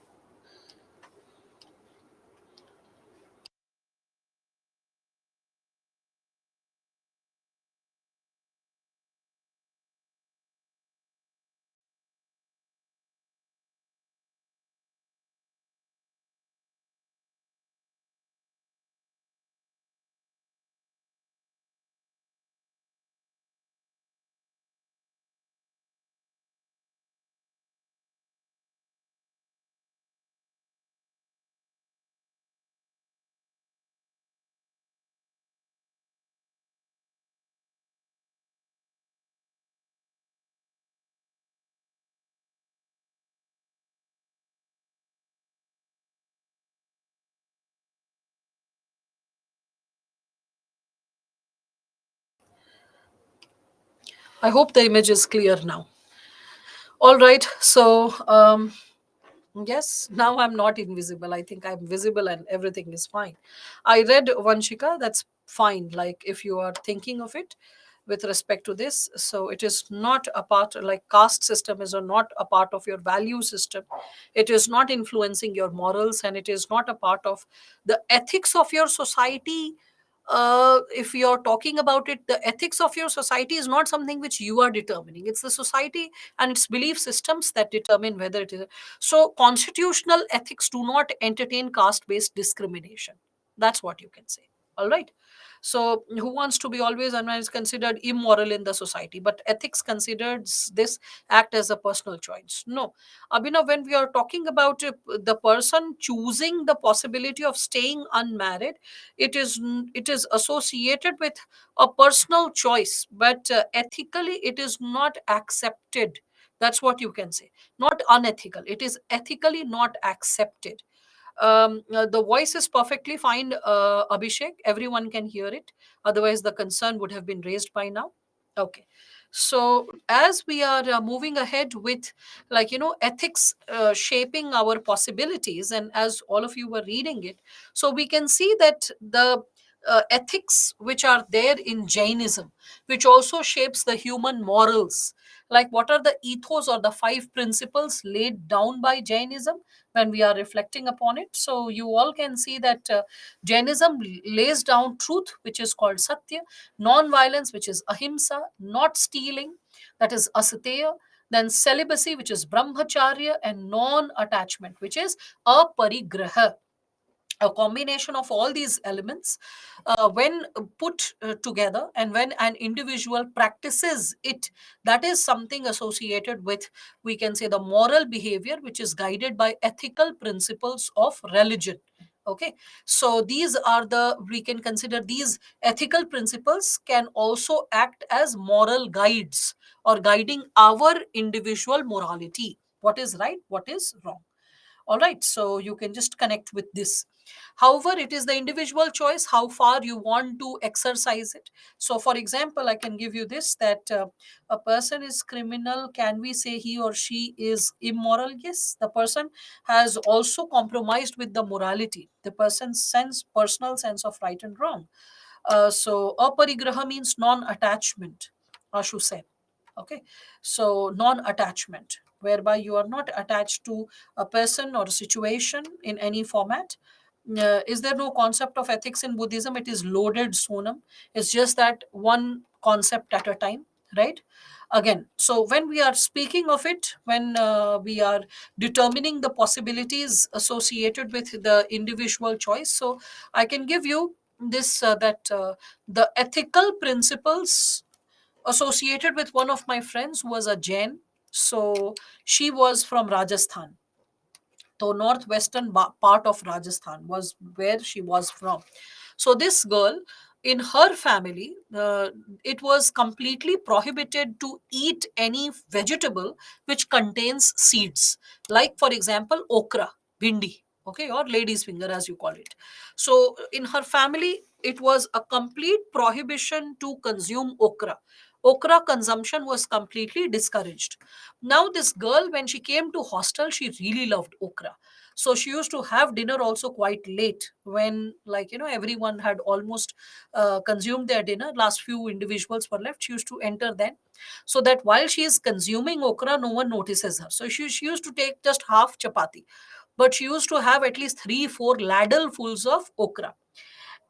I hope the image is clear now. All right. So, yes, now I'm not invisible. I think I'm visible and everything is fine. I read Vanshika, that's fine. Like if you are thinking of it with respect to this, so it is not a part, like caste system is not a part of your value system. It is not influencing your morals and it is not a part of the ethics of your society. If you're talking about it, the ethics of your society is not something which you are determining. It's the society and its belief systems that determine whether it is. So, constitutional ethics do not entertain caste based discrimination. That's what you can say. All right. So, who wants to be always and is considered immoral in the society? But ethics considers this act as a personal choice. No. Abhinav, when we are talking about the person choosing the possibility of staying unmarried, it is associated with a personal choice, but ethically it is not accepted. That's what you can say. Not unethical, it is ethically not accepted. The voice is perfectly fine, Abhishek. Everyone can hear it. Otherwise, the concern would have been raised by now. Okay. So, as we are moving ahead with, like, ethics shaping our possibilities, and as all of you were reading it, so we can see that the ethics which are there in Jainism, which also shapes the human morals, like what are the ethos or the five principles laid down by Jainism when we are reflecting upon it. So you all can see that Jainism lays down truth, which is called Satya, non-violence, which is Ahimsa, not stealing, that is Asateya, then celibacy, which is Brahmacharya, and non-attachment, which is Aparigraha. A combination of all these elements, when put together and when an individual practices it, that is something associated with, we can say, the moral behavior which is guided by ethical principles of religion. Okay, so these are the, we can consider these ethical principles can also act as moral guides or guiding our individual morality, what is right, what is wrong. All right, so you can just connect with this. However, it is the individual choice how far you want to exercise it. So, for example, I can give you this, that a person is criminal. Can we say he or she is immoral? Yes, the person has also compromised with the morality, the person's personal sense of right and wrong. So, aparigraha means non attachment, Ashu said. Okay, so non attachment, whereby you are not attached to a person or a situation in any format. Is there no concept of ethics in Buddhism? It is loaded, Sonam. It's just that one concept at a time, right? Again, so when we are speaking of it, when we are determining the possibilities associated with the individual choice, so I can give you this, that the ethical principles associated with one of my friends who was a Jain. So she was from Rajasthan. The northwestern part of Rajasthan was where she was from. So this girl, in her family, it was completely prohibited to eat any vegetable which contains seeds, like for example okra, bindi, okay, or lady's finger as you call it. So in her family, it was a complete prohibition to consume okra. Okra consumption was completely discouraged. Now this girl, when she came to hostel, she really loved okra. So she used to have dinner also quite late, when, like, everyone had almost consumed their dinner, last few individuals were left. She used to enter then, so that while she is consuming okra, no one notices her. So she used to take just half chapati, but she used to have at least 3 4 ladlefuls of okra.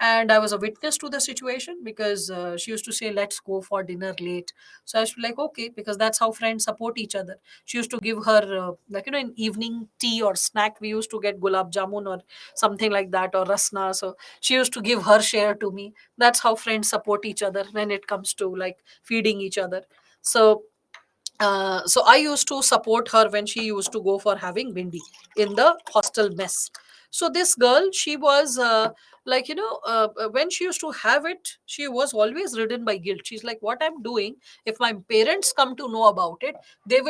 And I was a witness to the situation, because she used to say, let's go for dinner late. So I was like, okay, because that's how friends support each other. She used to give her, like, in evening tea or snack, we used to get gulab jamun or something like that, or rasna. So she used to give her share to me. That's how friends support each other when it comes to, like, feeding each other. So I used to support her when she used to go for having bindi in the hostel mess. So this girl, she was, like, when she used to have it, she was always ridden by guilt. She's like, what I'm doing, if my parents come to know about it, they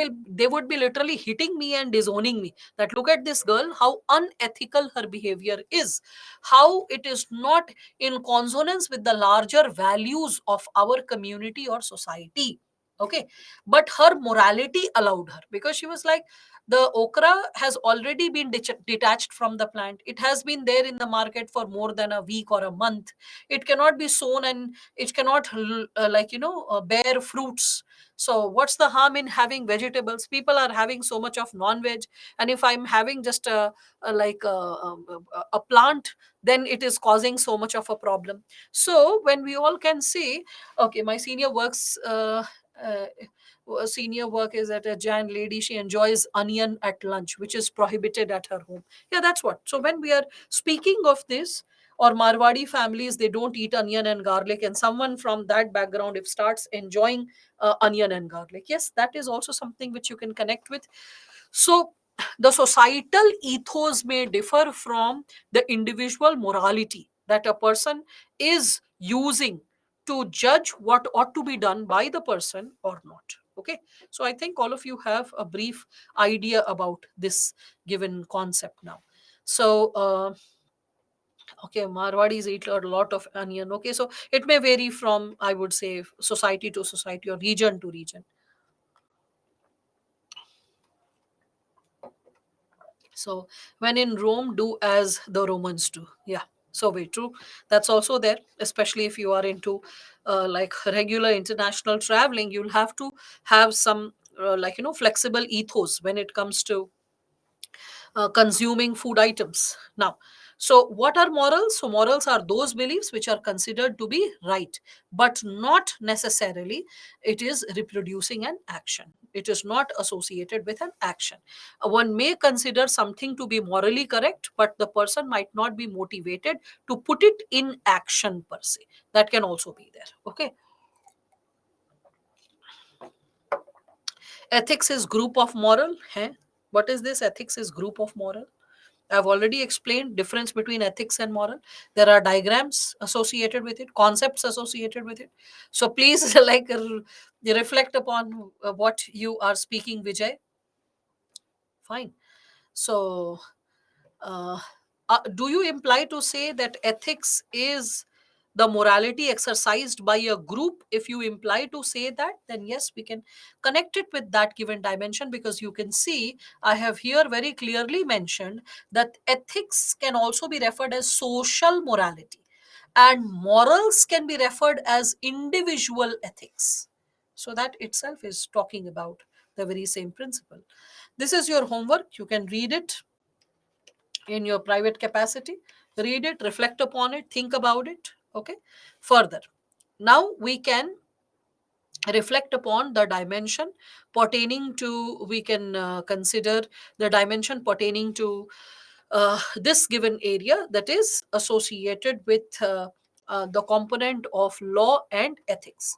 would be literally hitting me and disowning me, that look at this girl, how unethical her behavior is, how it is not in consonance with the larger values of our community or society. Okay, but her morality allowed her, because she was like, the okra has already been detached from the plant. It has been there in the market for more than a week or a month. It cannot be sown, and it cannot like, bear fruits. So what's the harm in having vegetables? People are having so much of non-veg, and if I'm having just a plant, then it is causing so much of a problem. So when we all can see, okay, my senior works uh, senior work is at a giant lady, she enjoys onion at lunch, which is prohibited at her home. Yeah, that's what. So when we are speaking of this, or Marwadi families, they don't eat onion and garlic, and someone from that background, if starts enjoying onion and garlic, yes, that is also something which you can connect with. So the societal ethos may differ from the individual morality that a person is using to judge what ought to be done by the person or not. Okay, so I think all of you have a brief idea about this given concept now. So okay, Marwadis eat a lot of onion. Okay, so it may vary from, I would say, society to society or region to region. So when in Rome, do as the Romans do. Yeah, so very true. That's also there, especially if you are into like regular international traveling. You'll have to have some like, flexible ethos when it comes to consuming food items. Now, so what are morals? So morals are those beliefs which are considered to be right, but not necessarily it is reproducing an action. It is not associated with an action. One may consider something to be morally correct, but the person might not be motivated to put it in action per se. That can also be there. Okay. Ethics is group of moral. Hey, what is this? Ethics is group of moral. I've already explained difference between ethics and moral. There are diagrams associated with it, concepts associated with it. So please, like, reflect upon what you are speaking, Vijay. Fine. So, uh, do you imply to say that ethics is the morality exercised by a group? If you imply to say that, then yes, we can connect it with that given dimension, because you can see I have here very clearly mentioned that ethics can also be referred as social morality, and morals can be referred as individual ethics. So that itself is talking about the very same principle. This is your homework. You can read it in your private capacity. Read it, reflect upon it, think about it. Okay, further, now we can reflect upon the dimension pertaining to, we can consider the dimension pertaining to this given area, that is associated with the component of law and ethics.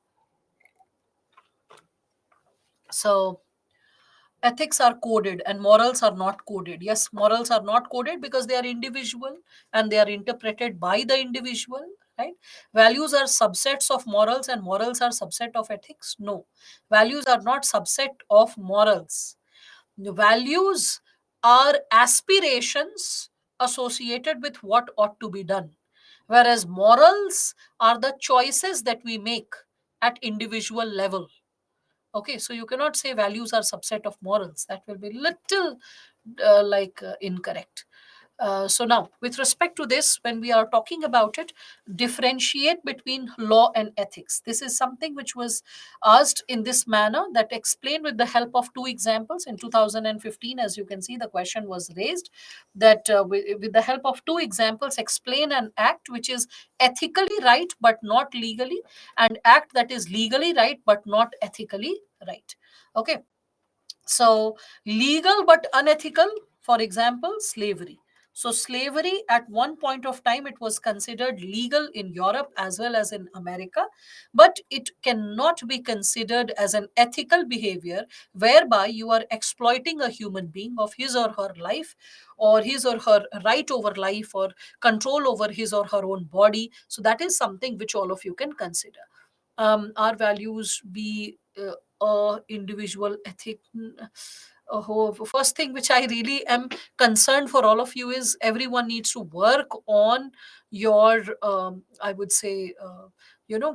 So ethics are coded and morals are not coded. Yes, morals are not coded because they are individual and they are interpreted by the individual, right? Values are subsets of morals and morals are subset of ethics. No, values are not subset of morals. The values are aspirations associated with what ought to be done, whereas morals are the choices that we make at individual level. Okay, so you cannot say values are subset of morals. That will be little incorrect. So now, with respect to this, when we are talking about it, differentiate between law and ethics. This is something which was asked in this manner, that explained with the help of two examples in 2015. As you can see, the question was raised that with the help of two examples, explain an act which is ethically right but not legally, and act that is legally right but not ethically right. Okay, so, legal but unethical, for example, slavery. So, slavery at one point of time it was considered legal in Europe as well as in America, but it cannot be considered as an ethical behavior whereby you are exploiting a human being of his or her life, or his or her right over life, or control over his or her own body. So, that is something which all of you can consider. Our values be individual ethic. First thing which I really am concerned for all of you is everyone needs to work on your I would say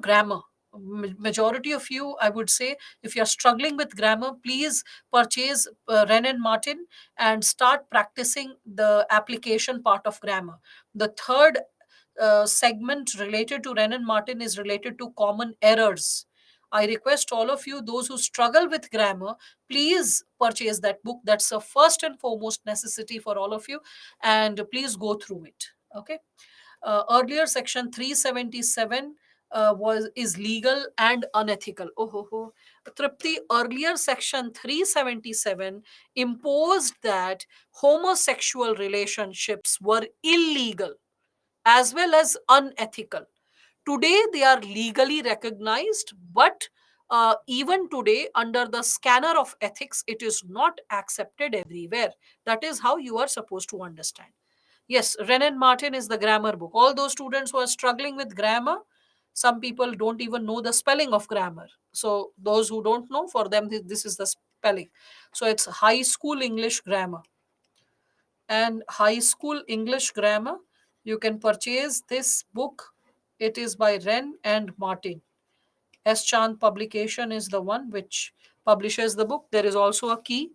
grammar. Majority of you, I would say, if you're struggling with grammar, please purchase Ren and Martin and start practicing the application part of grammar. The third segment related to Ren and Martin is related to common errors. I request all of you, those who struggle with grammar, please purchase that book. That's a first and foremost necessity for all of you, and please go through it. Okay. Earlier, section 377 was is legal and unethical. Oh, ho, ho. Tripti, earlier section 377 imposed that homosexual relationships were illegal as well as unethical. Today, they are legally recognized, but even today, under the scanner of ethics, it is not accepted everywhere. That is how you are supposed to understand. Yes, Renan Martin is the grammar book. All those students who are struggling with grammar, some people don't even know the spelling of grammar. So, those who don't know, for them, this is the spelling. So, it's high school English grammar and high school English grammar. You can purchase this book. It is by Wren and Martin. S. Chand Publication is the one which publishes the book. There is also a key.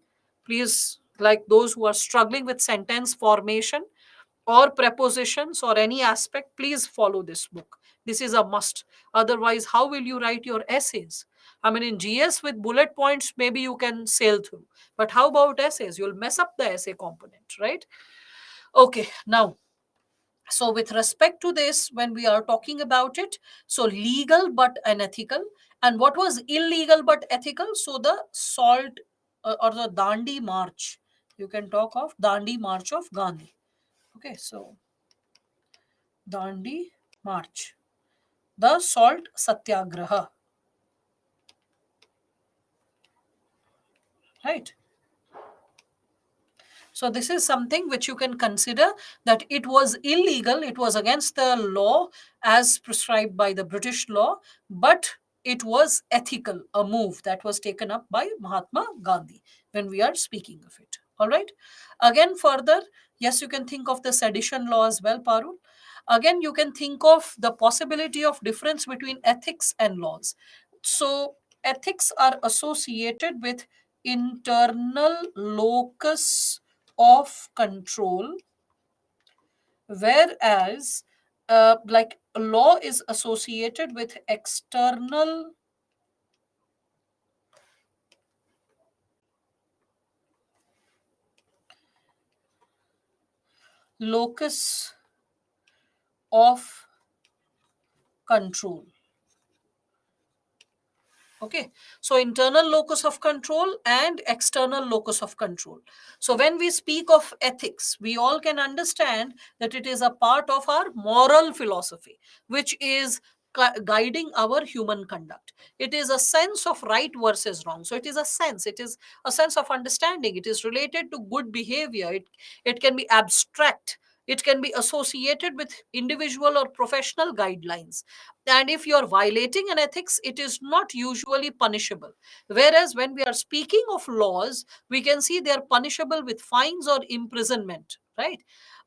Please, like those who are struggling with sentence formation or prepositions or any aspect, please follow this book. This is a must. Otherwise, how will you write your essays? I mean, in GS with bullet points, maybe you can sail through. But how about essays? You'll mess up the essay component, right? Okay, now, so with respect to this, when we are talking about it, so legal but unethical, and what was illegal but ethical? So the salt or the Dandi March, you can talk of Dandi March of Gandhi. Okay, so Dandi March, the salt satyagraha, right? So this is something which you can consider, that it was illegal, it was against the law as prescribed by the British law, but it was ethical, a move that was taken up by Mahatma Gandhi when we are speaking of it. All right. Again, further, yes, you can think of the sedition law as well, Parul. Again, you can think of the possibility of difference between ethics and laws. So, ethics are associated with internal locus of control, whereas like law is associated with external locus of control. Okay, so internal locus of control and external locus of control. So when we speak of ethics, we all can understand that it is a part of our moral philosophy, which is guiding our human conduct. It is a sense of right versus wrong. So it is a sense of understanding. It is related to good behavior. It can be abstract. It can be associated with individual or professional guidelines. And if you are violating an ethics, it is not usually punishable. Whereas when we are speaking of laws, we can see they are punishable with fines or imprisonment, right?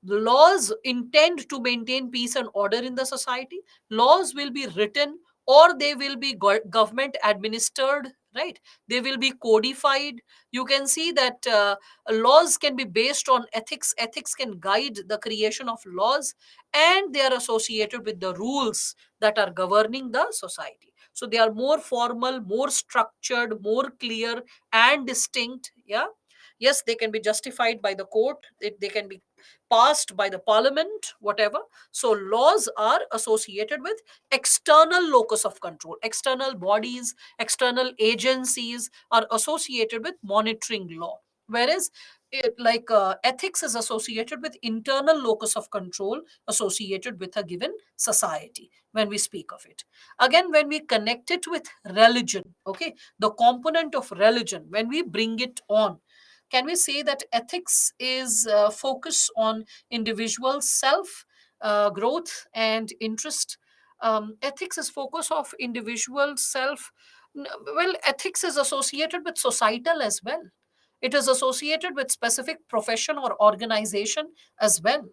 The laws intend to maintain peace and order in the society. Laws will be written, or they will be government administered, right? They will be codified. You can see that laws can be based on ethics. Ethics can guide the creation of laws, and they are associated with the rules that are governing the society. So they are more formal, more structured, more clear and distinct. Yeah. Yes, they can be justified by the court. They can be passed by the parliament, whatever. So laws are associated with external locus of control. External bodies, external agencies are associated with monitoring law. Whereas ethics is associated with internal locus of control associated with a given society when we speak of it. Again, when we connect it with religion, okay, the component of religion, when we bring it on, can we say that ethics is focus on individual self growth and interest? Ethics is focus of individual self. Well, ethics is associated with societal as well. It is associated with specific profession or organization as well.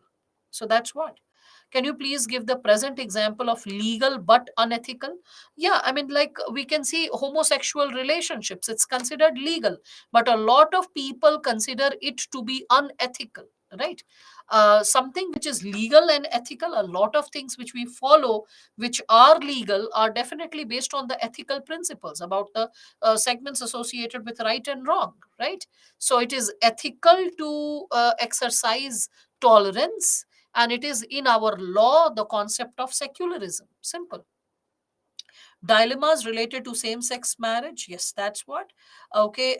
So that's what. Can you please give the present example of legal but unethical? Yeah, I mean, like we can see homosexual relationships, it's considered legal, but a lot of people consider it to be unethical, right? Something which is legal and ethical, a lot of things which we follow which are legal are definitely based on the ethical principles about the segments associated with right and wrong, right? So it is ethical to exercise tolerance, and it is in our law the concept of secularism. Simple. Dilemmas related to same sex marriage, yes, that's what. Okay,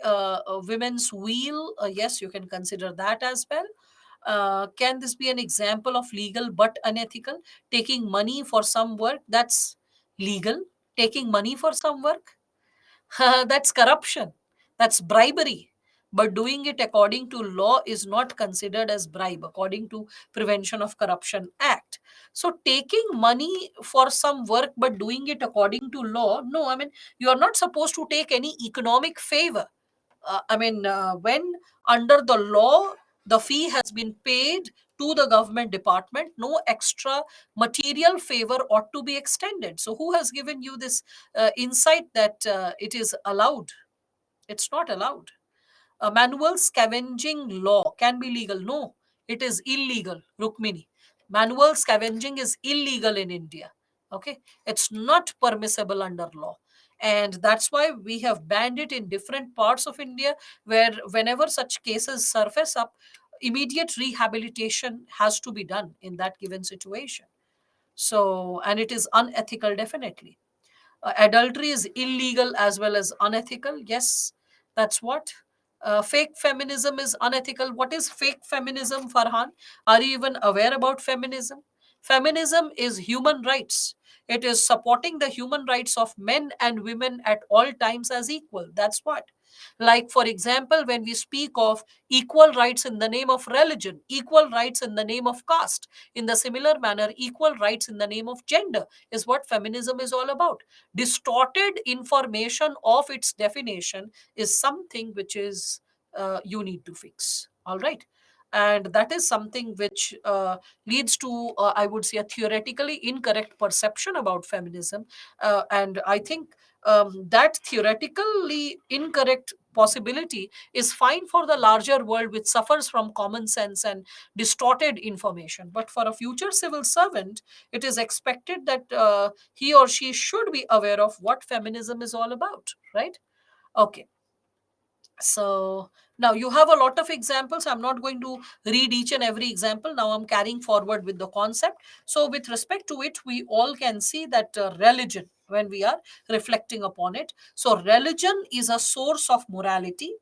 women's wheel, yes, you can consider that as well. Can this be an example of legal but unethical? Taking money for some work, that's legal. Taking money for some work, that's corruption, that's bribery. But doing it according to law is not considered as bribe according to Prevention of Corruption Act. So taking money for some work but doing it according to law, no, I mean, you are not supposed to take any economic favor. When under the law the fee has been paid to the government department, no extra material favor ought to be extended. So who has given you this insight that it is allowed? It's not allowed. A manual scavenging law can be legal. No, it is illegal, Rukmini. Manual scavenging is illegal in India. Okay, it's not permissible under law. And that's why we have banned it in different parts of India, where whenever such cases surface up, immediate rehabilitation has to be done in that given situation. So, and it is unethical, definitely. Adultery is illegal as well as unethical. Yes, that's what. Fake feminism is unethical. What is fake feminism, Farhan? Are you even aware about feminism? Feminism is human rights. It is supporting the human rights of men and women at all times as equal. That's what. Like, for example, when we speak of equal rights in the name of religion, equal rights in the name of caste, in the similar manner, equal rights in the name of gender is what feminism is all about. Distorted information of its definition is something which is you need to fix. All right. And that is something which leads to, I would say, a theoretically incorrect perception about feminism. And I think that theoretically incorrect possibility is fine for the larger world, which suffers from common sense and distorted information. But for a future civil servant, it is expected that he or she should be aware of what feminism is all about, right? Okay. So now you have a lot of examples. I'm not going to read each and every example. Now I'm carrying forward with the concept. So with respect to it, we all can see that religion, when we are reflecting upon it, so religion is a source of morality.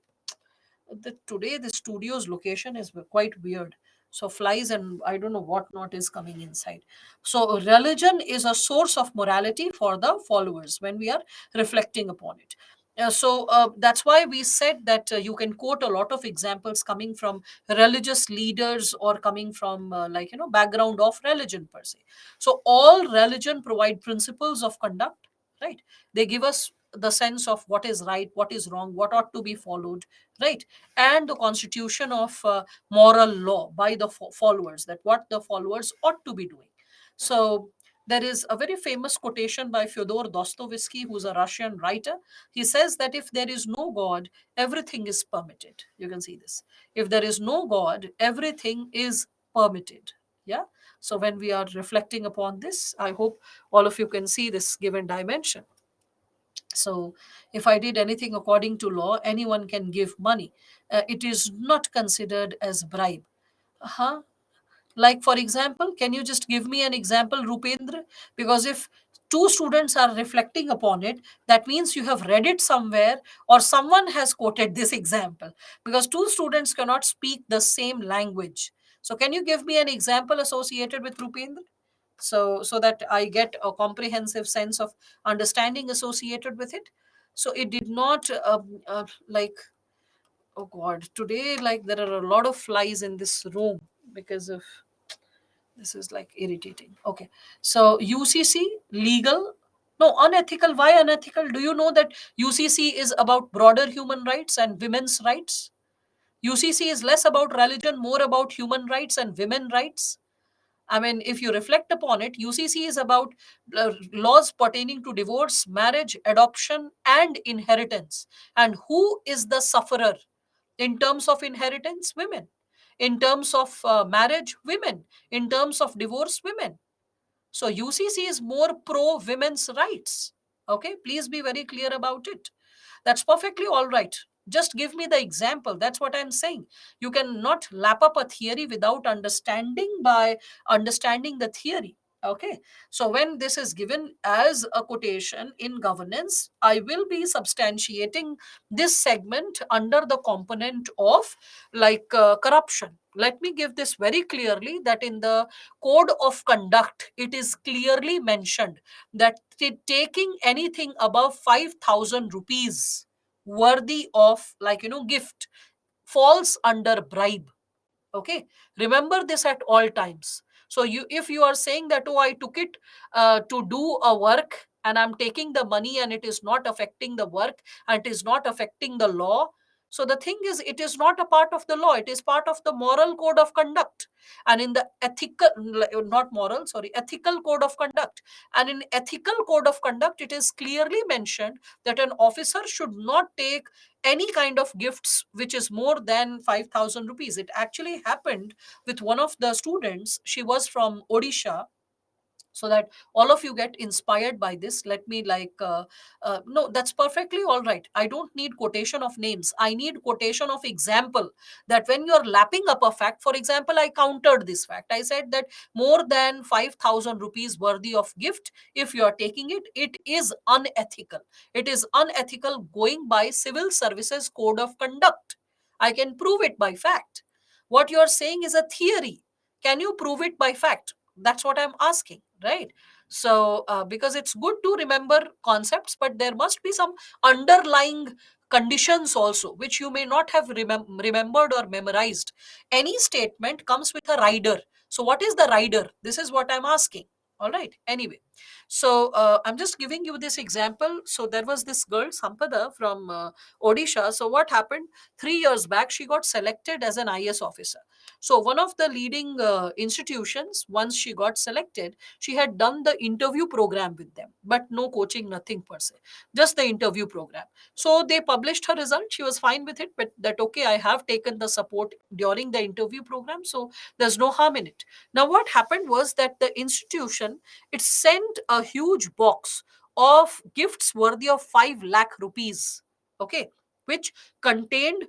Today the studio's location is quite weird. So flies and I don't know what not is coming inside. So religion is a source of morality for the followers when we are reflecting upon it. That's why we said that you can quote a lot of examples coming from religious leaders or coming from background of religion per se. So all religion provide principles of conduct, right? They give us the sense of what is right, what is wrong, what ought to be followed, right? And the constitution of moral law by the followers, that what the followers ought to be doing. So there is a very famous quotation by Fyodor Dostoevsky, who's a Russian writer. He says that if there is no God, everything is permitted. You can see this. If there is no God, everything is permitted. Yeah. So when we are reflecting upon this, I hope all of you can see this given dimension. So if I did anything according to law, anyone can give money. It is not considered as bribe. Uh-huh. Like, for example, can you just give me an example, Rupendra? Because if two students are reflecting upon it, that means you have read it somewhere or someone has quoted this example, because two students cannot speak the same language. So, can you give me an example associated with Rupendra? So that I get a comprehensive sense of understanding associated with it. So it did not like, oh God, today like there are a lot of flies in this room because of this is like irritating. Okay. So UCC, legal. No, unethical. Why unethical? Do you know that UCC is about broader human rights and women's rights? UCC is less about religion, more about human rights and women rights. I mean, if you reflect upon it, UCC is about laws pertaining to divorce, marriage, adoption, and inheritance. And who is the sufferer? In terms of inheritance, women. In terms of marriage, women. In terms of divorce, women. So UCC is more pro women's rights. Okay, please be very clear about it. That's perfectly all right. Just give me the example. That's what I'm saying. You cannot lap up a theory without understanding the theory. Okay. So when this is given as a quotation in governance, I will be substantiating this segment under the component of corruption. Let me give this very clearly that in the code of conduct, it is clearly mentioned that taking anything above 5,000 rupees worthy of gift falls under bribe. Okay, remember this at all times. So you, if you are saying that, oh, I took it to do a work and I'm taking the money and it is not affecting the work and it is not affecting the law, so the thing is, it is not a part of the law, it is part of the moral code of conduct. And in the ethical, not moral, sorry, ethical code of conduct, and in ethical code of conduct, it is clearly mentioned that an officer should not take any kind of gifts which is more than 5,000 rupees. It actually happened with one of the students. She was from Odisha. So that all of you get inspired by this, let me no, that's perfectly all right. I don't need quotation of names, I need quotation of example. That when you're lapping up a fact, for example, I countered this fact. I said that more than 5,000 rupees worthy of gift, if you are taking it, it is unethical. It is unethical going by civil services code of conduct. I can prove it by fact. What you're saying is a theory. Can you prove it by fact? That's what I'm asking, right? So because it's good to remember concepts, but there must be some underlying conditions also which you may not have remembered or memorized. Any statement comes with a rider. So what is the rider? This is what I'm asking. All right, anyway. So I'm just giving you this example. So there was this girl Sampada from Odisha. So what happened? 3 years back she got selected as an IS officer. So one of the leading institutions, once she got selected, she had done the interview program with them, but no coaching, nothing per se, just the interview program. So they published her result. She was fine with it, but that, okay, I have taken the support during the interview program, so there's no harm in it. Now what happened was that the institution, it sent a huge box of gifts worthy of 5 lakh rupees. Okay, which contained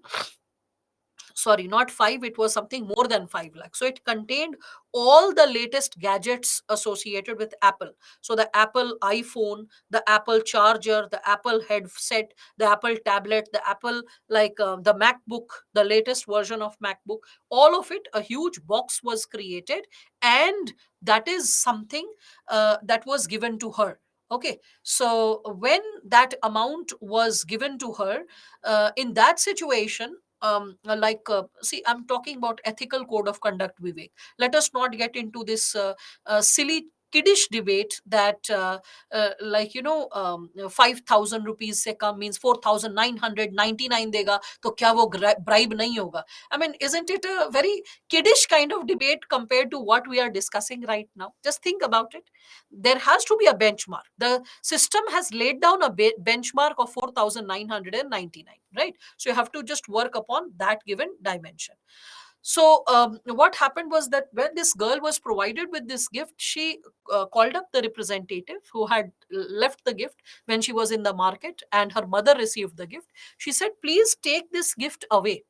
sorry, not 5, it was something more than 5 lakh. So it contained all the latest gadgets associated with Apple. So the Apple iPhone, the Apple charger, the Apple headset, the Apple tablet, the Apple, like the MacBook, the latest version of MacBook, all of it, a huge box was created. And that is something that was given to her. Okay, so when that amount was given to her, in that situation, see, I'm talking about ethical code of conduct, Vivek. Let us not get into this silly kiddish debate that like 5,000 rupees se kam means 4,999 dega to kya wo bribe nahi hoga. I mean, isn't it a very kiddish kind of debate compared to what we are discussing right now? Just think about it. There has to be a benchmark. The system has laid down a benchmark of 4,999, right? So you have to just work upon that given dimension. So what happened was that when this girl was provided with this gift, she called up the representative who had left the gift when she was in the market, and her mother received the gift. She said, please take this gift away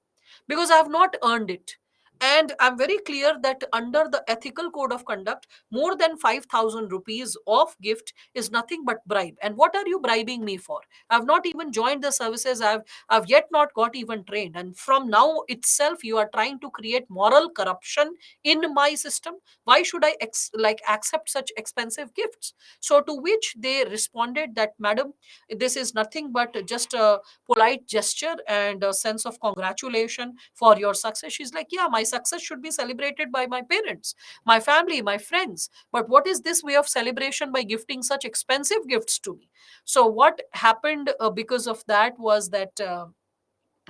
because I have not earned it. And I'm very clear that under the ethical code of conduct, more than 5,000 rupees of gift is nothing but bribe. And what are you bribing me for? I've not even joined the services. I've yet not got even trained. And from now itself, you are trying to create moral corruption in my system. Why should I accept such expensive gifts? So to which they responded that, madam, this is nothing but just a polite gesture and a sense of congratulation for your success. She's like, yeah, my success should be celebrated by my parents, my family, my friends. But what is this way of celebration by gifting such expensive gifts to me? So, what happened because of that was that.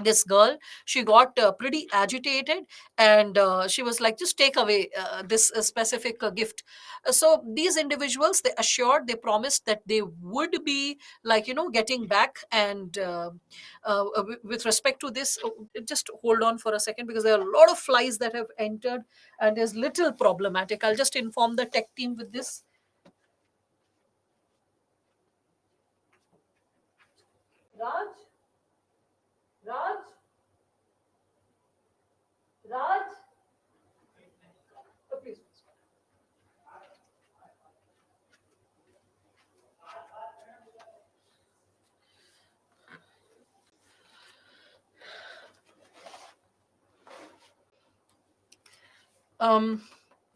This girl, she got pretty agitated, and she was like, just take away this specific gift. So these individuals, they assured, they promised that they would be, getting back. And with respect to this, just hold on for a second, because there are a lot of flies that have entered, and there's little problematic. I'll just inform the tech team with this. Raj, Raj, Raj, please. um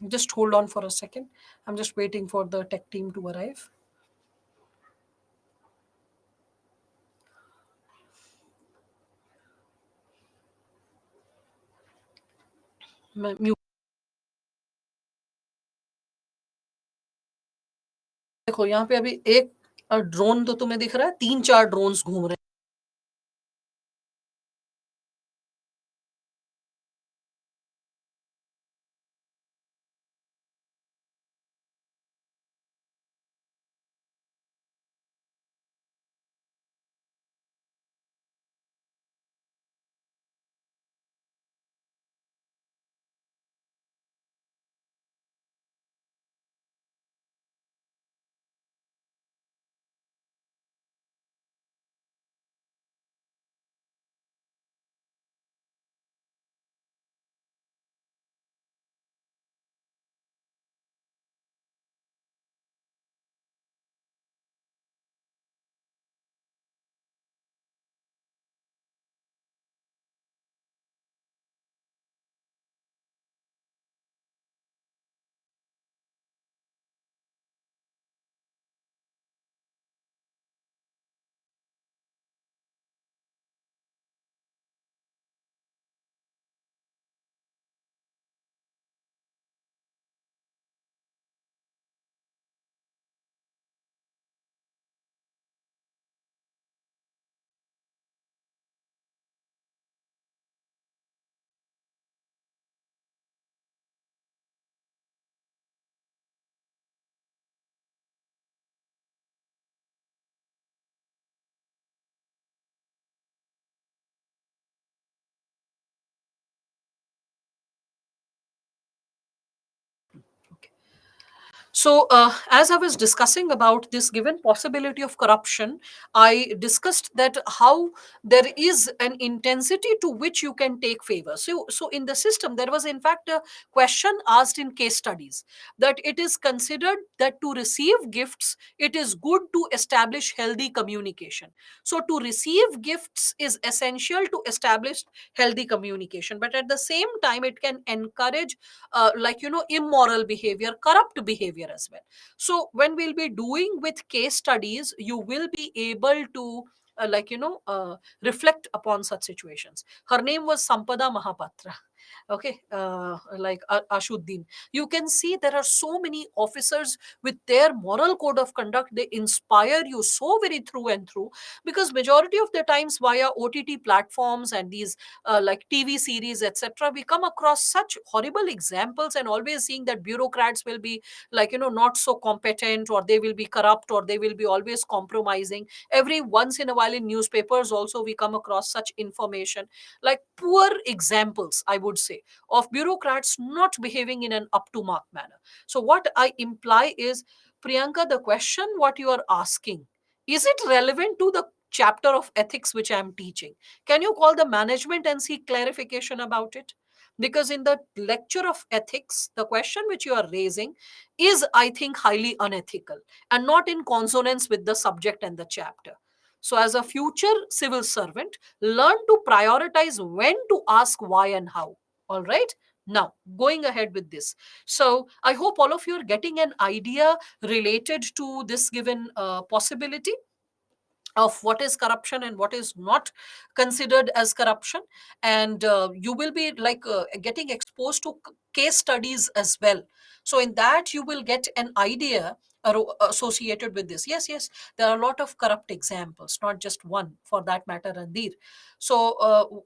just hold on for a second. I'm just waiting for the tech team to arrive. Mute. देखो यहाँ पे अभी एक drone तो तुम्हें दिख रहा है, 3-4 ड्रोन्स घूम रहे हैं। So, as I was discussing about this given possibility of corruption, I discussed that how there is an intensity to which you can take favor. So in the system, there was in fact a question asked in case studies that it is considered that to receive gifts, it is good to establish healthy communication. So, to receive gifts is essential to establish healthy communication, but at the same time, it can encourage immoral behavior, corrupt behavior as well. So when we'll be doing with case studies, you will be able to reflect upon such situations. Her name was Sampada Mahapatra. Okay, Ashuddin. You can see there are so many officers with their moral code of conduct. They inspire you so very through and through, because majority of the times via OTT platforms and these TV series, etc., we come across such horrible examples, and always seeing that bureaucrats will be not so competent, or they will be corrupt, or they will be always compromising. Every once in a while in newspapers also we come across such information, like poor examples, I would say, of bureaucrats not behaving in an up to mark manner. So what I imply is, Priyanka, the question what you are asking, is it relevant to the chapter of ethics which I am teaching? Can you call the management and seek clarification about it? Because in the lecture of ethics, the question which you are raising is, I think, highly unethical and not in consonance with the subject and the chapter. So, as a future civil servant, learn to prioritize when to ask why and how. All right. Now, going ahead with this. So, I hope all of you are getting an idea related to this given possibility of what is corruption and what is not considered as corruption. And you will be getting exposed to case studies as well. So in that you will get an idea associated with this. Yes, yes, there are a lot of corrupt examples, not just one for that matter, Randir. So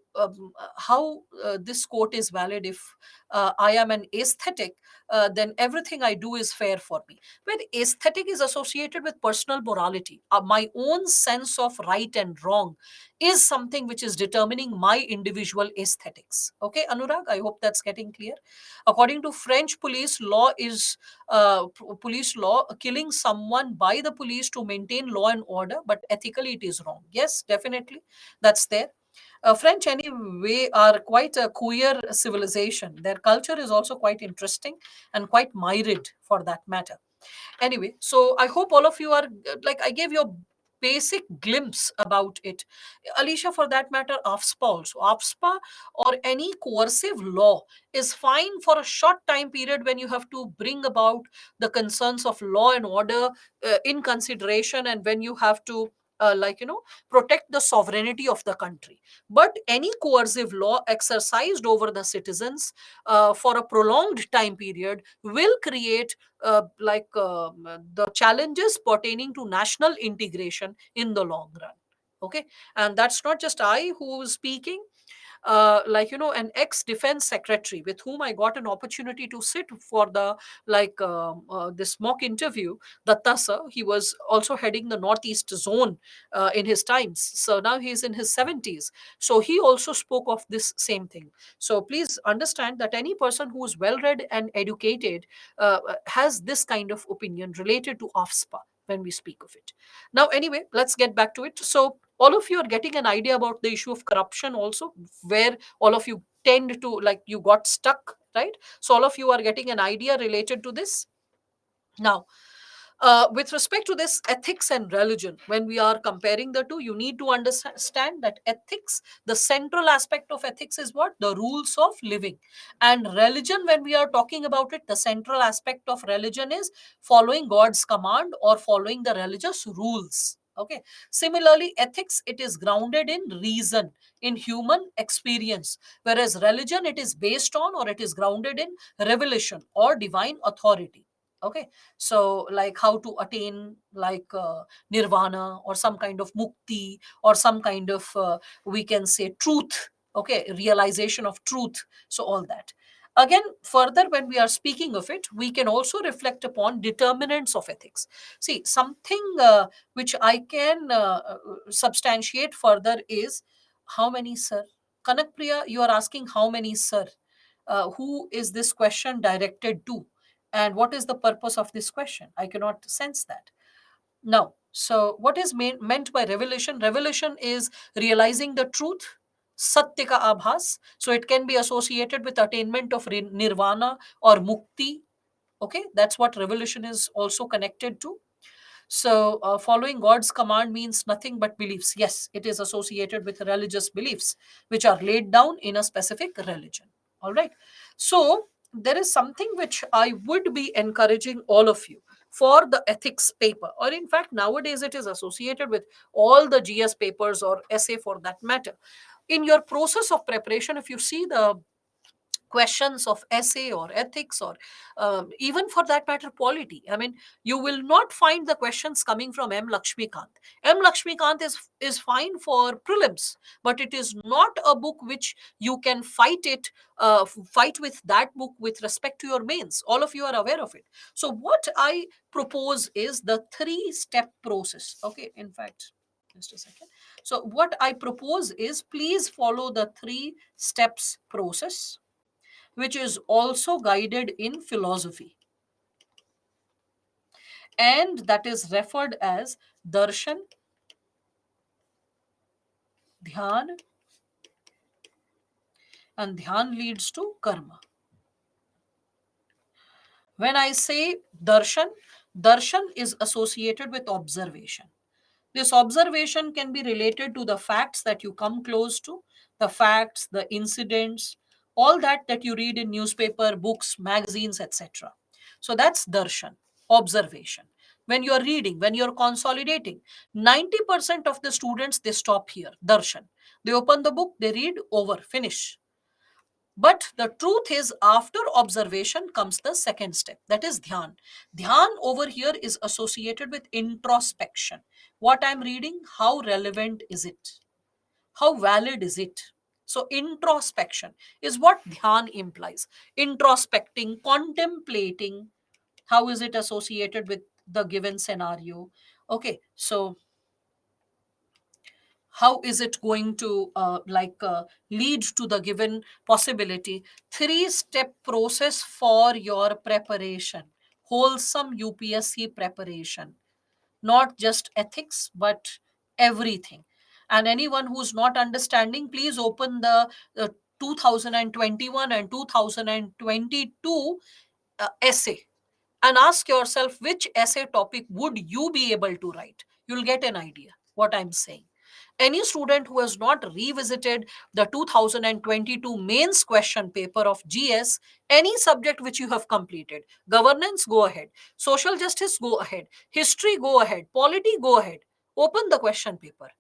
how this quote is valid: if I am an aesthetic, then everything I do is fair for me. When aesthetic is associated with personal morality, my own sense of right and wrong is something which is determining my individual aesthetics. Okay, Anurag, I hope that's getting clear. According to French police law, is police law, killing someone by the police to maintain law and order, but ethically it is wrong. Yes, definitely, that's there. French, anyway, are quite a queer civilization. Their culture is also quite interesting and quite myriad for that matter. Anyway, so I hope all of you are I gave you a basic glimpse about it. Alicia, for that matter, AFSPA also. AFSPA or any coercive law is fine for a short time period when you have to bring about the concerns of law and order in consideration, and when you have to protect the sovereignty of the country. But any coercive law exercised over the citizens for a prolonged time period will create the challenges pertaining to national integration in the long run. Okay, and that's not just I who is speaking. An ex defense secretary with whom I got an opportunity to sit for the this mock interview, Datta sir. He was also heading the Northeast zone in his times. So now he's in his 70s. So he also spoke of this same thing. So please understand that any person who is well read and educated has this kind of opinion related to AFSPA when we speak of it. Now, anyway, let's get back to it. So, all of you are getting an idea about the issue of corruption also, where all of you tend to you got stuck, right? So, all of you are getting an idea related to this. Now, with respect to this ethics and religion, when we are comparing the two, you need to understand that ethics, the central aspect of ethics is what? The rules of living. And religion, when we are talking about it, the central aspect of religion is following God's command or following the religious rules. Okay. Similarly, ethics, it is grounded in reason, in human experience, whereas religion, it is based on, or it is grounded in revelation or divine authority. Okay, so like how to attain nirvana or some kind of mukti or some kind of we can say truth. Okay, realization of truth. So all that, again, further, when we are speaking of it, we can also reflect upon determinants of ethics. See, something which I can substantiate further is, how many, sir? Kanakpriya, you are asking how many, sir? Who is this question directed to? And what is the purpose of this question? I cannot sense that. Now, so what is meant by revelation? Revelation is realizing the truth, satya ka abhas. So it can be associated with attainment of nirvana or mukti. Okay, that's what revelation is also connected to. So, following God's command means nothing but beliefs. Yes, it is associated with religious beliefs, which are laid down in a specific religion. All right. So, there is something which I would be encouraging all of you for the ethics paper, or in fact, nowadays it is associated with all the GS papers or essay for that matter. In your process of preparation, if you see the questions of essay or ethics or even for that matter polity, I mean, you will not find the questions coming from M Lakshmikant. M Lakshmikant is fine for prelims, but it is not a book which you can fight with that book with respect to your mains. All of you are aware of it. So what I propose is the 3-step process. Okay, in fact, just a second. So what I propose is, please follow the 3 steps process, which is also guided in philosophy, and that is referred as darshan, dhyan, and dhyan leads to karma. When I say darshan, darshan is associated with observation. This observation can be related to the facts that you come close to, the facts, the incidents, all that you read in newspaper, books, magazines, etc. So that's darshan, observation. When you're reading, when you're consolidating, 90% of the students, they stop here, darshan. They open the book, they read, over, finish. But the truth is, after observation comes the second step, that is dhyan. Dhyan over here is associated with introspection. What I'm reading, how relevant is it? How valid is it? So, introspection is what dhyan implies. Introspecting, contemplating, how is it associated with the given scenario? Okay, so how is it going to lead to the given possibility? 3-step process for your preparation, wholesome UPSC preparation, not just ethics but everything. And anyone who's not understanding, please open the 2021 and 2022 essay and ask yourself, which essay topic would you be able to write? You'll get an idea what I'm saying. Any student who has not revisited the 2022 mains question paper of GS, any subject which you have completed, governance, go ahead, social justice, go ahead, history, go ahead, polity, go ahead, open the question paper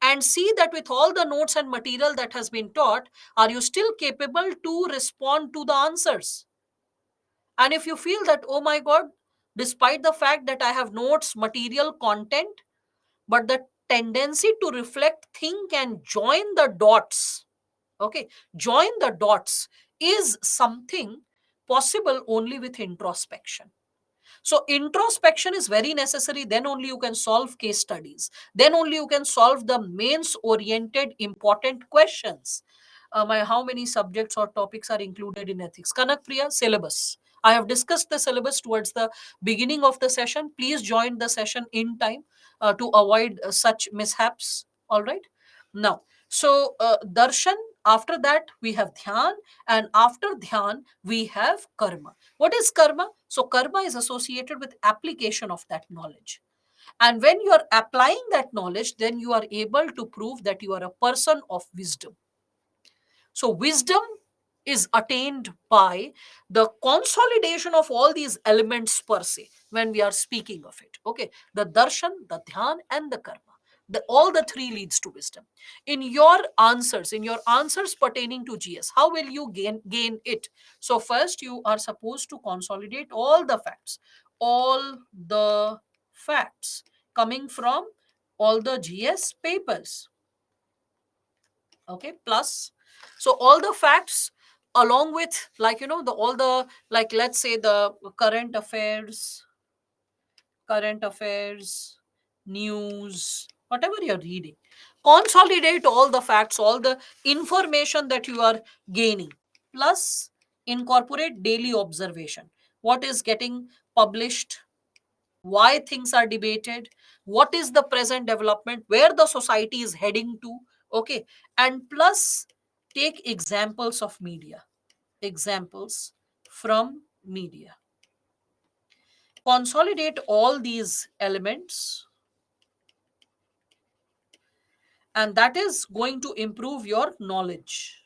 and see that with all the notes and material that has been taught, are you still capable to respond to the answers? And if you feel that, oh my God, despite the fact that I have notes, material, content, but the tendency to reflect, think, and join the dots, okay, join the dots is something possible only with introspection. So introspection is very necessary. Then only you can solve case studies. Then only you can solve the mains oriented important questions. How many subjects or topics are included in ethics? Kanak Priya, syllabus. I have discussed the syllabus towards the beginning of the session. Please join the session in time to avoid such mishaps. All right. Now, so darshan, after that we have dhyan, and after dhyan we have karma. What is karma? So karma is associated with application of that knowledge. And when you are applying that knowledge, then you are able to prove that you are a person of wisdom. So, wisdom is attained by the consolidation of all these elements per se when we are speaking of it. Okay, the darshan, the dhyan, and the karma. All the 3 leads to wisdom. In your answers pertaining to GS, how will you gain it? So, first, you are supposed to consolidate all the facts coming from all the GS papers. Okay, plus, so all the facts along with, like, the all the, like, let's say the current affairs, news, whatever you're reading, consolidate all the facts, all the information that you are gaining, plus incorporate daily observation. what is getting published, why things are debated, what is the present development, where the society is heading to. Okay. And plus, take examples of media, examples from media. Consolidate all these elements, and that is going to improve your knowledge.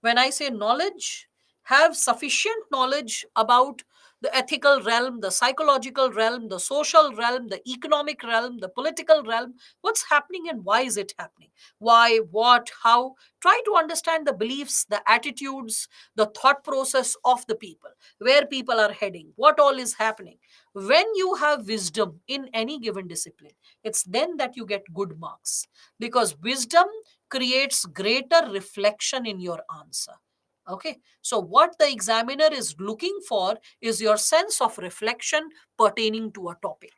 When I say knowledge, have sufficient knowledge about the ethical realm, the psychological realm, the social realm, the economic realm, the political realm, what's happening and why is it happening? Why, what, how? Try to understand the beliefs, the attitudes, the thought process of the people, where people are heading, what all is happening. When you have wisdom in any given discipline, it's then that you get good marks, because wisdom creates greater reflection in your answer. Okay, so what the examiner is looking for is your sense of reflection pertaining to a topic.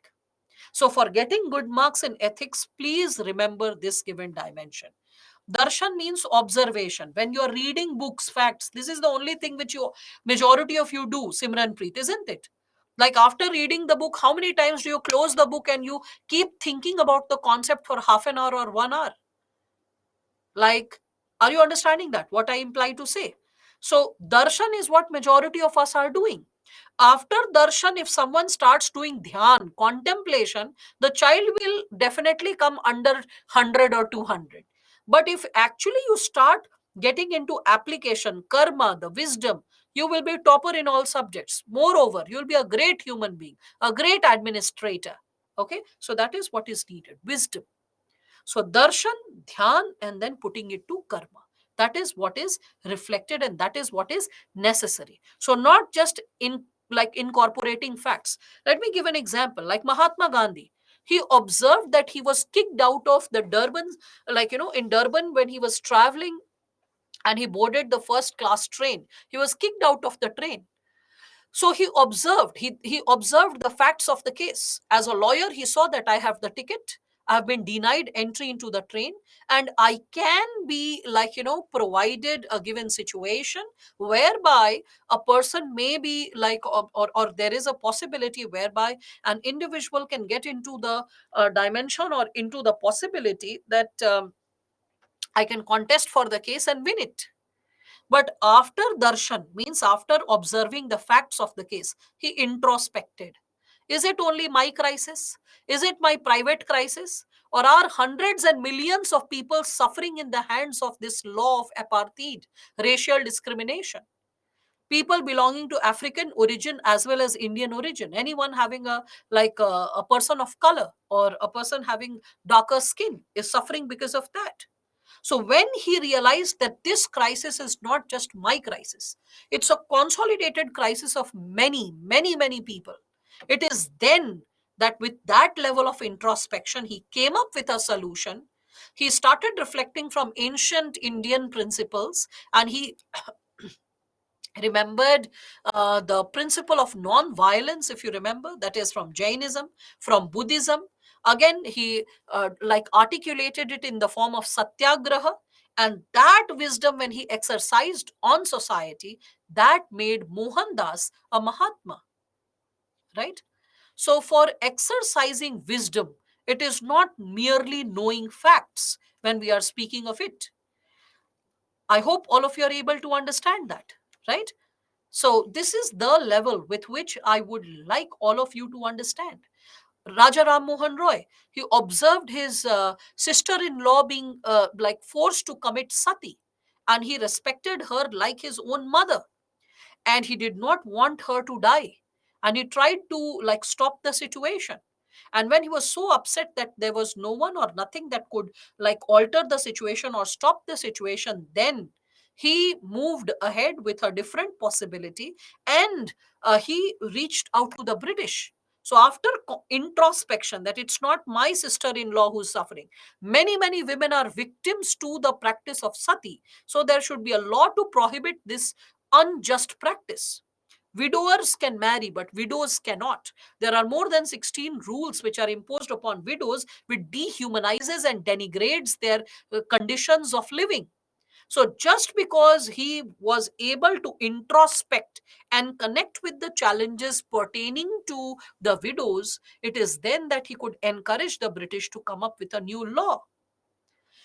So for getting good marks in ethics, please remember this given dimension. Darshan means observation. When you're reading books, facts, this is the only thing which you majority of you do, Simran Preet, isn't it? Like after reading the book, how many times do you close the book and you keep thinking about the concept for half an hour or 1 hour? Like, are you understanding that what I imply to say? So darshan is what majority of us are doing. After darshan, if someone starts doing dhyan, contemplation, the child will definitely come under 100 or 200. But if actually you start getting into application, karma, the wisdom, you will be topper in all subjects. Moreover, you will be a great human being, a great administrator. Okay, so that is what is needed, wisdom. So darshan, dhyan, and then putting it to karma. That is what is reflected and that is what is necessary. So not just in like incorporating facts. Let me give an example. Like Mahatma Gandhi, he observed that he was kicked out of the Durban, like in Durban when he was traveling and he boarded the first class train. He was kicked out of the train. So he observed the facts of the case. As a lawyer, he saw that I have the ticket, I have been denied entry into the train, and I can be provided a given situation whereby a person may be like, or there is a possibility whereby an individual can get into the dimension or into the possibility that I can contest for the case and win it. But after darshan, means after observing the facts of the case, he introspected. Is it only my crisis? Is it my private crisis? Or are hundreds and millions of people suffering in the hands of this law of apartheid, racial discrimination? People belonging to African origin as well as Indian origin. Anyone having a person of color or a person having darker skin is suffering because of that. So when he realized that this crisis is not just my crisis, it's a consolidated crisis of many, many, many people. It is then that with that level of introspection, he came up with a solution. He started reflecting from ancient Indian principles and he remembered the principle of non-violence, if you remember, that is from Jainism, from Buddhism. Again, he articulated it in the form of satyagraha, and that wisdom, when he exercised on society, that made Mohandas a Mahatma, right? So, for exercising wisdom, it is not merely knowing facts when we are speaking of it. I hope all of you are able to understand that, right? So, this is the level with which I would like all of you to understand. Raja Ram Mohan Roy, he observed his sister in law being forced to commit sati, and he respected her like his own mother, and he did not want her to die, and he tried to stop the situation. And when he was so upset that there was no one or nothing that could alter the situation or stop the situation, then he moved ahead with a different possibility, and he reached out to the British. So after introspection, that it's not my sister-in-law who's suffering, many women are victims to the practice of sati, so there should be a law to prohibit this unjust practice. Widowers can marry, but widows cannot. There are more than 16 rules which are imposed upon widows, which dehumanizes and denigrates their conditions of living. So just because he was able to introspect and connect with the challenges pertaining to the widows, it is then that he could encourage the British to come up with a new law.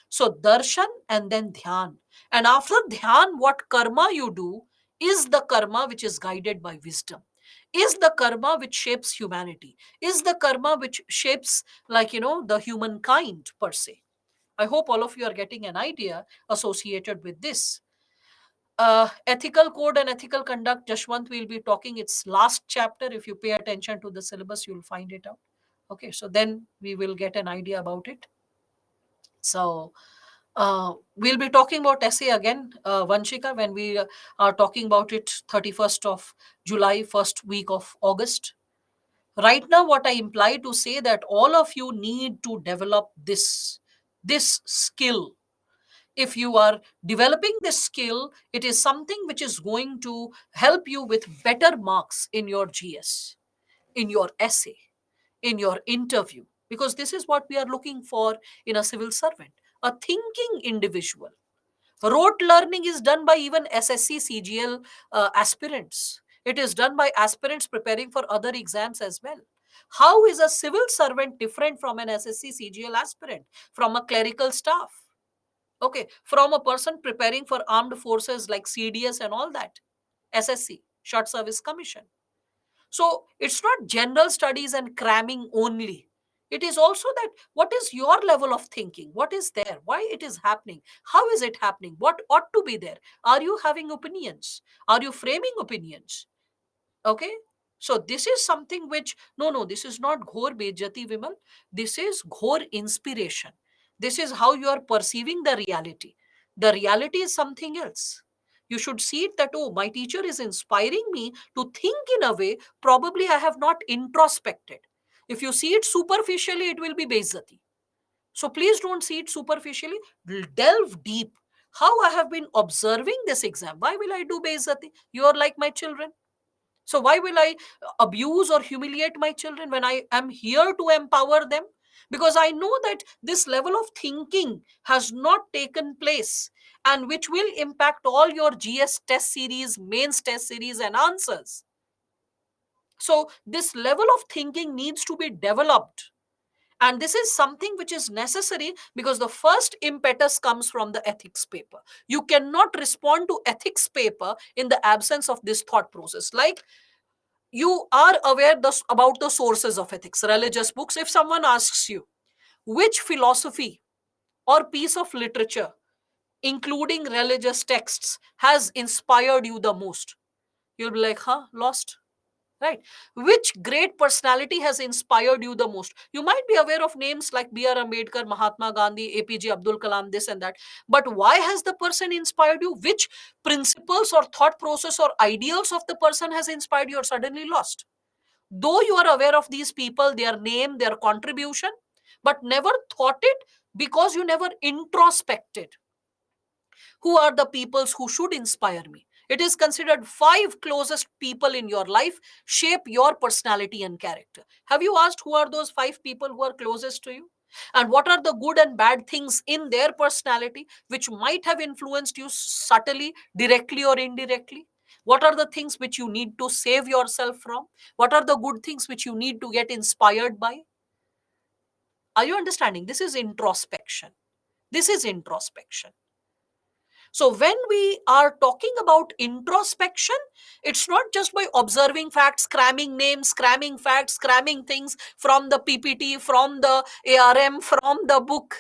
So darshan and then dhyan. And after dhyan, what karma you do is the karma which is guided by wisdom, is the karma which shapes humanity, is the karma which shapes, like, the humankind per se. I hope all of you are getting an idea associated with this. Ethical code and ethical conduct, Jashwant will be talking its last chapter. If you pay attention to the syllabus, you'll find it out. Okay, so then we will get an idea about it. So we'll be talking about essay again, Vanshika, when we are talking about it 31st of July, first week of August. Right now, what I imply to say that all of you need to develop this skill. If you are developing this skill, it is something which is going to help you with better marks in your GS, in your essay, in your interview, because this is what we are looking for in a civil servant, a thinking individual. Rote learning is done by even SSC, CGL aspirants. It is done by aspirants preparing for other exams as well. How is a civil servant different from an SSC, CGL aspirant, from a clerical staff? Okay, from a person preparing for armed forces like CDS and all that, SSC, Short Service Commission. So it's not general studies and cramming only. It is also that what is your level of thinking? What is there? Why it is happening? How is it happening? What ought to be there? Are you having opinions? Are you framing opinions? Okay, so this is something which, no, this is not ghor bejati, Vimal. This is ghor inspiration. This is how you are perceiving the reality. The reality is something else. You should see it that, oh, my teacher is inspiring me to think in a way probably I have not introspected. If you see it superficially, it will be bejati. So please don't see it superficially. Delve deep. How I have been observing this exam, why will I do bejati? You are like my children. So why will I abuse or humiliate my children when I am here to empower them? Because I know that this level of thinking has not taken place, and which will impact all your GS test series, mains test series, and answers. So this level of thinking needs to be developed. And this is something which is necessary because the first impetus comes from the ethics paper. You cannot respond to ethics paper in the absence of this thought process. Like, you are aware about the sources of ethics, religious books. If someone asks you which philosophy or piece of literature, including religious texts, has inspired you the most, you'll be like, huh, lost. Right? Which great personality has inspired you the most? You might be aware of names like B.R. Ambedkar, Mahatma Gandhi, APJ Abdul Kalam, this and that. But why has the person inspired you? Which principles or thought process or ideals of the person has inspired you? You're suddenly lost. Though you are aware of these people, their name, their contribution, but never thought it because you never introspected. Who are the peoples who should inspire me? It is considered five closest people in your life shape your personality and character. Have you asked who are those five people who are closest to you? And what are the good and bad things in their personality which might have influenced you subtly, directly, or indirectly? What are the things which you need to save yourself from? What are the good things which you need to get inspired by? Are you understanding? This is introspection. This is introspection. So, when we are talking about introspection, it's not just by observing facts, cramming names, cramming facts, cramming things from the PPT, from the ARM, from the book.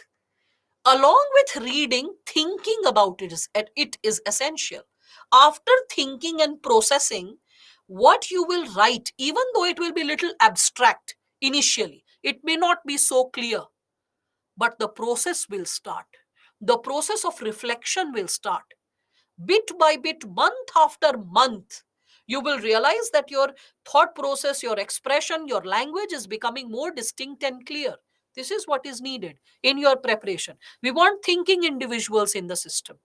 Along with reading, thinking about it is essential. After thinking and processing, what you will write, even though it will be little abstract initially, it may not be so clear, but the process will start. The process of reflection will start. Bit by bit, month after month, you will realize that your thought process, your expression, your language is becoming more distinct and clear. This is what is needed in your preparation. We want thinking individuals in the system,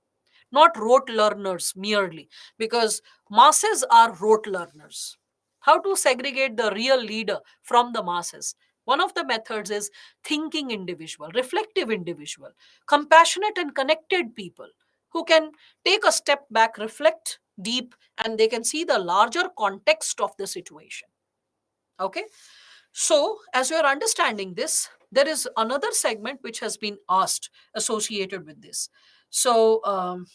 not rote learners merely, because masses are rote learners. How to segregate the real leader from the masses? One of the methods is thinking individual, reflective individual, compassionate and connected people who can take a step back, reflect deep, and they can see the larger context of the situation. Okay. So, as you are understanding this, there is another segment which has been asked associated with this. So,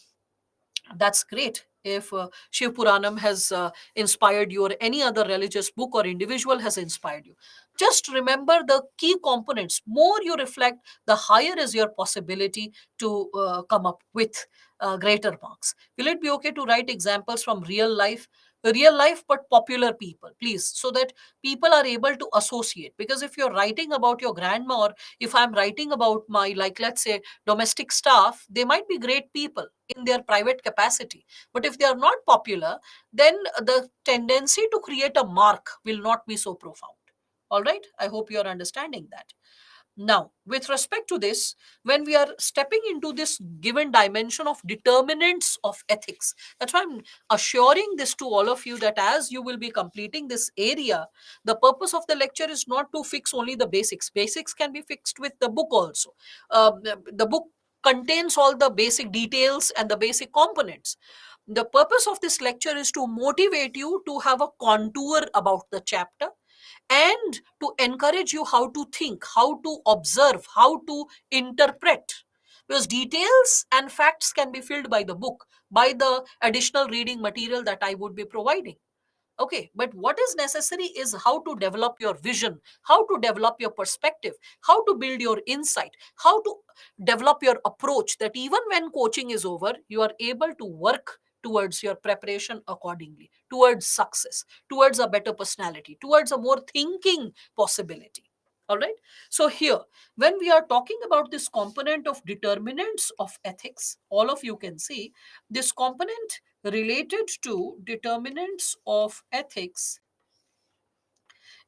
that's great. If Shiv Puranam has inspired you, or any other religious book or individual has inspired you, just remember the key components. More you reflect, the higher is your possibility to come up with greater marks. Will it be okay to write examples from real life but popular people, please, so that people are able to associate? Because if you're writing about your grandma, or if I'm writing about my, like, let's say, domestic staff, they might be great people in their private capacity, but if they are not popular, then the tendency to create a mark will not be so profound. All right, I hope you are understanding that. Now, with respect to this, when we are stepping into this given dimension of determinants of ethics, that's why I'm assuring this to all of you, that as you will be completing this area, the purpose of the lecture is not to fix only the basics. Basics can be fixed with the book also. The book contains all the basic details and the basic components. The purpose of this lecture is to motivate you to have a contour about the chapter, and to encourage you how to think, how to observe, how to interpret. Because details and facts can be filled by the book, by the additional reading material that I would be providing. Okay, but what is necessary is how to develop your vision, how to develop your perspective, how to build your insight, how to develop your approach, that even when coaching is over, you are able to work towards your preparation accordingly, towards success, towards a better personality, towards a more thinking possibility. All right. So, here, when we are talking about this component of determinants of ethics, all of you can see this component related to determinants of ethics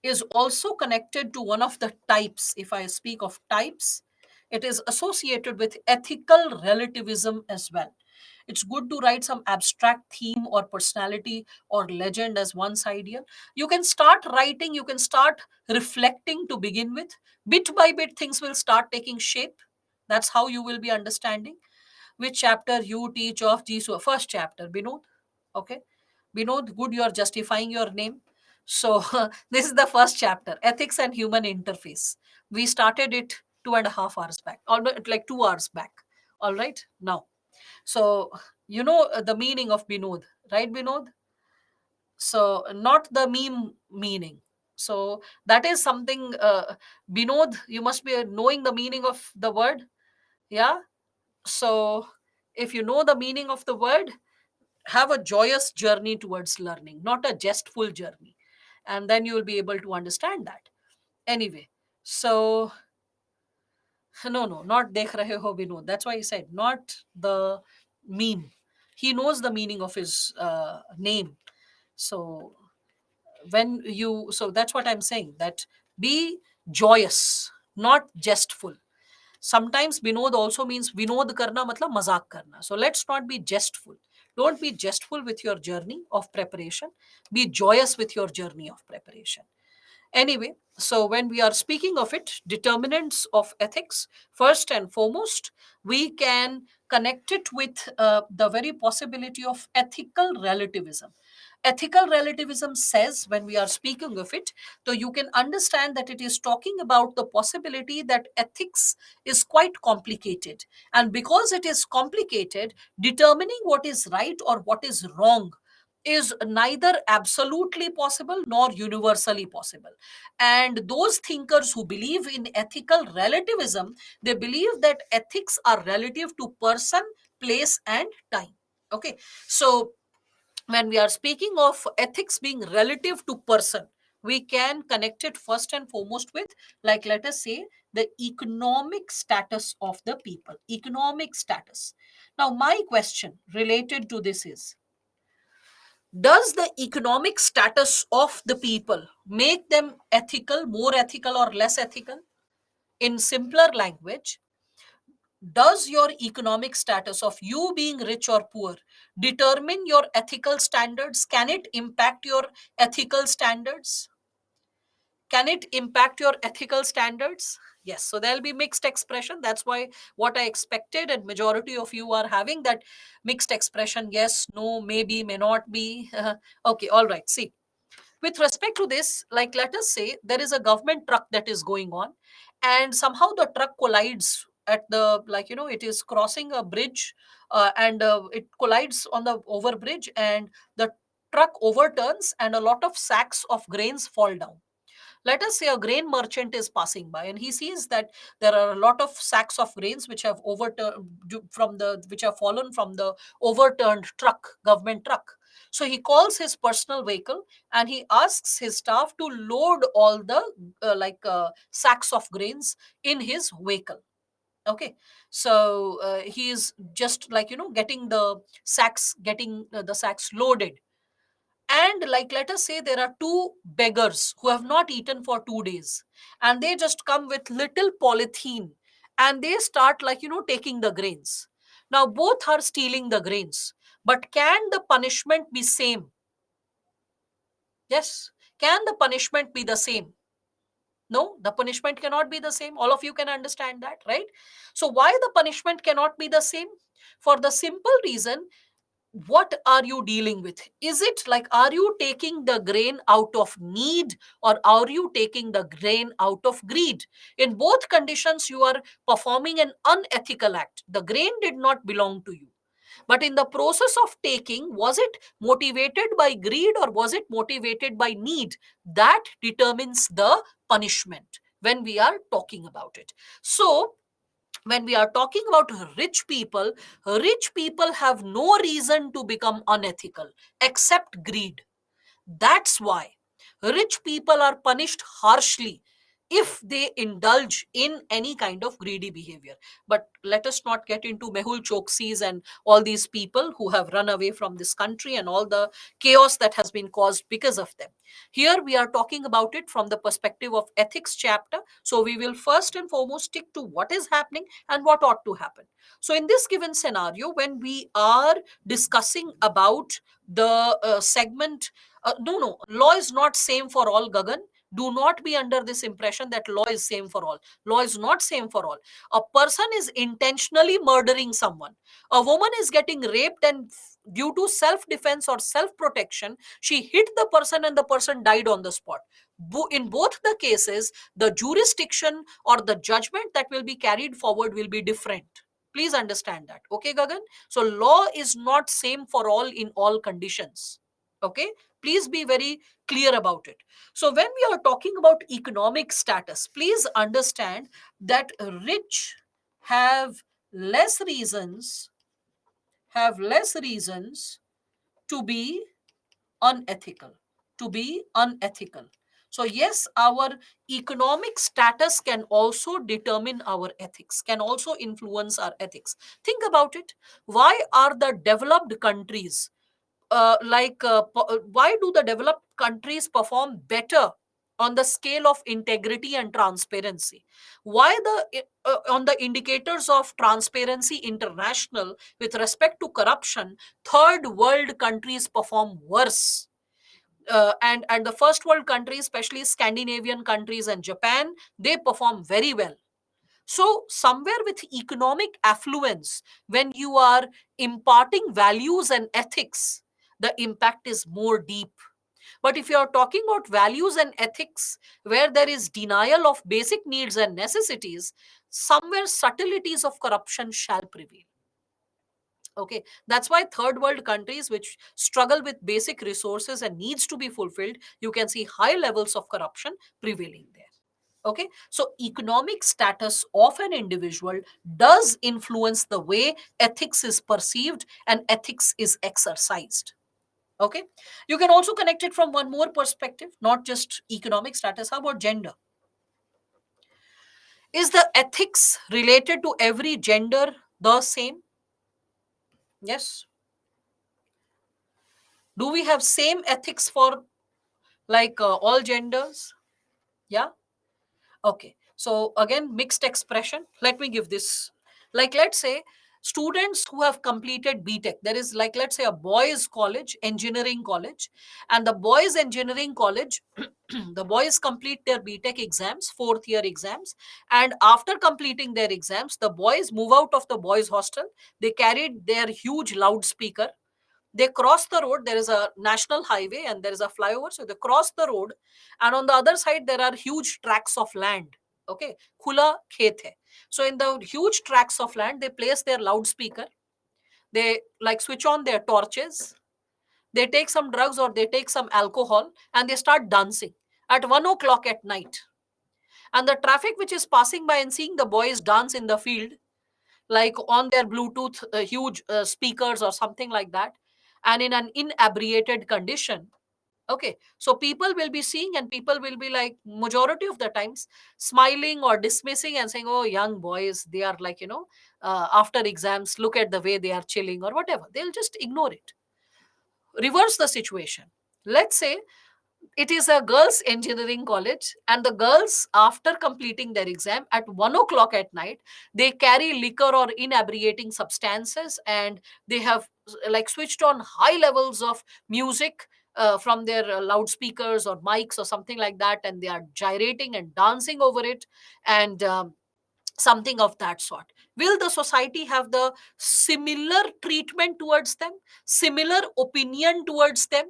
is also connected to one of the types. If I speak of types, it is associated with ethical relativism as well. It's good to write some abstract theme or personality or legend as one's idea. You can start writing, you can start reflecting to begin with. Bit by bit, things will start taking shape. That's how you will be understanding. Which chapter you teach of Jisu? First chapter, Binod. Okay. Binod, good, you are justifying your name. So, this is the first chapter, Ethics and Human Interface. We started it 2.5 hours back, almost like 2 hours back. All right. Now, so, you know the meaning of Binod, right, Binod? So, not the meme meaning. So, that is something, Binod, you must be knowing the meaning of the word. Yeah. So, if you know the meaning of the word, have a joyous journey towards learning, not a jestful journey. And then you will be able to understand that. Anyway, so no, no, not dekh rahe ho Binod. That's why he said, not the meme. He knows the meaning of his name. So so that's what I'm saying, that be joyous, not jestful. Sometimes Vinod also means Vinod karna matlab mazak karna. So let's not be jestful. Don't be jestful with your journey of preparation. Be joyous with your journey of preparation. Anyway, so when we are speaking of it, determinants of ethics, first and foremost, we can connect it with the very possibility of ethical relativism. Ethical relativism says, when we are speaking of it, so you can understand that it is talking about the possibility that ethics is quite complicated. And because it is complicated, determining what is right or what is wrong is neither absolutely possible nor universally possible. And those thinkers who believe in ethical relativism, they believe that ethics are relative to person, place, and time. Okay. So when we are speaking of ethics being relative to person, we can connect it first and foremost with, like, let us say, the economic status of the people. Economic status. Now, my question related to this is, does the economic status of the people make them ethical, more ethical, or less ethical? In simpler language, does your economic status of you being rich or poor determine your ethical standards? Can it impact your ethical standards? Can it impact your ethical standards? Yes, so there'll be mixed expression. That's why what I expected, and majority of you are having that mixed expression. Yes, no, maybe, may not be. Okay, all right. See, with respect to this, like let us say there is a government truck that is going on, and somehow the truck collides at the, like, it is crossing a bridge, and it collides on the overbridge, and the truck overturns, and a lot of sacks of grains fall down. Let us say a grain merchant is passing by, and he sees that there are a lot of sacks of grains which have overturned from the which have fallen from the overturned truck, government truck. So he calls his personal vehicle, and he asks his staff to load all the sacks of grains in his vehicle. Okay, so he is just, like, getting the sacks loaded. And, like, let us say there are two beggars who have not eaten for 2 days, and they just come with little polythene, and they start, like, taking the grains. Now both are stealing the grains, but can the punishment be same? Yes, can the punishment be the same? No, the punishment cannot be the same. All of you can understand that, right? So why the punishment cannot be the same? For the simple reason, what are you dealing with? Is it like, are you taking the grain out of need, or are you taking the grain out of greed? In both conditions, you are performing an unethical act. The grain did not belong to you, but in the process of taking, was it motivated by greed or was it motivated by need? That determines the punishment when we are talking about it. So when we are talking about rich people have no reason to become unethical except greed. That's why rich people are punished harshly if they indulge in any kind of greedy behavior. But let us not get into Mehul Choksi's and all these people who have run away from this country and all the chaos that has been caused because of them. Here we are talking about it from the perspective of ethics chapter. So we will first and foremost stick to what is happening and what ought to happen. So in this given scenario, when we are discussing about the segment, no, law is not same for all, Gagan. Do not be under this impression that law is same for all. Law is not same for all. A person is intentionally murdering someone. A woman is getting raped, and due to self defense or self protection, she hit the person and the person died on the spot. In both the cases, the jurisdiction or the judgment that will be carried forward will be different. Please understand that. Okay, Gagan? So law is not same for all in all conditions. Okay, please be very clear about it. So when we are talking about economic status, please understand that rich have less reasons have less reasons to be unethical, so yes, our economic status can also determine our ethics, can also influence our ethics. Think about it. Why are the developed countries, why do the developed countries perform better on the scale of integrity and transparency? Why on the indicators of Transparency International with respect to corruption, third world countries perform worse? And the first world countries, especially Scandinavian countries and Japan, they perform very well. So somewhere with economic affluence, when you are imparting values and ethics, the impact is more deep. But if you are talking about values and ethics where there is denial of basic needs and necessities, somewhere subtleties of corruption shall prevail. Okay, that's why third world countries which struggle with basic resources and needs to be fulfilled, you can see high levels of corruption prevailing there. Okay, so economic status of an individual does influence the way ethics is perceived and ethics is exercised. Okay, you can also connect it from one more perspective, not just economic status. How about gender? Is the ethics related to every gender the same? Yes. Do we have same ethics for, like, all genders? Yeah. Okay, so again, mixed expression. Let me give this. Like, let's say Students who have completed BTech, there is, like, let's say a boys college, engineering college, and the boys engineering college, the boys complete their BTech exams, fourth year exams, and after completing their exams, the boys move out of the boys hostel. They carried their huge loudspeaker. They cross the road. There is a national highway and there is a flyover, so they cross the road, and on the other side there are huge tracts of land. Okay, khula khet hai. So in the huge tracts of land, they place their loudspeaker. They, like, switch on their torches. They take some drugs or they take some alcohol, and they start dancing at 1 o'clock at night. And the traffic which is passing by and seeing the boys dance in the field, like on their Bluetooth huge speakers or something like that, and in an inebriated condition. Okay, so people will be seeing, and people will be, like, majority of the times, smiling or dismissing and saying, oh, young boys, they are, like, after exams, look at the way they are chilling or whatever. They'll just ignore it. Reverse the situation. Let's say it is a girls engineering college, and the girls, after completing their exam at 1 o'clock at night, they carry liquor or inebriating substances, and they have, like, switched on high levels of music from their loudspeakers or mics or something like that, and they are gyrating and dancing over it, and something of that sort. Will the society have the similar treatment towards them, similar opinion towards them?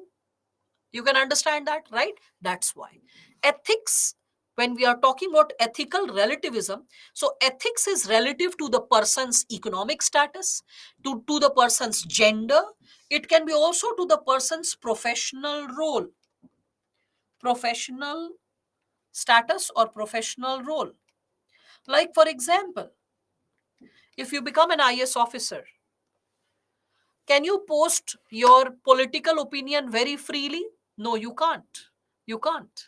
You can understand that, right? That's why ethics, when we are talking about ethical relativism, so ethics is relative to the person's economic status, to the person's gender. It can be also to the person's professional role, professional status or professional role. Like, for example, if you become an IS officer, can you post your political opinion very freely? No, you can't. You can't,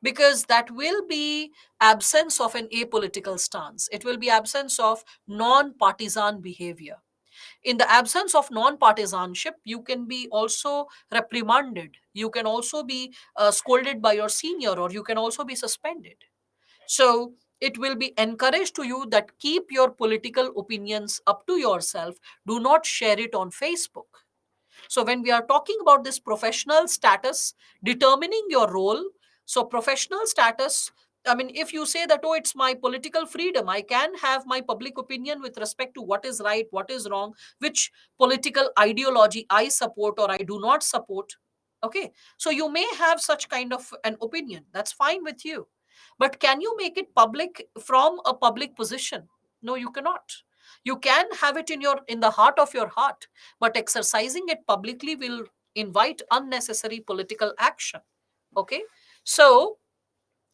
because that will be absence of an apolitical stance. It will be absence of non-partisan behavior. In the absence of non-partisanship, you can be also reprimanded. You can also be scolded by your senior, or you can also be suspended. So it will be encouraged to you that keep your political opinions up to yourself. Do not share it on Facebook. So when we are talking about this professional status determining your role, so professional status, I mean, if you say that, oh, it's my political freedom, I can have my public opinion with respect to what is right, what is wrong, which political ideology I support or I do not support. Okay, so you may have such kind of an opinion. That's fine with you. But can you make it public from a public position? No, you cannot. You can have it in the heart of your heart, but exercising it publicly will invite unnecessary political action. Okay, so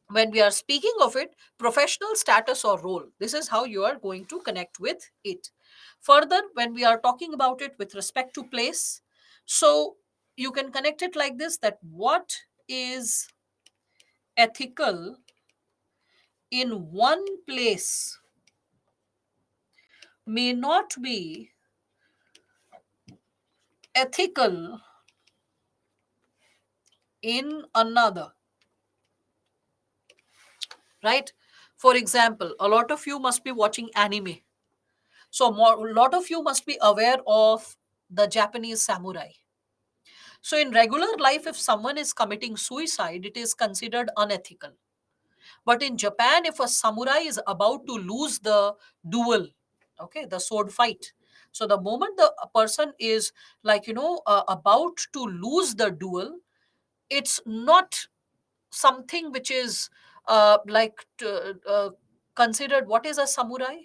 when we are speaking of it, professional status or role, this is how you are going to connect with it. Further, when we are talking about it with respect to place, so you can connect it like this, that what is ethical in one place may not be ethical in another, right? For example, a lot of you must be watching anime. So a lot of you must be aware of the Japanese samurai. So in regular life, if someone is committing suicide, it is considered unethical. But in Japan, if a samurai is about to lose the duel, okay, the sword fight, so the moment the person is, like, about to lose the duel, it's not something which is considered. What is a samurai?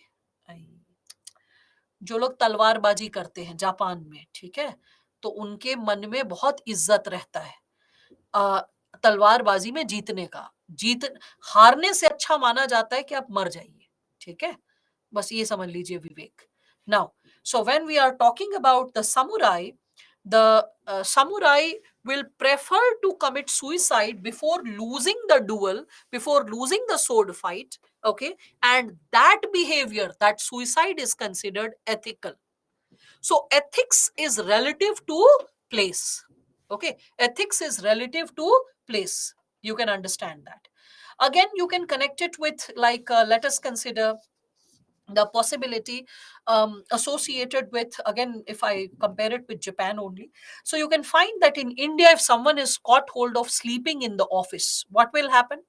जो लोग तलवारबाजी करते हैं Japan में, ठीक है, तो उनके मन में बहुत इज्जत रहता है अ, तलवारबाजी में जीतने का। जीत हारने से अच्छा माना जाता है कि आप मर जाइए, ठीक है? बस ये समझ लीजिए Vivek. Now, so when we are talking about the samurai, the samurai will prefer to commit suicide before losing the duel, before losing the sword fight. Okay, and that behavior, that suicide, is considered ethical. So ethics is relative to place. Okay, ethics is relative to place. You can understand that. Again, you can connect it with, like, let us consider the possibility associated with, again, if I compare it with Japan only, so you can find that in India, if someone is caught hold of sleeping in the office, what will happen?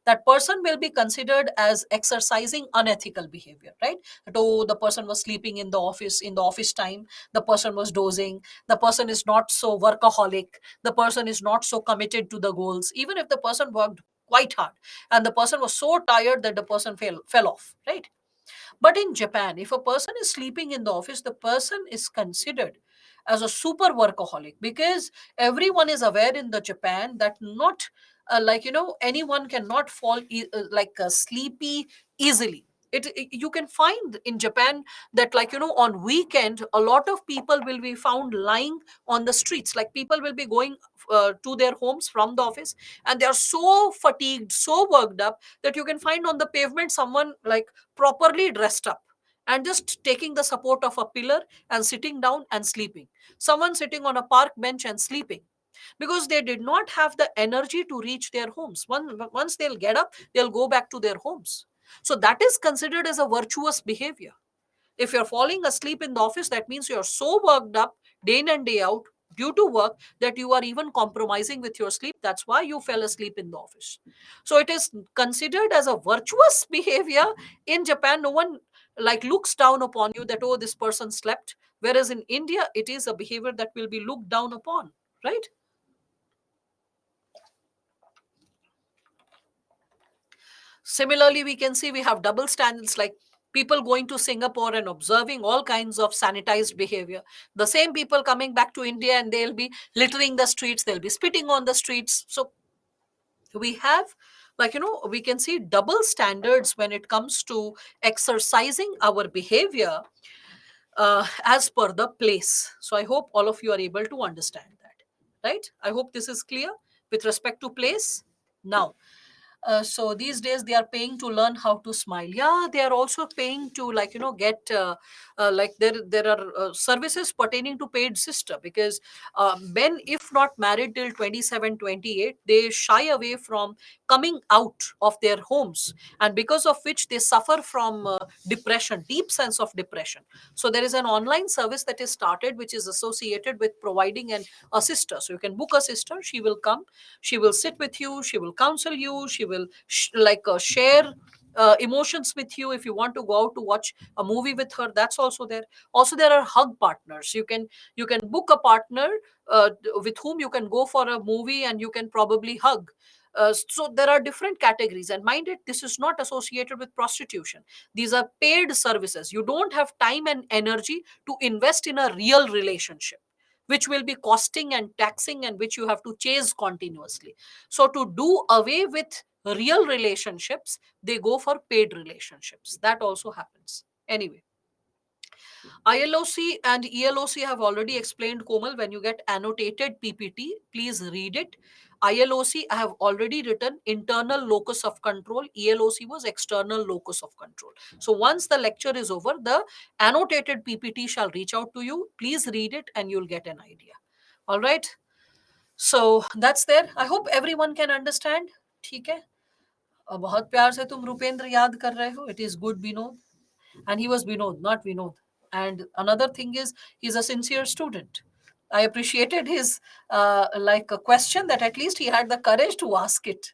That person will be considered as exercising unethical behavior, right? That, oh, the person was sleeping in the office time, the person was dozing, the person is not so workaholic, the person is not so committed to the goals, even if the person worked quite hard and the person was so tired that the person fell off, right? But in Japan, if a person is sleeping in the office, the person is considered as a super workaholic, because everyone is aware in the Japan that not anyone cannot fall sleepy easily. You can find in Japan that, on weekend, a lot of people will be found lying on the streets. Like, people will be going to their homes from the office, and they are so fatigued, so worked up, that you can find on the pavement someone like properly dressed up and just taking the support of a pillar and sitting down and sleeping. Someone sitting on a park bench and sleeping, because they did not have the energy to reach their homes. Once they'll get up, they'll go back to their homes. So that is considered as a virtuous behavior. If you're falling asleep in the office, that means you're so worked up day in and day out due to work that you are even compromising with your sleep. That's why you fell asleep in the office. So it is considered as a virtuous behavior in Japan. No one like looks down upon you that, oh, this person slept. Whereas in India, it is a behavior that will be looked down upon, right? Similarly, we can see we have double standards, like people going to Singapore and observing all kinds of sanitized behavior. The same people coming back to India and they'll be littering the streets, they'll be spitting on the streets. So we have, we can see double standards when it comes to exercising our behavior as per the place. So I hope all of you are able to understand that, right? I hope this is clear with respect to place. Now, so these days they are paying to learn how to smile. Yeah, they are also paying to, get there are services pertaining to paid sister, because men, if not married till 27, 28, they shy away from coming out of their homes, and because of which they suffer from depression, deep sense of depression. So there is an online service that is started, which is associated with providing a sister. So you can book a sister, she will come, she will sit with you, she will counsel you, she will share emotions with you. If you want to go out to watch a movie with her, that's also there. Also, there are hug partners. You can book a partner with whom you can go for a movie and you can probably hug. So there are different categories, and mind it, this is not associated with prostitution. These are paid services. You don't have time and energy to invest in a real relationship, which will be costing and taxing, and which you have to chase continuously. So to do away with real relationships, they go for paid relationships. That also happens. Anyway, ILOC and ELOC have already explained, Komal. When you get annotated PPT, please read it. ILOC, I have already written internal locus of control. ELOC was external locus of control. So once the lecture is over, the annotated PPT shall reach out to you. Please read it and you'll get an idea. All right. So that's there. I hope everyone can understand. ठीक है. बहुत प्यार से तुम रुपेंद्र याद कर रहे हो. It is good, Vinod. And he was Vinod, not Vinod. And another thing is, he's a sincere student. I appreciated his like a question, that at least he had the courage to ask it.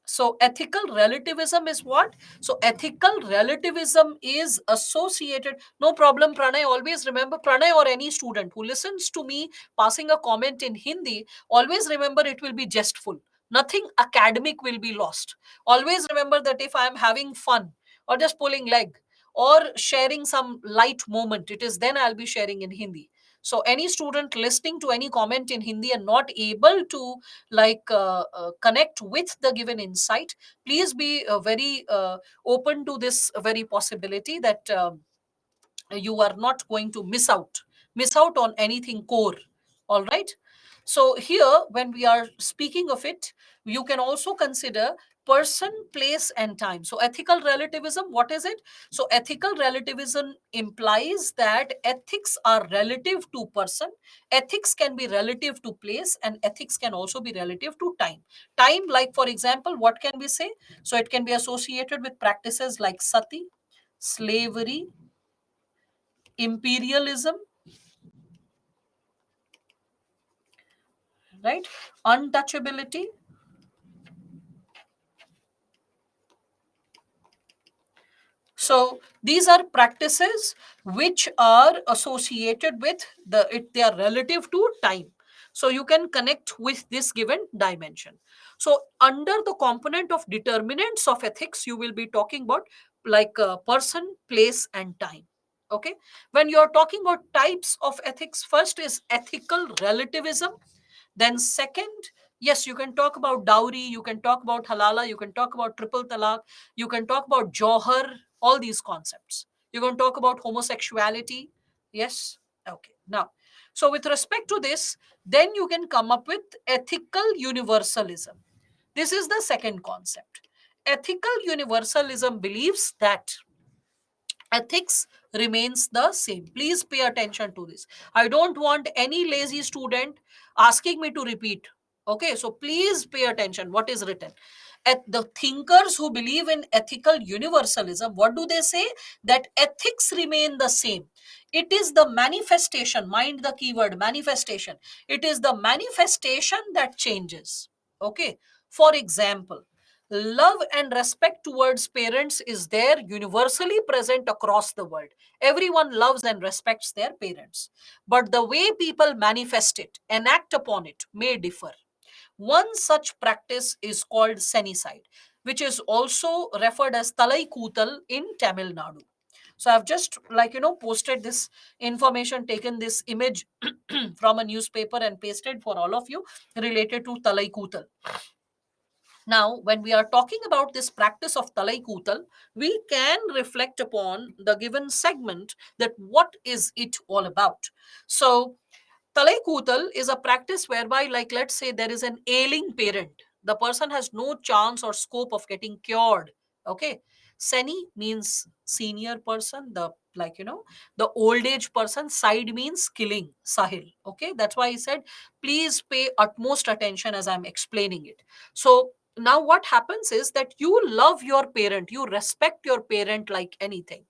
So ethical relativism is what? So ethical relativism is associated. No problem, Pranay. Always remember, Pranay or any student who listens to me passing a comment in Hindi, always remember it will be jestful. Nothing academic will be lost. Always remember that if I am having fun or just pulling leg or sharing some light moment, it is then I'll be sharing in Hindi. So any student listening to any comment in Hindi and not able to connect with the given insight, please be very open to this very possibility that you are not going to miss out on anything core. All right. So here, when we are speaking of it, you can also consider person, place, and time. So ethical relativism, what is it? So ethical relativism implies that ethics are relative to person, ethics can be relative to place, and ethics can also be relative to time. Like, for example, what can we say? So it can be associated with practices like sati. slavery, imperialism, right? Untouchability. So these are practices which are associated with they are relative to time. So you can connect with this given dimension. So under the component of determinants of ethics, you will be talking about like person, place, and time. Okay. When you are talking about types of ethics, first is ethical relativism. Then second, yes, you can talk about dowry, you can talk about halala, you can talk about triple talaq, you can talk about Johar, all these concepts. You can talk about homosexuality. Yes. Okay. Now, so with respect to this, then you can come up with ethical universalism. This is the second concept. Ethical universalism believes that ethics remains the same. Please pay attention to this. I don't want any lazy student asking me to repeat. Okay, so please pay attention what is written. At the thinkers who believe in ethical universalism, what do they say? That ethics remain the same. It is the manifestation, mind the keyword manifestation. It is the manifestation that changes. Okay, for example, love and respect towards parents is there universally present across the world. Everyone loves and respects their parents. But the way people manifest it, enact upon it, may differ. One such practice is called senicide, which is also referred as Talai Kootal in Tamil Nadu. So I've just posted this information, taken this image from a newspaper and pasted for all of you related to Talai Kootal. Now, when we are talking about this practice of Talai Kootal, we can reflect upon the given segment that what is it all about. So, Talai Kootal is a practice whereby, like, let's say there is an ailing parent. The person has no chance or scope of getting cured. Okay. Seni means senior person, the old age person. Side means killing, Sahil. Okay. That's why he said, please pay utmost attention as I'm explaining it. So, now what happens is that you love your parent, you respect your parent like anything,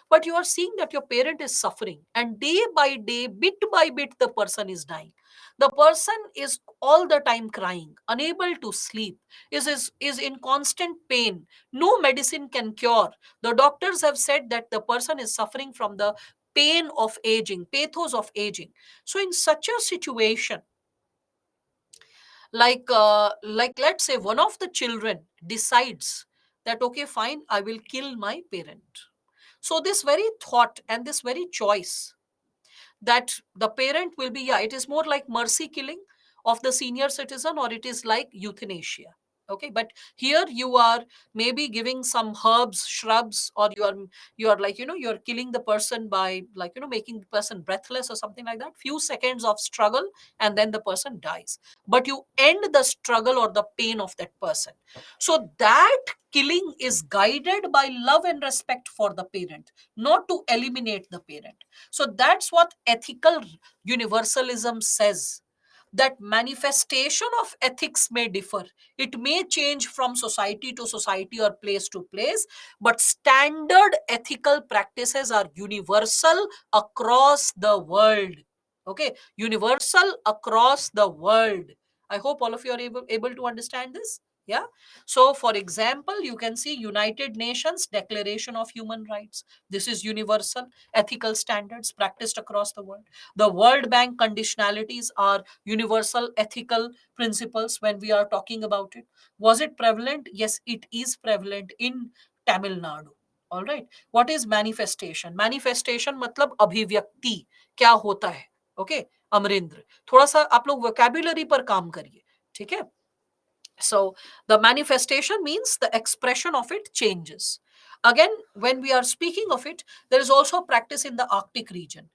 but you are seeing that your parent is suffering, and day by day, bit by bit, the person is dying. The person is all the time crying, unable to sleep, is in constant pain. No medicine can cure. The doctors have said that the person is suffering from the pain of aging, pathos of aging. So in such a situation, like let's say one of the children decides that, okay, fine, I will kill my parent. So this very thought and this very choice, that the parent will be, yeah, it is more like mercy killing of the senior citizen, or it is like euthanasia. Okay, but here you are maybe giving some herbs, shrubs, or you are like, you're killing the person by, like, making the person breathless or something like that. Few seconds of struggle, and then the person dies, but you end the struggle or the pain of that person. So that killing is guided by love and respect for the parent, not to eliminate the parent. So that's what ethical universalism says, that manifestation of ethics may differ. It may change from society to society or place to place, but standard ethical practices are universal across the world. Okay, universal across the world. I hope all of you are able to understand this. Yeah. So, for example, you can see United Nations Declaration of Human Rights. This is universal ethical standards practiced across the world. The World Bank conditionalities are universal ethical principles when we are talking about it. Was it prevalent? Yes, it is prevalent in Tamil Nadu. All right. What is manifestation? Manifestation मतलब अभिव्यक्ति क्या होता है? Okay, Amarinder, थोड़ा सा आप लोग vocabulary पर काम करिए, ठीक है? So the manifestation means the expression of it changes. Again, when we are speaking of it, there is also practice in the Arctic region.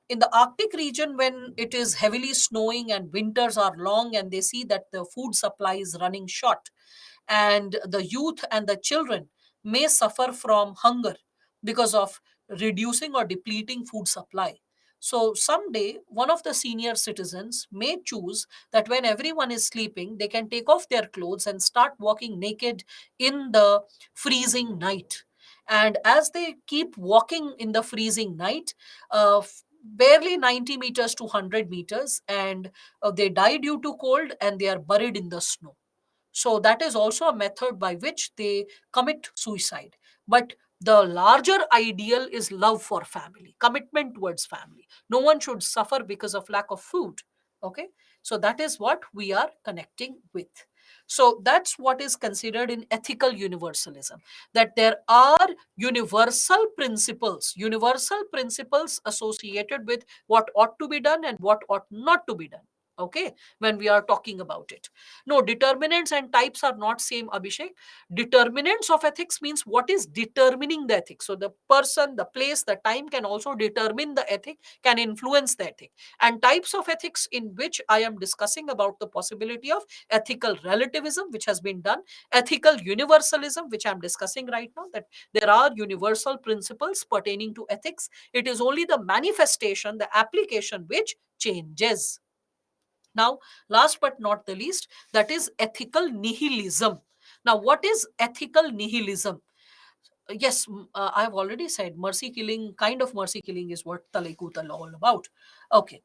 In the Arctic region, when it is heavily snowing and winters are long, and they see that the food supply is running short, and the youth and the children may suffer from hunger because of reducing or depleting food supply. So someday, one of the senior citizens may choose that when everyone is sleeping, they can take off their clothes and start walking naked in the freezing night. And as they keep walking in the freezing night, barely 90 meters to 100 meters, and they die due to cold and they are buried in the snow. So that is also a method by which they commit suicide. But the larger ideal is love for family, commitment towards family. No one should suffer because of lack of food. Okay. So that is what we are connecting with. So that's what is considered in ethical universalism, that there are universal principles associated with what ought to be done and what ought not to be done. Okay. When we are talking about it, no, determinants and types are not same, Abhishek. Determinants of ethics means what is determining the ethic. So the person, the place, the time can also determine the ethic, can influence the ethic. And types of ethics in which I am discussing about the possibility of ethical relativism, which has been done, ethical universalism, which I'm discussing right now, that there are universal principles pertaining to ethics. It is only the manifestation, the application which changes. Now, last but not the least, that is ethical nihilism. Now, what is ethical nihilism? Yes, I have already said mercy killing, kind of mercy killing is what Talaikutal all about. Okay.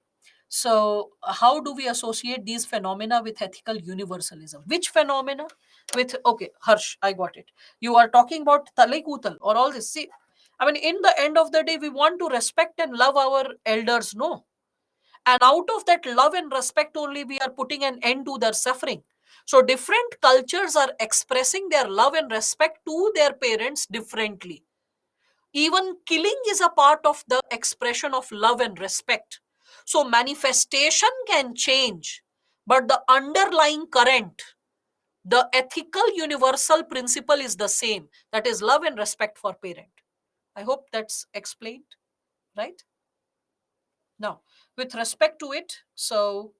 So, how do we associate these phenomena with ethical universalism? Which phenomena? With, okay, Harsh, I got it. You are talking about Talaikutal or all this. See, I mean, in the end of the day, we want to respect and love our elders, no? And out of that love and respect only, we are putting an end to their suffering. So different cultures are expressing their love and respect to their parents differently. Even killing is a part of the expression of love and respect. So manifestation can change, but the underlying current, the ethical universal principle is the same, that is love and respect for parent. I hope that's explained, right? Now, with respect to it, so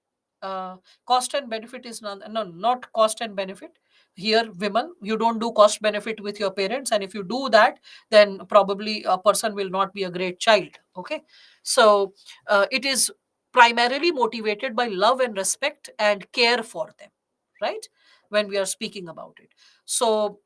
cost and benefit is not, no, not cost and benefit. Here, Vimal, you don't do cost benefit with your parents, and if you do that, then probably a person will not be a great child. Okay, so it is primarily motivated by love and respect and care for them, right? When we are speaking about it, so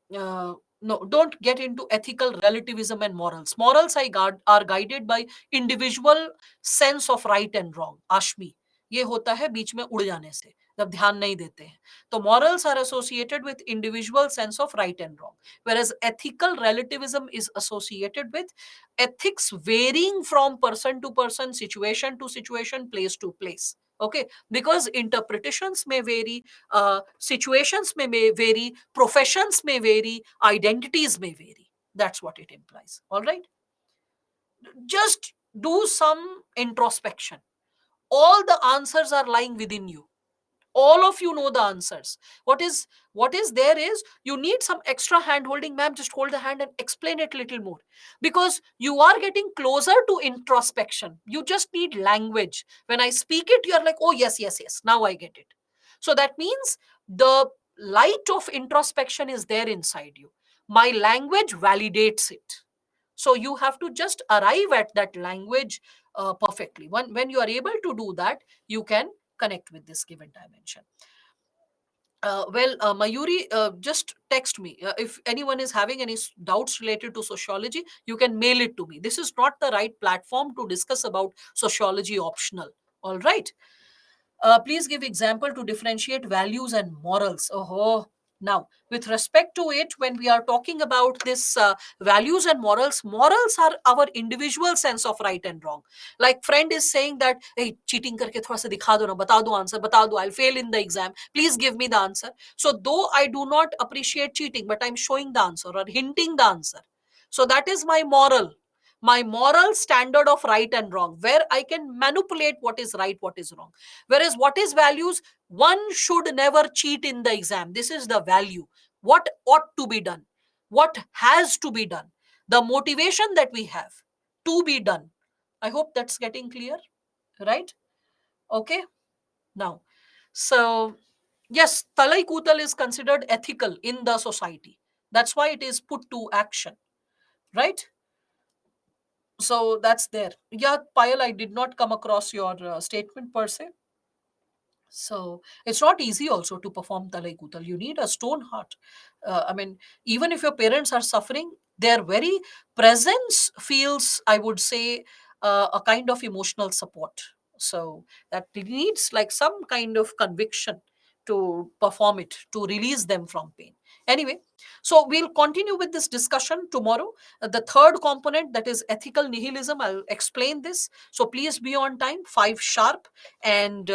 no, don't get into ethical relativism and morals. Morals are guided by individual sense of right and wrong, Ashmi, ये होता है बीच में उड़ जाने से, जब ध्यान नहीं देते हैं. तो morals are associated with individual sense of right and wrong, whereas ethical relativism is associated with ethics varying from person to person, situation to situation, place to place. Okay, because interpretations may vary, situations may vary, professions may vary, identities may vary. That's what it implies. All right, just do some introspection. All the answers are lying within you. All of you know the answers. What is there is, you need some extra hand holding. Ma'am, just hold the hand and explain it little more, because you are getting closer to introspection. You just need language. When I speak it, you are like, oh yes, yes, yes, now I get it. So that means the light of introspection is there inside you. My language validates it. So you have to just arrive at that language perfectly. When you are able to do that, you can connect with this given dimension. Mayuri, just text me. If anyone is having any doubts related to sociology, you can mail it to me. This is not the right platform to discuss about sociology optional. All right. Please give example to differentiate values and morals. Oh, now with respect to it, when we are talking about this values and morals, morals are our individual sense of right and wrong. Like friend is saying that, hey, cheating करके थोड़ा सा दिखा दो ना, बता दो answer, बता दो, I'll fail in the exam, please give me the answer. So though I do not appreciate cheating, but I'm showing the answer or hinting the answer. So that is my moral standard of right and wrong, where I can manipulate what is right, what is wrong. Whereas what is values, one should never cheat in the exam. This is the value. What ought to be done, what has to be done, the motivation that we have to be done. I hope that's getting clear, right? Okay. Now, so yes, Talai Kutal is considered ethical in the society. That's why it is put to action, right? So that's there. Yeah, Payal, I did not come across your statement per se. So it's not easy also to perform Talai Kutal. You need a stone heart. I mean, even if your parents are suffering, Their very presence feels, I would say, a kind of emotional support. So that needs like some kind of conviction to perform it, to release them from pain. Anyway, so we'll continue with this discussion tomorrow. The third component, that is ethical nihilism, I'll explain this. So please be on time, 5 sharp, and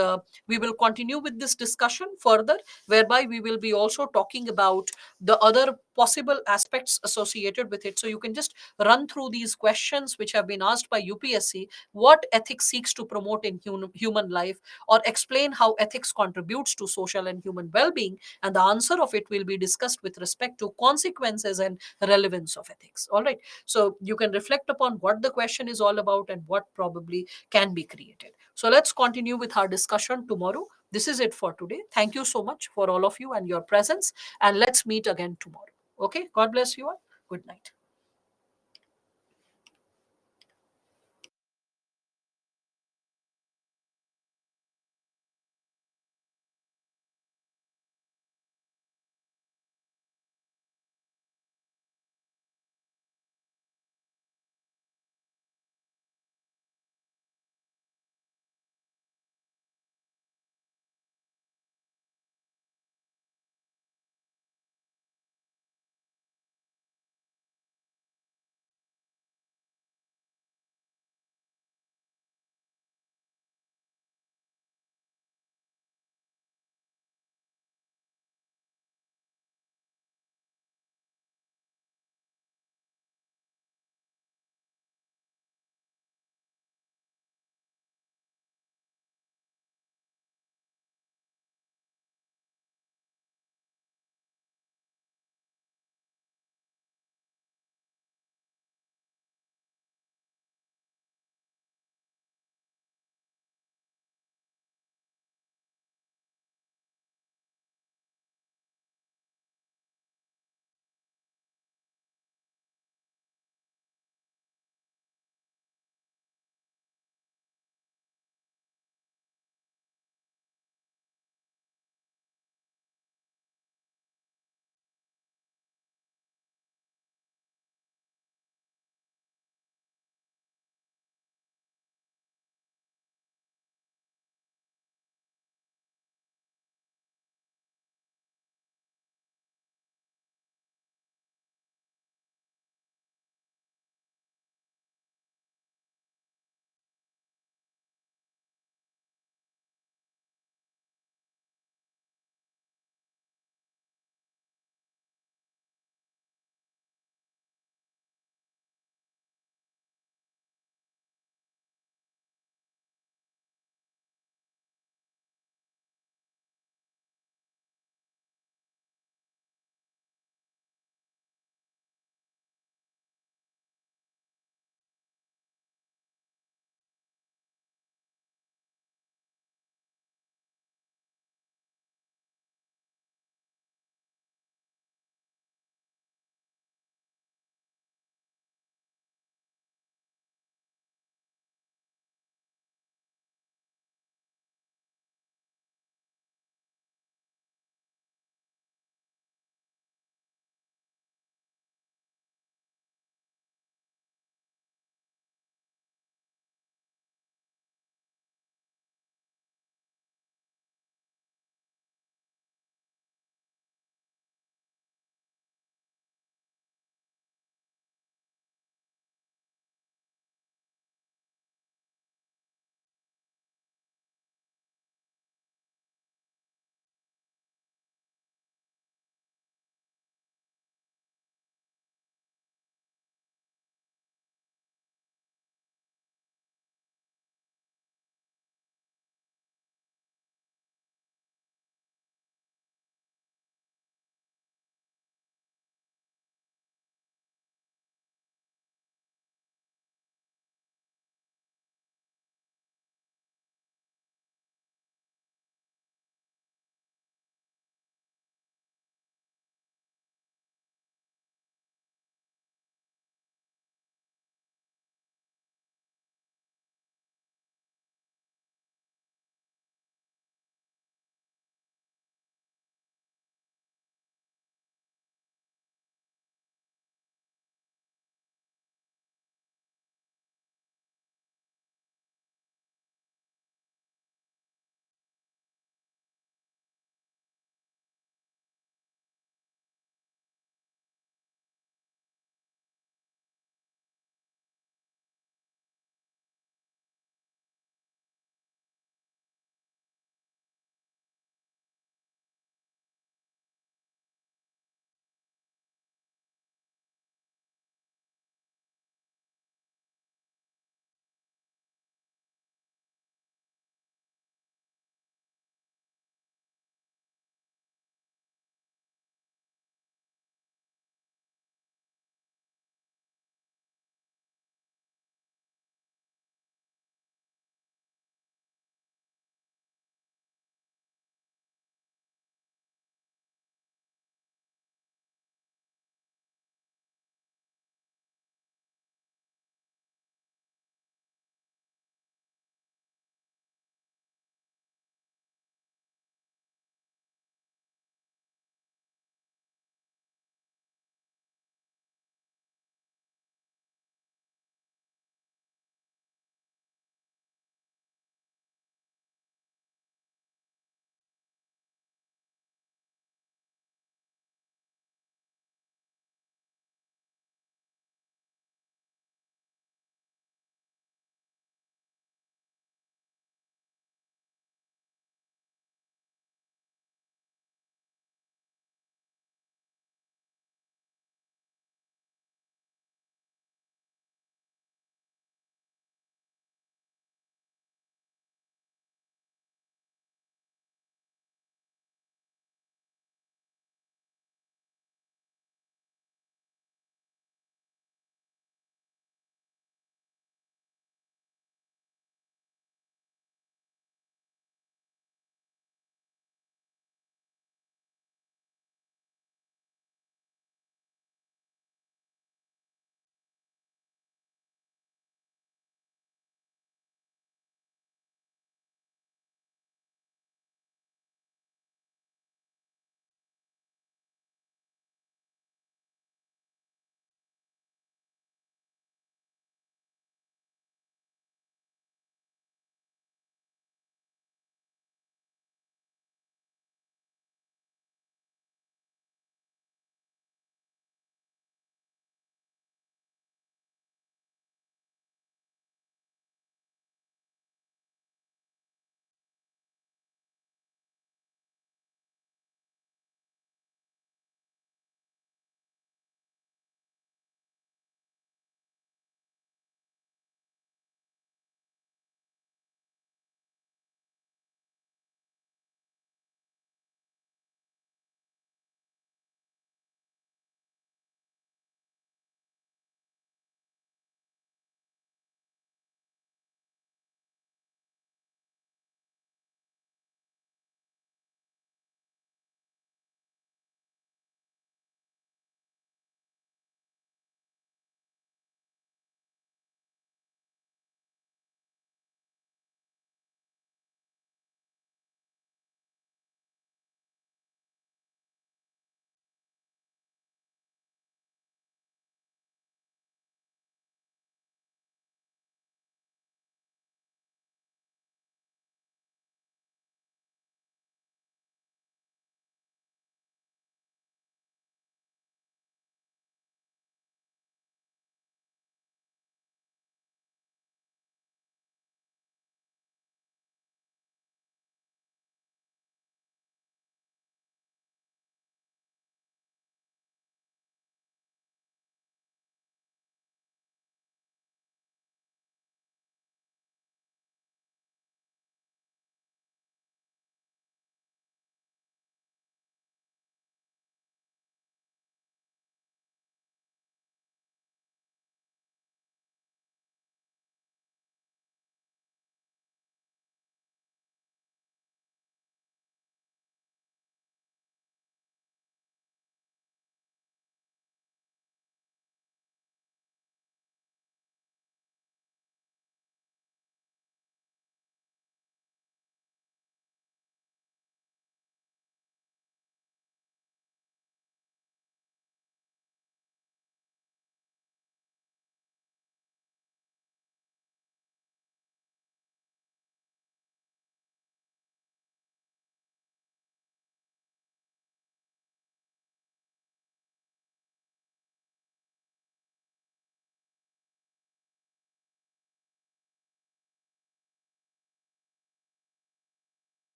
we will continue with this discussion further, whereby we will be also talking about the other possible aspects associated with it. So you can just run through these questions which have been asked by UPSC: what ethics seeks to promote in human life, or explain how ethics contributes to social and human well-being, and the answer of it will be discussed with respect to consequences and relevance of ethics. All right, so you can reflect upon what the question is all about and what probably can be created. So let's continue with our discussion tomorrow. This is it for today. Thank you so much for all of you and your presence, and let's meet again tomorrow. Okay, God bless you all. Good night.